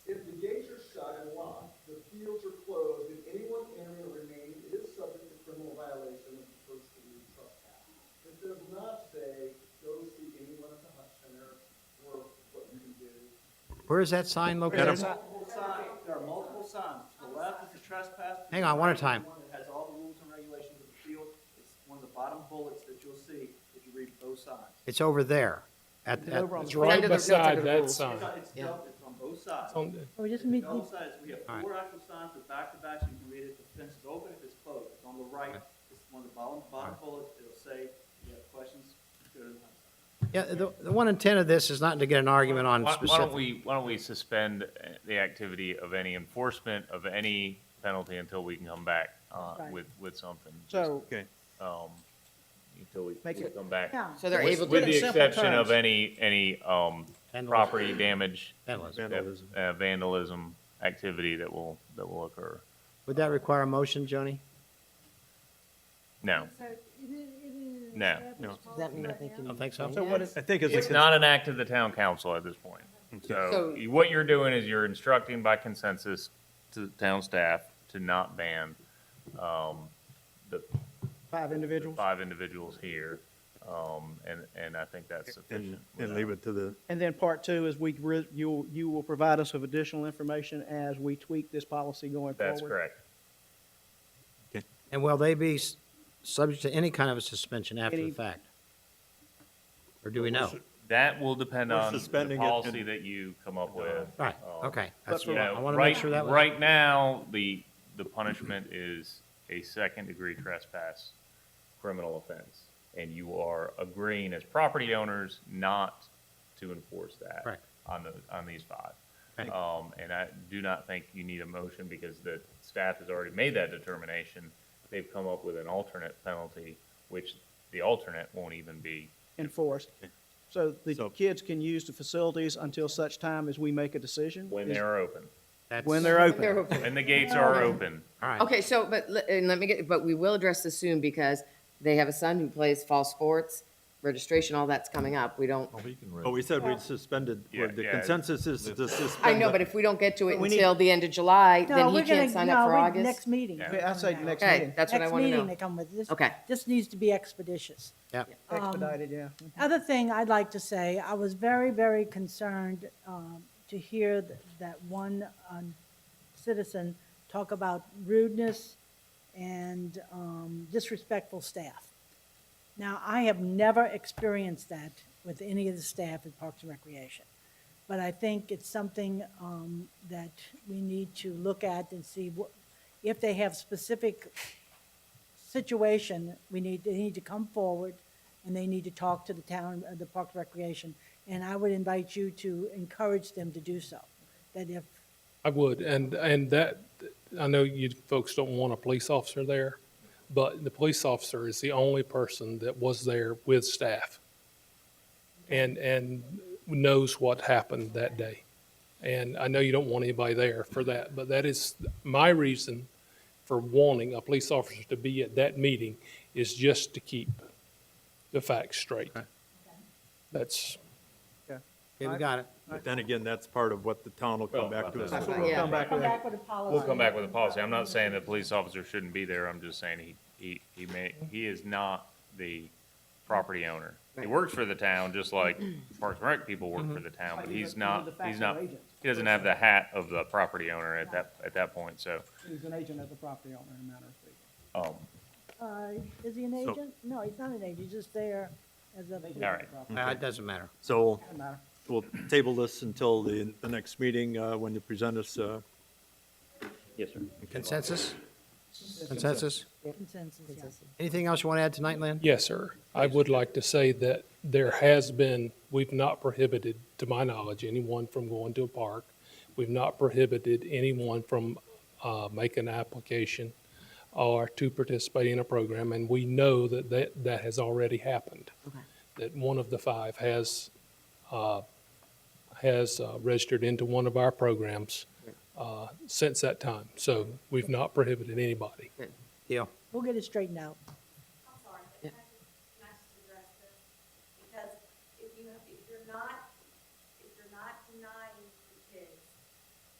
If the gates are shut and locked, the fields are closed, and anyone entering or remaining is subject to criminal violation of the first degree trespass. It does not say, go see anyone at the Hutch Center, or what you can do. Where is that sign located? There are multiple signs. To the left is the trespass. Hang on, one at a time. It has all the rules and regulations of the field. It's one of the bottom bullets that you'll see if you read both sides. It's over there. At, It's over on It's the right Under the- beside under the that rules. sign. It's on both sides. It's on the- We just meet, Both sides, we have All right. 4 actual signs that back to back, so you can read it. The fence is open, if it's closed. It's on the right. It's one of the bottom bullets. It'll say, if you have questions, go to the website. yeah, the one intent of this is not to get an argument on Why specific. why don't we suspend the activity of any enforcement of any penalty until we can come back Right. with something? So, Okay. Until we Make it- come back. yeah. So they're With- able to. With the in simple exception of terms. any property damage, Vandalism. vandalism activity that will occur. Would that require a motion, Joni? No, no. Does that mean that they can? Don't think so? so what is, I think It's not an act of the town council at this point. So So- what you're doing is you're instructing by consensus to the town staff to not ban the 5 individuals? 5 individuals here. And I think that's sufficient. And leave it to the, And then part 2 is you will provide us with additional information as we tweak this policy going forward? That's correct. And will they be subject to any kind of a suspension after the Any- fact? Or do we know? That will depend We're on the suspending it policy and- that you come up with. Right, okay. That's You what know, I want to make sure that was. Right now, the punishment is a second-degree trespass criminal offense. And you are agreeing as property owners not to enforce that. Correct. On these 5. Okay. And I do not think you need a motion because the staff has already made that determination. They've come up with an alternate penalty, which the alternate won't even be. Enforced. So the So- kids can use the facilities until such time as we make a decision? When Is- they're open. That's- When they're open. They're open. And the gates are open. All right. Okay, so, but we will address this soon because they have a son who plays fall sports, registration, all that's coming up. We don't, oh, we said we'd suspended, Yeah, the yeah. consensus is to suspend. I know, the- but if we don't get to it We need- until the end of July, No, then he we're gonna, can't sign up for no, August? next meeting. Yeah. I say next Okay, meeting. that's what I want to Next meeting know. they come with. This, Okay. this needs to be expeditious. Yep. Expedited, yeah. Other thing I'd like to say, I was very, very concerned to hear that one citizen talk about rudeness and disrespectful staff. Now, I have never experienced that with any of the staff at Parks and Recreation. But I think it's something that we need to look at and see if they have specific situation, they need to come forward and they need to talk to the town, the Parks and Recreation. And I would invite you to encourage them to do so. That if, I would, and that, I know you folks don't want a police officer there, but the police officer is the only person that was there with staff and knows what happened that day. And I know you don't want anybody there for that, but that is my reason for wanting a police officer to be at that meeting is just to keep the facts straight. That's, Okay, we got it. But then again, that's part of what the town will come back to us. That's with. what we'll come back come with. back with a policy. We'll come back with a policy. I'm not saying the police officer shouldn't be there. I'm just saying he is not the property owner. He works for the town, just like Parks and Rec people work for the town, but he's not, he doesn't have the hat of the property owner at that point, so. He's an agent of the property owner in a manner of speaking. Is he an So- agent? No, he's not an agent, he's just there as a. All right. It doesn't matter. So Doesn't matter. we'll table this until the next meeting, when you present us, Yes, sir. Consensus? Consensus? Consensus, yeah. Anything else you want to add tonight, Lynn? Yes, sir. I would like to say that there has been, we've not prohibited, to my knowledge, anyone from going to a park. We've not prohibited anyone from making an application or to participate in a program, and we know that has already happened. Okay. That one of the 5 has registered into one of our programs since that time. So we've not prohibited anybody. Deal. We'll get it straightened out. I'm sorry, but can I just address this? Because if you're not denying the kids,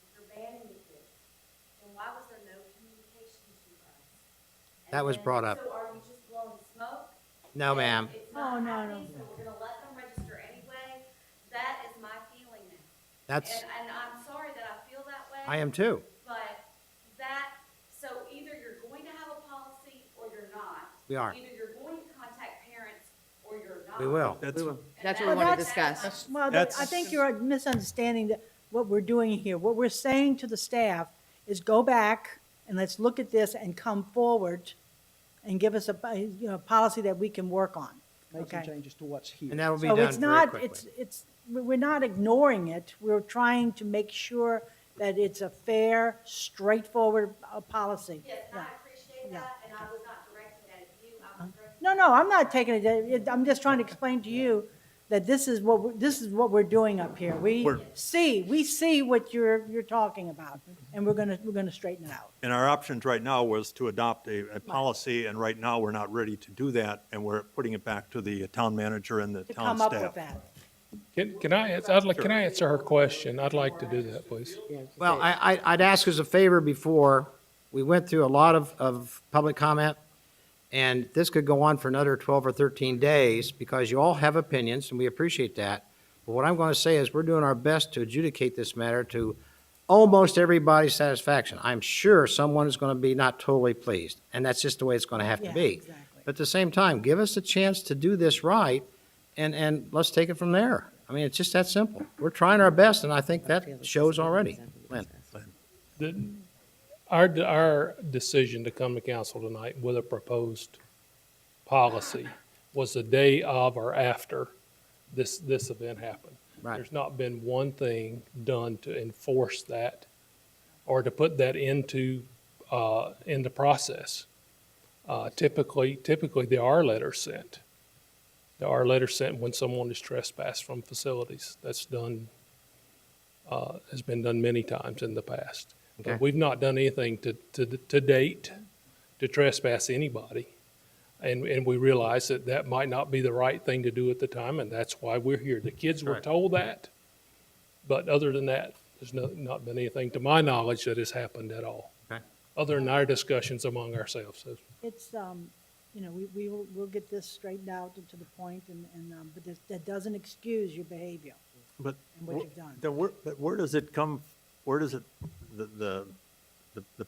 if you're banning the kids, then why was there no communication to us? That was brought up. So are you just blowing smoke? No, ma'am. It's not No. happening, so we're gonna let them register anyway? That is my feeling now. That's, And I'm sorry that I feel that way. I am too. But so either you're going to have a policy or you're not. We are. Either you're going to contact parents or you're not. We will. That's what we Well, want to that's- discuss. Well, That's- I think you're misunderstanding what we're doing here. What we're saying to the staff is go back and let's look at this and come forward and give us a policy that we can work on. Make some Okay. changes to what's here. And that will be So done it's very not, quickly. we're not ignoring it. We're trying to make sure that it's a fair, straightforward policy. Yes, and I Yeah. appreciate Yeah. that, and I was not directing that at you, I was directing. No, I'm not taking it, I'm just trying to explain to you that this is what we're doing up here. We see what you're talking about, and we're gonna straighten it out. And our options right now was to adopt a policy, and right now, we're not ready to do that, and we're putting it back to the town manager and the To town come up with staff. that. Can I answer her question? I'd like to do that, please. Well, I'd ask as a favor before, we went through a lot of public comment, and this could go on for another 12 or 13 days, because you all have opinions, and we appreciate that. But what I'm going to say is, we're doing our best to adjudicate this matter to almost everybody's satisfaction. I'm sure someone is going to be not totally pleased, and that's just the way it's going to have to Yeah, be. exactly. But at the same time, give us a chance to do this right, and let's take it from there. I mean, it's just that simple. We're trying our best, and I think that shows already. Lynn? Our decision to come to council tonight with a proposed policy was the day of or after this event happened. Right. There's not been one thing done to enforce that or to put that into the process. Typically, there are letters sent. There are letters sent when someone is trespassed from facilities. That's done, has been done many times in the past. Okay. But we've not done anything to date to trespass anybody. And we realize that might not be the right thing to do at the time, and that's why we're here. The kids were Correct. told that, but other than that, there's not been anything, to my knowledge, that has happened at all. Okay. Other than our discussions among ourselves. So It's, we'll get this straightened out to the point, but that doesn't excuse your behavior But and what you've done. But where does it come, the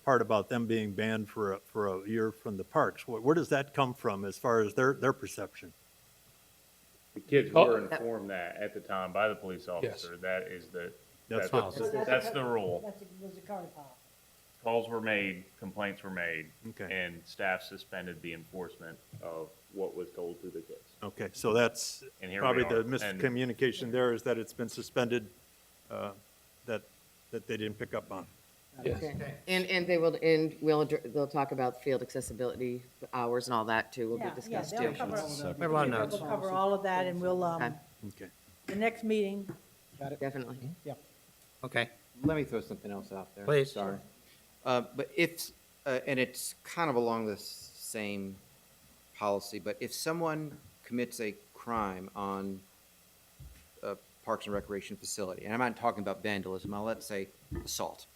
part about them being banned for a year from the parks, where does that come from as far as their perception? The kids Oh. were informed that at the time by the police officer. That is That's that's fine. that's the rule. Was the current policy. Calls were made, complaints were made, Okay. and staff suspended the enforcement of what was told to the kids. Okay, so that's And here probably we the are. miscommunication there, is that it's been suspended, that they didn't pick up on. yes. Okay. And they'll talk about field accessibility hours and all that too, will be discussed they'll too. cover- We have a lot of notes. We'll cover all of that, and we'll, Okay. Okay. the next meeting, Definitely. Okay. Let me throw something else out there. Please. Sorry. But if, and it's kind of along the same policy, but if someone commits a crime on a Parks and Recreation facility, and I'm not talking about vandalism, let's say assault,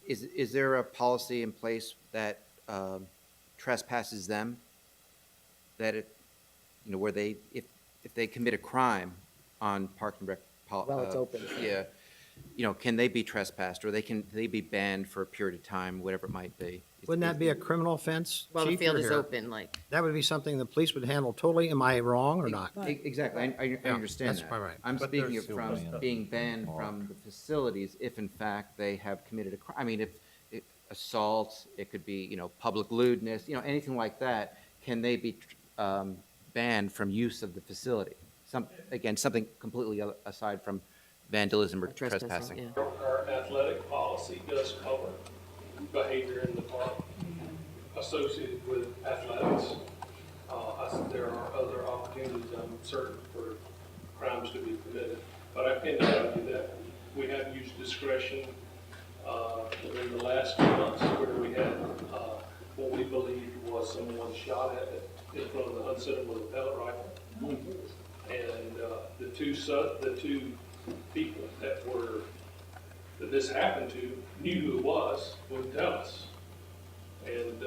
is there a policy in place that trespasses them? That it, where they, if they commit a crime on Parks and Rec. Well, it's open. Yeah, can they be trespassed, or can they be banned for a period of time, whatever it might be? Wouldn't that be a criminal offense? Well, the Chief, field you're is here. open, like, That would be something the police would handle totally. Am I wrong or not? Exactly, I Yeah, understand that's that. probably right. I'm But speaking there's of still from being banned from the facilities if in fact they have committed a crime. I mean, if assaults, it could be, public lewdness, anything like that, can they be banned from use of the facility? Again, something completely aside from vandalism or trespassing. Our athletic policy does cover behavior in the park associated with athletics. There are other opportunities, I'm certain, for crimes to be committed. But I can tell you that we have used discretion in the last 2 months where we had what we believe was someone shot at it in front of the Hunt Center with a pellet rifle. And the two people that this happened to knew who it was, wouldn't tell us. And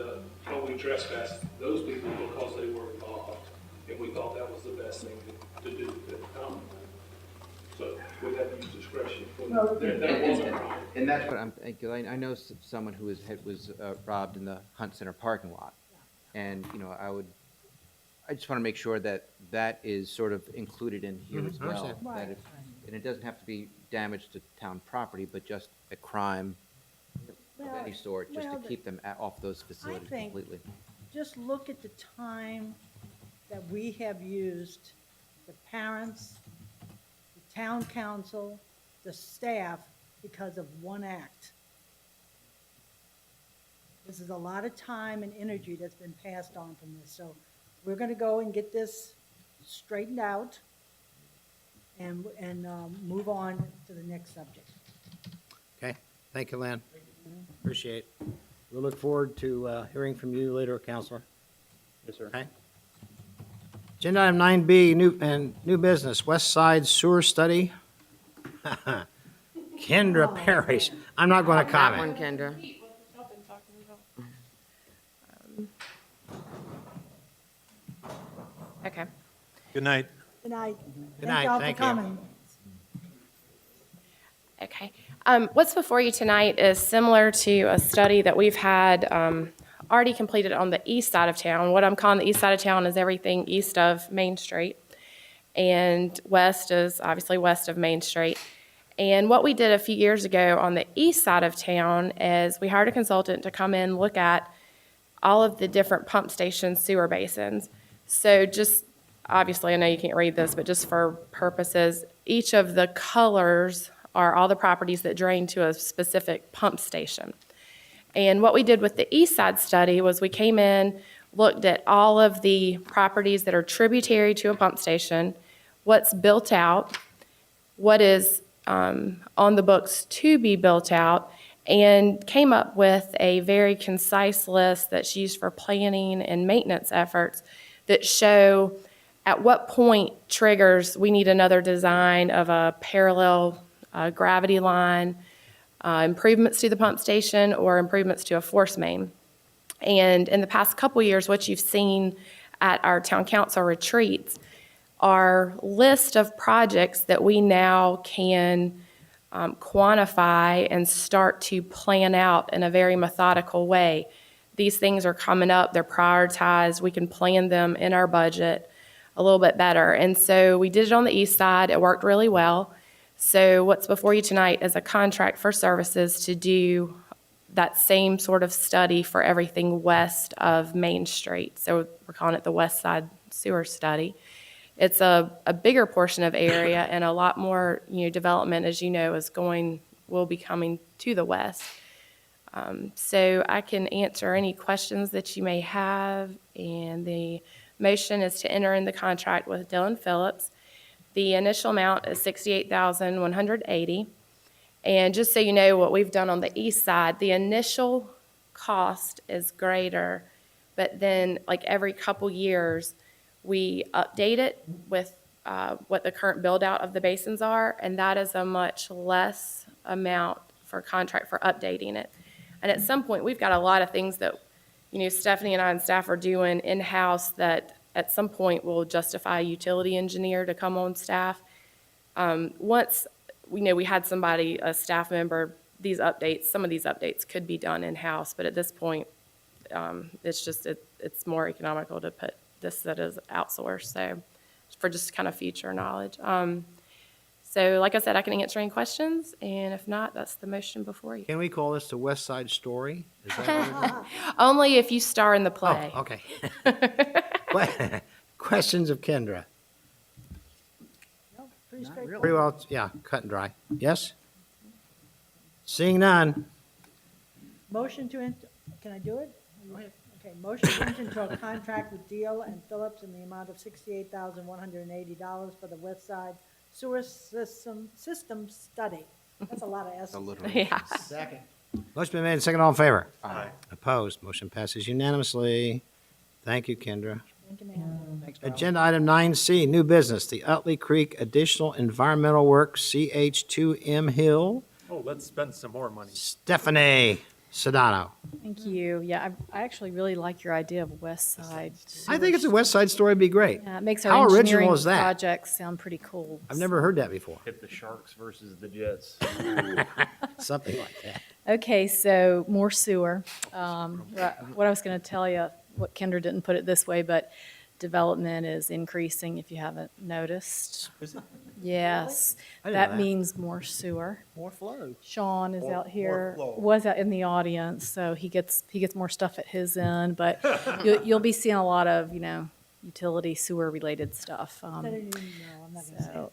we trespassed those people because they were involved, and we thought that was the best thing to do at the time. So we have to use discretion. That wasn't right. And that's what I know someone who was robbed in the Hunt Center parking lot. And, I just want to make sure that is sort of included in here as well. Understand. That and it doesn't have to be damage to town property, but just a crime of any sort, just to keep them off those facilities think- completely. Just look at the time that we have used, the parents, the town council, the staff, because of one act. This is a lot of time and energy that's been passed on from this. So we're going to go and get this straightened out and move on to the next subject. Okay, thank you, Lynn. Appreciate it. We'll look forward to hearing from you later, Counselor. Yes, sir. Okay. Agenda item 9B, new business, West Side Sewer Study. Kendra Parrish. I'm not going to That one, comment. Kendra. Okay. Good night. Good night. Good night. y'all Thank for you. coming. Okay. What's before you tonight is similar to a study that we've had already completed on the east side of town. What I'm calling the east side of town is everything east of Main Street, and west is obviously west of Main Street. And what we did a few years ago on the east side of town is we hired a consultant to come in, look at all of the different pump station sewer basins. So just, obviously, I know you can't read this, but just for purposes, each of the colors are all the properties that drain to a specific pump station. And what we did with the east side study was we came in, looked at all of the properties that are tributary to a pump station, what's built out, what is on the books to be built out, and came up with a very concise list that's used for planning and maintenance efforts that show at what point triggers we need another design of a parallel gravity line, improvements to the pump station, or improvements to a force main. And in the past couple years, what you've seen at our town council retreats are list of projects that we now can quantify and start to plan out in a very methodical way. These things are coming up, they're prioritized, we can plan them in our budget a little bit better. And so we did it on the east side, it worked really well. So what's before you tonight is a contract for services to do that same sort of study for everything west of Main Street. So we're calling it the West Side Sewer Study. It's a bigger portion of area and a lot more, development, as you know, will be coming to the west. So I can answer any questions that you may have, and the motion is to enter in the contract with Dillon Phillips. The initial amount is $68,180. And just so you know what we've done on the east side, the initial cost is greater, but then like every couple years, we update it with what the current build out of the basins are, and that is a much less amount for contract for updating it. And at some point, we've got a lot of things that, Stephanie and I and staff are doing in-house that at some point will justify a utility engineer to come on staff. Once we had somebody, a staff member, some of these updates could be done in-house, but at this point, it's more economical to put this that is outsourced, so for just kind of future knowledge. So like I said, I can answer any questions, and if not, that's the motion before you. Can we call this the West Side Story? Is that what it is? Only if you star in the play. Oh, okay. Questions of Kendra? Pretty straightforward. Pretty well, yeah, cut and dry. Yes? Seeing none. Motion to, can I do it? Okay, motion to enter into a contract with Deal and Phillips in the amount of $68,180 for the West Side Sewer System Study. That's a lot of S's. Yeah. Second. Motion been made and second. All in favor? Aye. Opposed? Motion passes unanimously. Thank you, Kendra. Thank you, ma'am. Agenda item 9C, new business, the Utley Creek Additional Environmental Work, CH2M Hill. Oh, let's spend some more money. Stephanie Sedano. Thank you. Yeah, I actually really like your idea of West Side. I think it's a West Side Story would be great. Yeah, it makes How our original engineering is that? projects sound pretty cool. I've never heard that before. Hit the Sharks versus the Jets. Something like that. Okay, so more sewer. What I was going to tell you, what Kendra didn't put it this way, but development is increasing, if you haven't noticed. Is it? Yes, I didn't know that that. means more sewer. More flow. Sean is out here, flow. was out in the audience, so he gets more stuff at his end, but you'll be seeing a lot of, utility sewer related stuff. I didn't even know, I'm not gonna say it.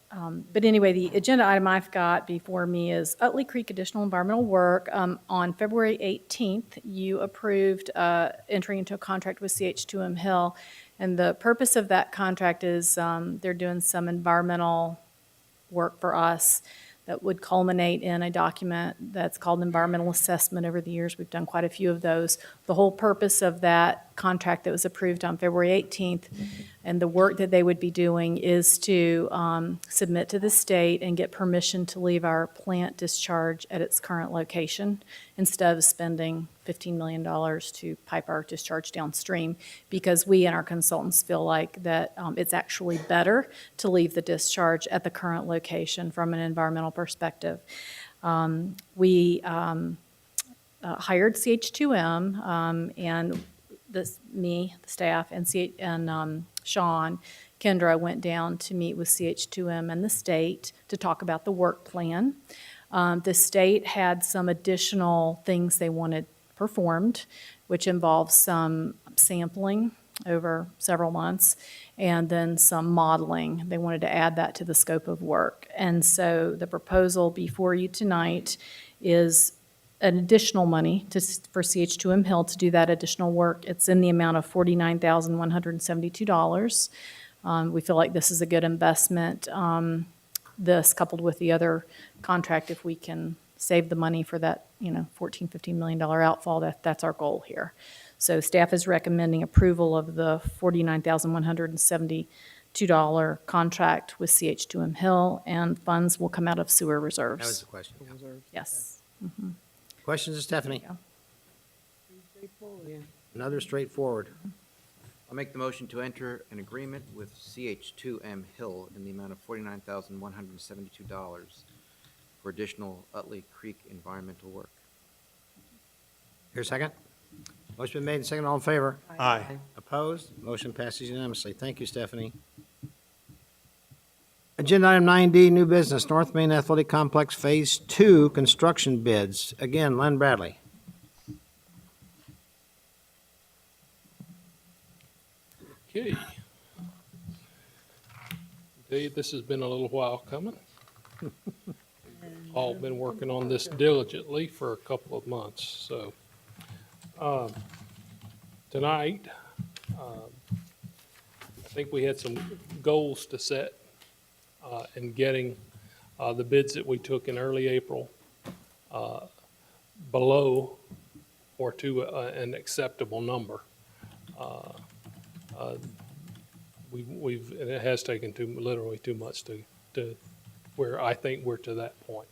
But anyway, the agenda item I've got before me is Utley Creek Additional Environmental Work. On February 18th, you approved entering into a contract with CH2M Hill. And the purpose of that contract is they're doing some environmental work for us that would culminate in a document that's called an environmental assessment. Over the years, we've done quite a few of those. The whole purpose of that contract that was approved on February 18th and the work that they would be doing is to submit to the state and get permission to leave our plant discharge at its current location instead of spending $15 million to pipe our discharge downstream, because we and our consultants feel like that it's actually better to leave the discharge at the current location from an environmental perspective. We hired CH2M and the staff, and Sean, Kendra went down to meet with CH2M and the state to talk about the work plan. The state had some additional things they wanted performed, which involves some sampling over several months and then some modeling. They wanted to add that to the scope of work. And so the proposal before you tonight is an additional money for CH2M Hill to do that additional work. It's in the amount of $49,172. We feel like this is a good investment. This coupled with the other contract, if we can save the money for that, $14-15 million outfall, that's our goal here. So staff is recommending approval of the $49,172 contract with CH2M Hill, and funds will come out of sewer reserves. That was the question. Yes. Questions of Stephanie? Another straightforward. I'll make the motion to enter an agreement with CH2M Hill in the amount of $49,172 for additional Utley Creek environmental work. Here, second. Motion been made and second. All in favor? Aye. Opposed? Motion passes unanimously. Thank you, Stephanie. Agenda item 9D, new business, North Main Athletic Complex Phase 2 construction bids. Again, Len Bradley. Okay. Dave, this has been a little while coming. All been working on this diligently for a couple of months, so. Tonight, I think we had some goals to set in getting the bids that we took in early April below or to an acceptable number. And it has taken literally too much to where I think we're to that point.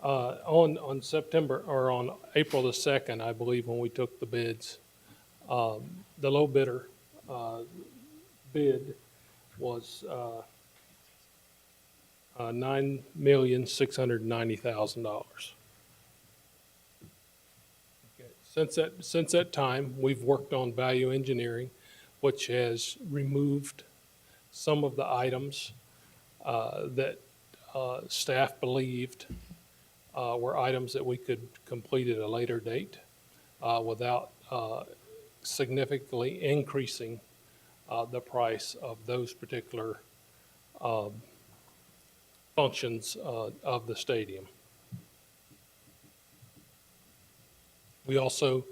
On September, or on April the 2nd, I believe, when we took the bids, the low bidder bid was $9,690,000. Since that time, we've worked on value engineering, which has removed some of the items that staff believed were items that we could complete at a later date without significantly increasing the price of those particular functions of the stadium. We also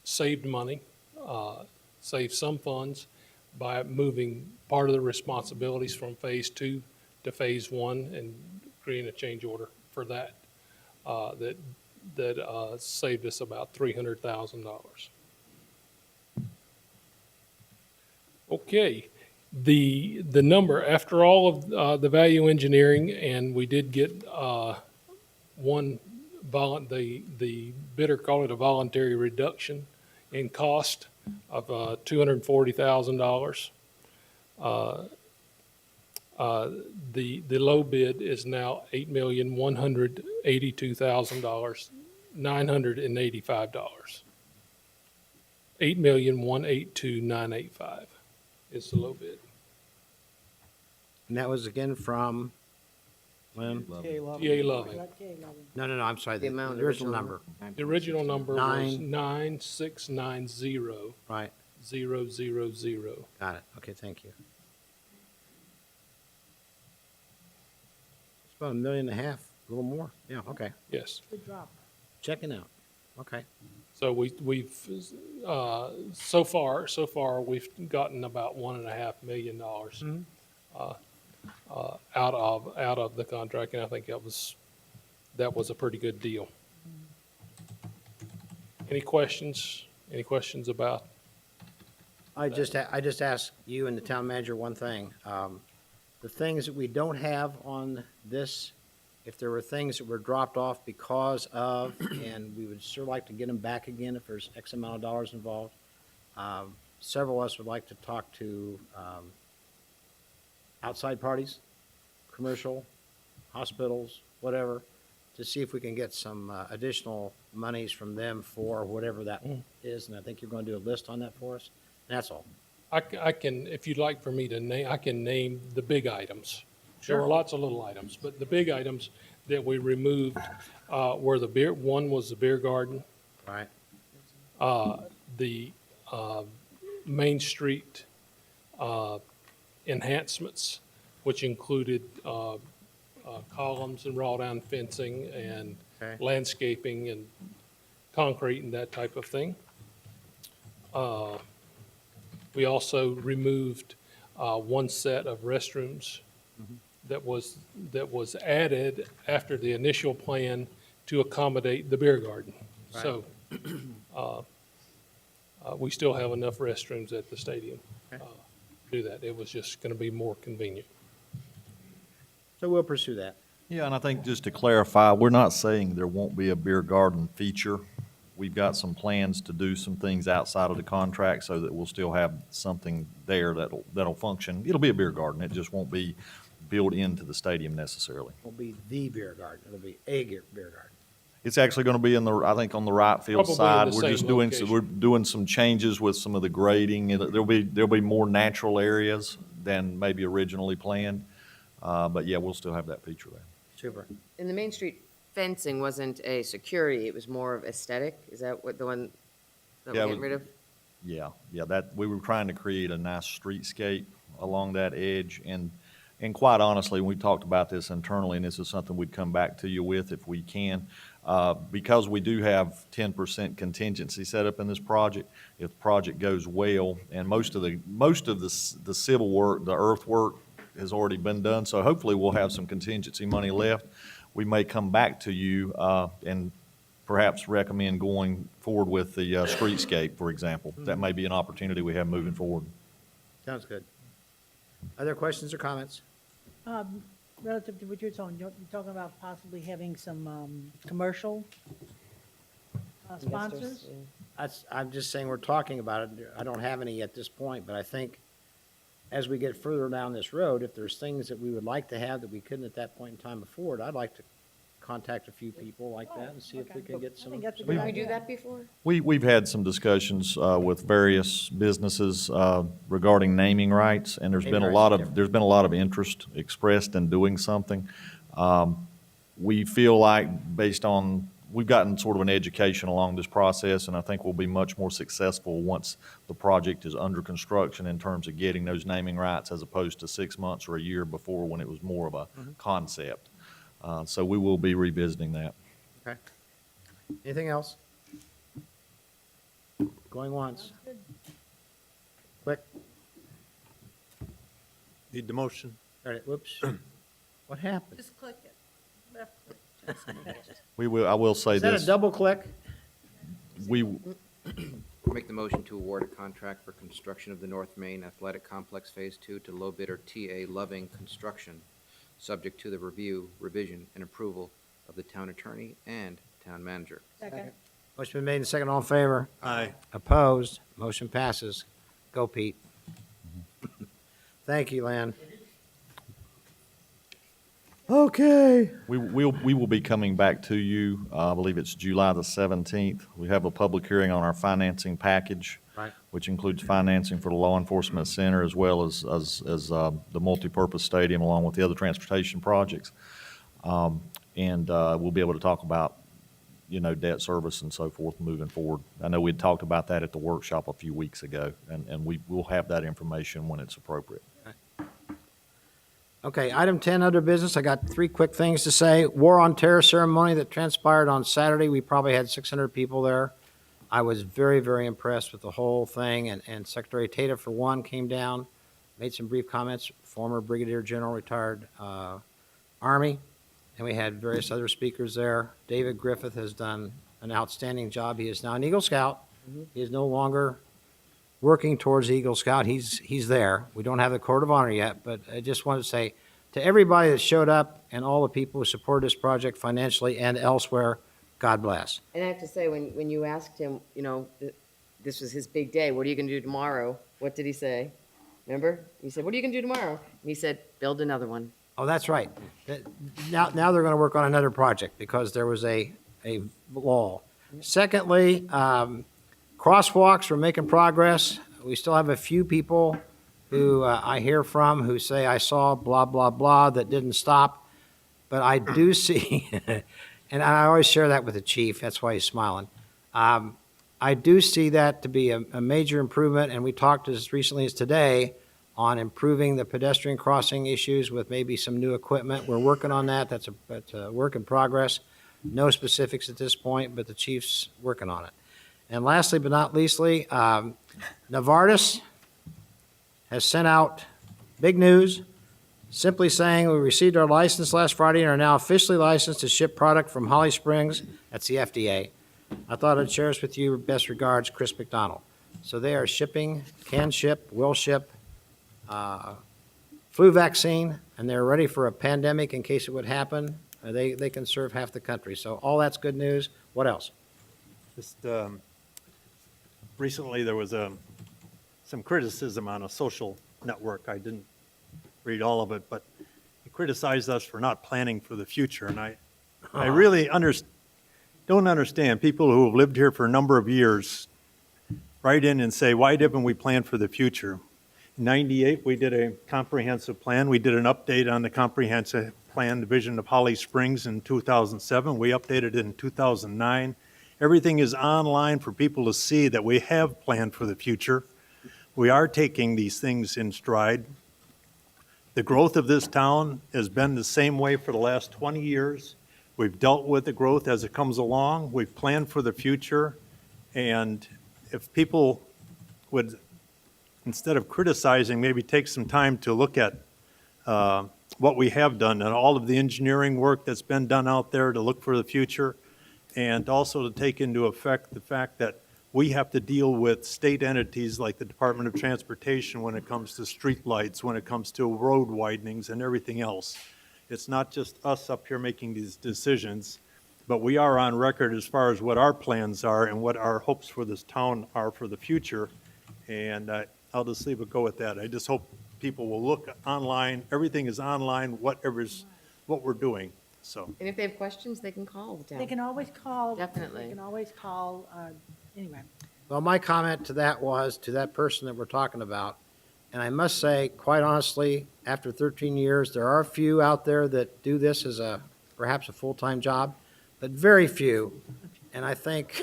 saved money, saved some funds by moving part of the responsibilities from Phase 2 to Phase 1 and creating a change order for that. That saved us about $300,000. Okay, the number, after all of the value engineering, and we did get one, the bidder called it a voluntary reduction in cost of $240,000. The low bid is now $8,182,985. $8,182,985 is the low bid. And that was again from, Lynn? TA Loving. No, I'm sorry, the amount, original number. The original number was Nine. 9690. Right. 000. Got it. Okay, thank you. It's about $1.5 million, a little more. Yeah, okay. Yes. Good drop. Checking out. Okay. So we've so far we've gotten about $1.5 million out of the contract, and I think that was a pretty good deal. Any questions? Any questions about? I just asked you and the town manager one thing. The things that we don't have on this, if there were things that were dropped off because of, and we would sure like to get them back again if there's X amount of dollars involved. Several of us would like to talk to outside parties, commercial, hospitals, whatever, to see if we can get some additional monies from them for whatever that is. And I think you're going to do a list on that for us. And that's all. I can, if you'd like for me to name, I can name the big items. There were lots of little items, but the big items that we removed were one was the beer garden. Right. The Main Street enhancements, which included columns and wrought iron fencing and landscaping and concrete and that type of thing. We also removed one set of restrooms that was added after the initial plan to accommodate the beer garden. Right. So we still have enough restrooms at the stadium to do that. It was just going to be more convenient. So we'll pursue that. Yeah, and I think just to clarify, we're not saying there won't be a beer garden feature. We've got some plans to do some things outside of the contract so that we'll still have something there that'll function. It'll be a beer garden. It just won't be built into the stadium necessarily. It'll be the beer garden. It'll be a beer garden. It's actually going to be I think on the right field Probably in side. the We're just same doing, location. we're doing some changes with some of the grading. There'll be more natural areas than maybe originally planned. But yeah, we'll still have that feature there. Super. And the Main Street fencing wasn't a security, it was more of aesthetic? Is that what the one that Yeah, we're it getting rid of? Yeah, that, we were trying to create a nice streetscape along that edge, and quite honestly, we talked about this internally, and this is something we'd come back to you with if we can. Because we do have 10% contingency set up in this project, if the project goes well, and most of the civil work, the earthwork has already been done, so hopefully we'll have some contingency money left. We may come back to you and perhaps recommend going forward with the streetscape, for example. That may be an opportunity we have moving forward. Sounds good. Other questions or comments? Relative to what you're talking about possibly having some commercial sponsors? I'm just saying we're talking about it. I don't have any at this point, but I think as we get further down this road, if there's things that we would like to have that we couldn't at that point in time afford, I'd like to contact a few people like that and see if we can get some. think that's a some good help. Did we do that before? We've had some discussions with various businesses regarding naming rights, and Naming rights, yeah. there's been a lot of interest expressed in doing something. We feel like, based on, we've gotten sort of an education along this process, and I think we'll be much more successful once the project is under construction in terms of getting those naming rights, as opposed to 6 months or a year before, when it was more of a concept. So we will be revisiting that. Okay. Anything else? Going once. Click. Need the motion? All right, whoops. What happened? Just click it. Left click. Just- I will say Is that a this. double click? We, Make the motion to award a contract for construction of the North Main Athletic Complex Phase 2 to low bidder TA Loving Construction, subject to the review, revision, and approval of the town attorney and town manager. Second. Motion been made and second. All in favor? Aye. Opposed? Motion passes. Go, Pete. Thank you, Lan. Okay. we will be coming back to you, I believe it's July the 17th. We have a public hearing on our financing package. Right. Which includes financing for the law enforcement center, as well as the multipurpose stadium, along with the other transportation projects. And we'll be able to talk about, debt service and so forth moving forward. I know we had talked about that at the workshop a few weeks ago, and we will have that information when it's appropriate. Okay, item 10, other business. I got 3 quick things to say. War on Terror ceremony that transpired on Saturday. We probably had 600 people there. I was very, very impressed with the whole thing, and Secretary Tata, for one, came down, made some brief comments, former Brigadier General, retired Army, and we had various other speakers there. David Griffith has done an outstanding job. He is now an Eagle Scout. He is no longer working towards Eagle Scout. He's there. We don't have the Court of Honor yet, but I just wanted to say to everybody that showed up and all the people who supported this project financially and elsewhere, God bless. And I have to say, when you asked him, this was his big day, what are you going to do tomorrow? What did he say? Remember? He said, what are you going to do tomorrow? And he said, build another one. Oh, that's right. Now they're going to work on another project because there was a lull. Secondly, crosswalks, we're making progress. We still have a few people who I hear from who say, I saw blah, blah, blah, that didn't stop. But I do see, and I always share that with the chief, that's why he's smiling. I do see that to be a major improvement, and we talked as recently as today on improving the pedestrian crossing issues with maybe some new equipment. We're working on that. That's a work in progress. No specifics at this point, but the chief's working on it. And lastly, but not leastly, Novartis has sent out big news, simply saying we received our license last Friday and are now officially licensed to ship product from Holly Springs. That's the FDA. I thought I'd share this with you. Best regards, Chris McDonald. So they are shipping, can ship, will ship flu vaccine, and they're ready for a pandemic in case it would happen. They can serve half the country. So all that's good news. What else? Just recently, there was some criticism on a social network. I didn't read all of it, but he criticized us for not planning for the future. And I really don't understand. People who have lived here for a number of years write in and say, why didn't we plan for the future? In '98, we did a comprehensive plan. We did an update on the comprehensive plan division of Holly Springs in 2007. We updated it in 2009. Everything is online for people to see that we have planned for the future. We are taking these things in stride. The growth of this town has been the same way for the last 20 years. We've dealt with the growth as it comes along. We've planned for the future. And if people would, instead of criticizing, maybe take some time to look at what we have done and all of the engineering work that's been done out there to look for the future, and also to take into effect the fact that we have to deal with state entities like the Department of Transportation when it comes to streetlights, when it comes to road widenings and everything else. It's not just us up here making these decisions, but we are on record as far as what our plans are and what our hopes for this town are for the future. And I'll just leave it go with that. I just hope people will look online. Everything is online, what we're doing. So, And if they have questions, they can call the town. They can always call. Definitely. They can always call, anyway. Well, my comment to that was, to that person that we're talking about, and I must say, quite honestly, after 13 years, there are a few out there that do this as perhaps a full-time job, but very few. And I think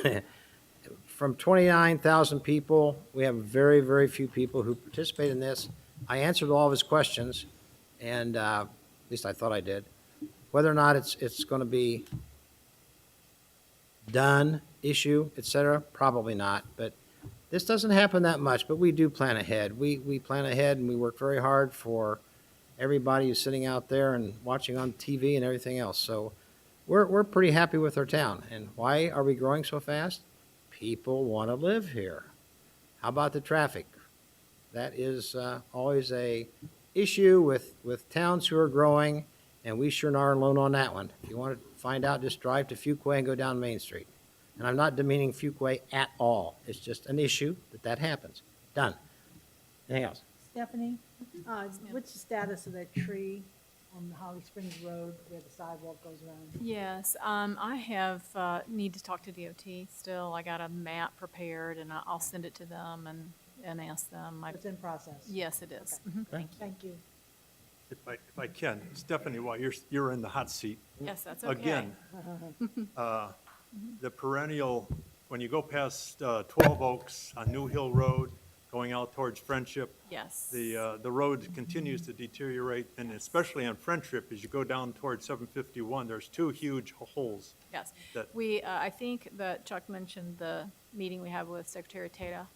from 29,000 people, we have very, very few people who participate in this. I answered all of his questions, and at least I thought I did. Whether or not it's going to be done, issue, et cetera, probably not. But this doesn't happen that much, but we do plan ahead. We plan ahead, and we work very hard for everybody who's sitting out there and watching on TV and everything else. So we're pretty happy with our town. And why are we growing so fast? People want to live here. How about the traffic? That is always a issue with towns who are growing, and we sure aren't alone on that one. If you want to find out, just drive to Fuquay and go down Main Street. And I'm not demeaning Fuquay at all. It's just an issue that happens. Done. Anything else? Stephanie, what's the status of that tree on Holly Springs Road where the sidewalk goes around? Yes, I have, need to talk to DOT still. I got a map prepared, and I'll send it to them and ask them. It's in process? Yes, it is. Mhm, Thank you. Thank you. if I can, Stephanie, while you're in the hot seat. Yes, that's okay. Again, the perennial, when you go past 12 Oaks on New Hill Road, going out towards Friendship, Yes. the road continues to deteriorate, and especially on Friendship, as you go down towards 751, there's two huge holes. Yes. that- We, I think that Chuck mentioned the meeting we had with Secretary Tata,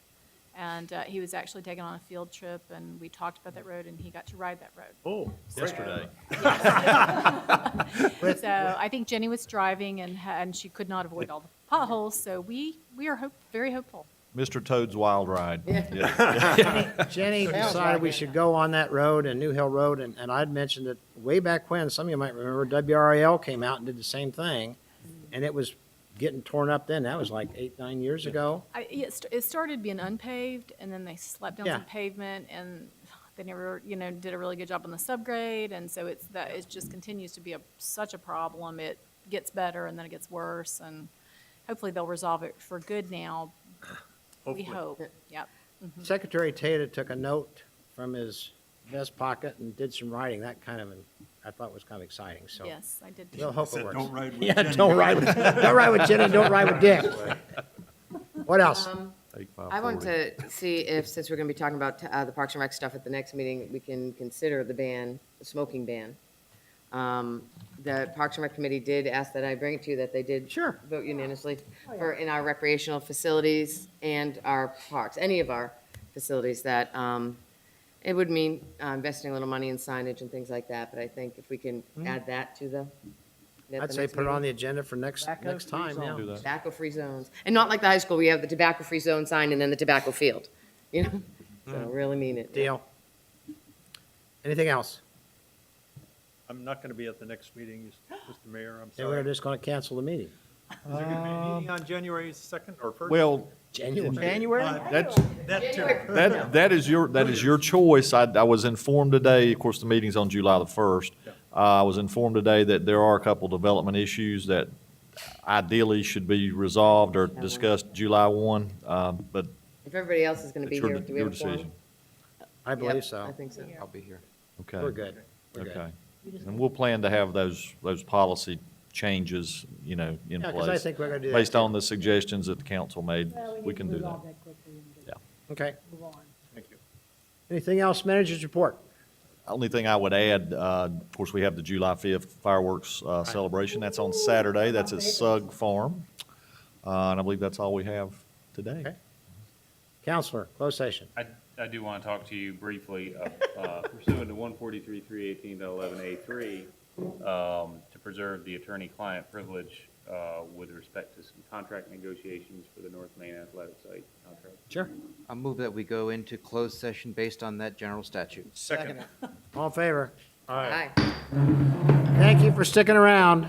and he was actually taken on a field trip, and we talked about that road, and he got to ride that road. Oh, yesterday. So I think Jenny was driving, and she could not avoid all the potholes, so we are very hopeful. Mr. Toad's Wild Ride. Jenny decided we should go on that road and New Hill Road, and I'd mentioned that way back when, some of you might remember, WRAL came out and did the same thing, and it was getting torn up then. That was like 8-9 years ago. It started being unpaved, and then they slapped down Yeah. some pavement, and they never, did a really good job on the subgrade, and so it just continues to be such a problem. It gets better, and then it gets worse, and hopefully they'll resolve it for good now. We Hopefully. hope, yep. Mhm. Secretary Tata took a note from his vest pocket and did some writing. That kind of, I thought was kind of exciting, so. Yes, I did. We'll hope Said, it works. "Don't ride with Yeah, Jenny." don't ride with Jenny, don't ride with Dick. What else? I want to see if, since we're going to be talking about the Parks and Rec stuff at the next meeting, we can consider the smoking ban. The Parks and Rec Committee did ask that I bring it to you, that they did vote unanimously in our recreational facilities and our parks, any of our facilities, that it would mean investing a little money in signage and things like that, but I think if we can add that to the. I'd say put it on the agenda for next time, yeah. Tobacco-free zones. And not like the high school, we have the tobacco-free zone sign and then the tobacco field, So really mean it. Deal. Anything else? I'm not going to be at the next meeting, Mr. Mayor, I'm Then we're sorry. just going to cancel the meeting. Is there going to be a meeting on January 2nd or 1st? Well, January? That's, That too. that is your choice. I was informed today, of course, the meeting's on July the 1st. I was informed today that there are a couple development issues that ideally should be resolved or discussed July 1, but If everybody else is going to be it's here, do we your have a quorum? decision. I believe Yep, so. I think so. I'll be here. Okay. We're good. We're good. Okay. And we'll plan to have those policy changes, in Yeah, 'cause place. I think we're gonna do that Based too. on the suggestions that the council made, Well, we need can to do that. resolve that quickly and get- Okay. move on. Thank you. Anything else, managers report? Only thing I would add, of course, we have the July 5th fireworks celebration. That's on Saturday. That's at Sugg Farm. And I believe that's all we have today. Okay. Counselor, closed session. I do want to talk to you briefly pursuant to 143-318.11A3 to preserve the attorney-client privilege with respect to some contract negotiations for the North Main Athletic Site contract. Sure. I move that we go into closed session based on that general statute. Second. All in favor? Aye. Thank you for sticking around.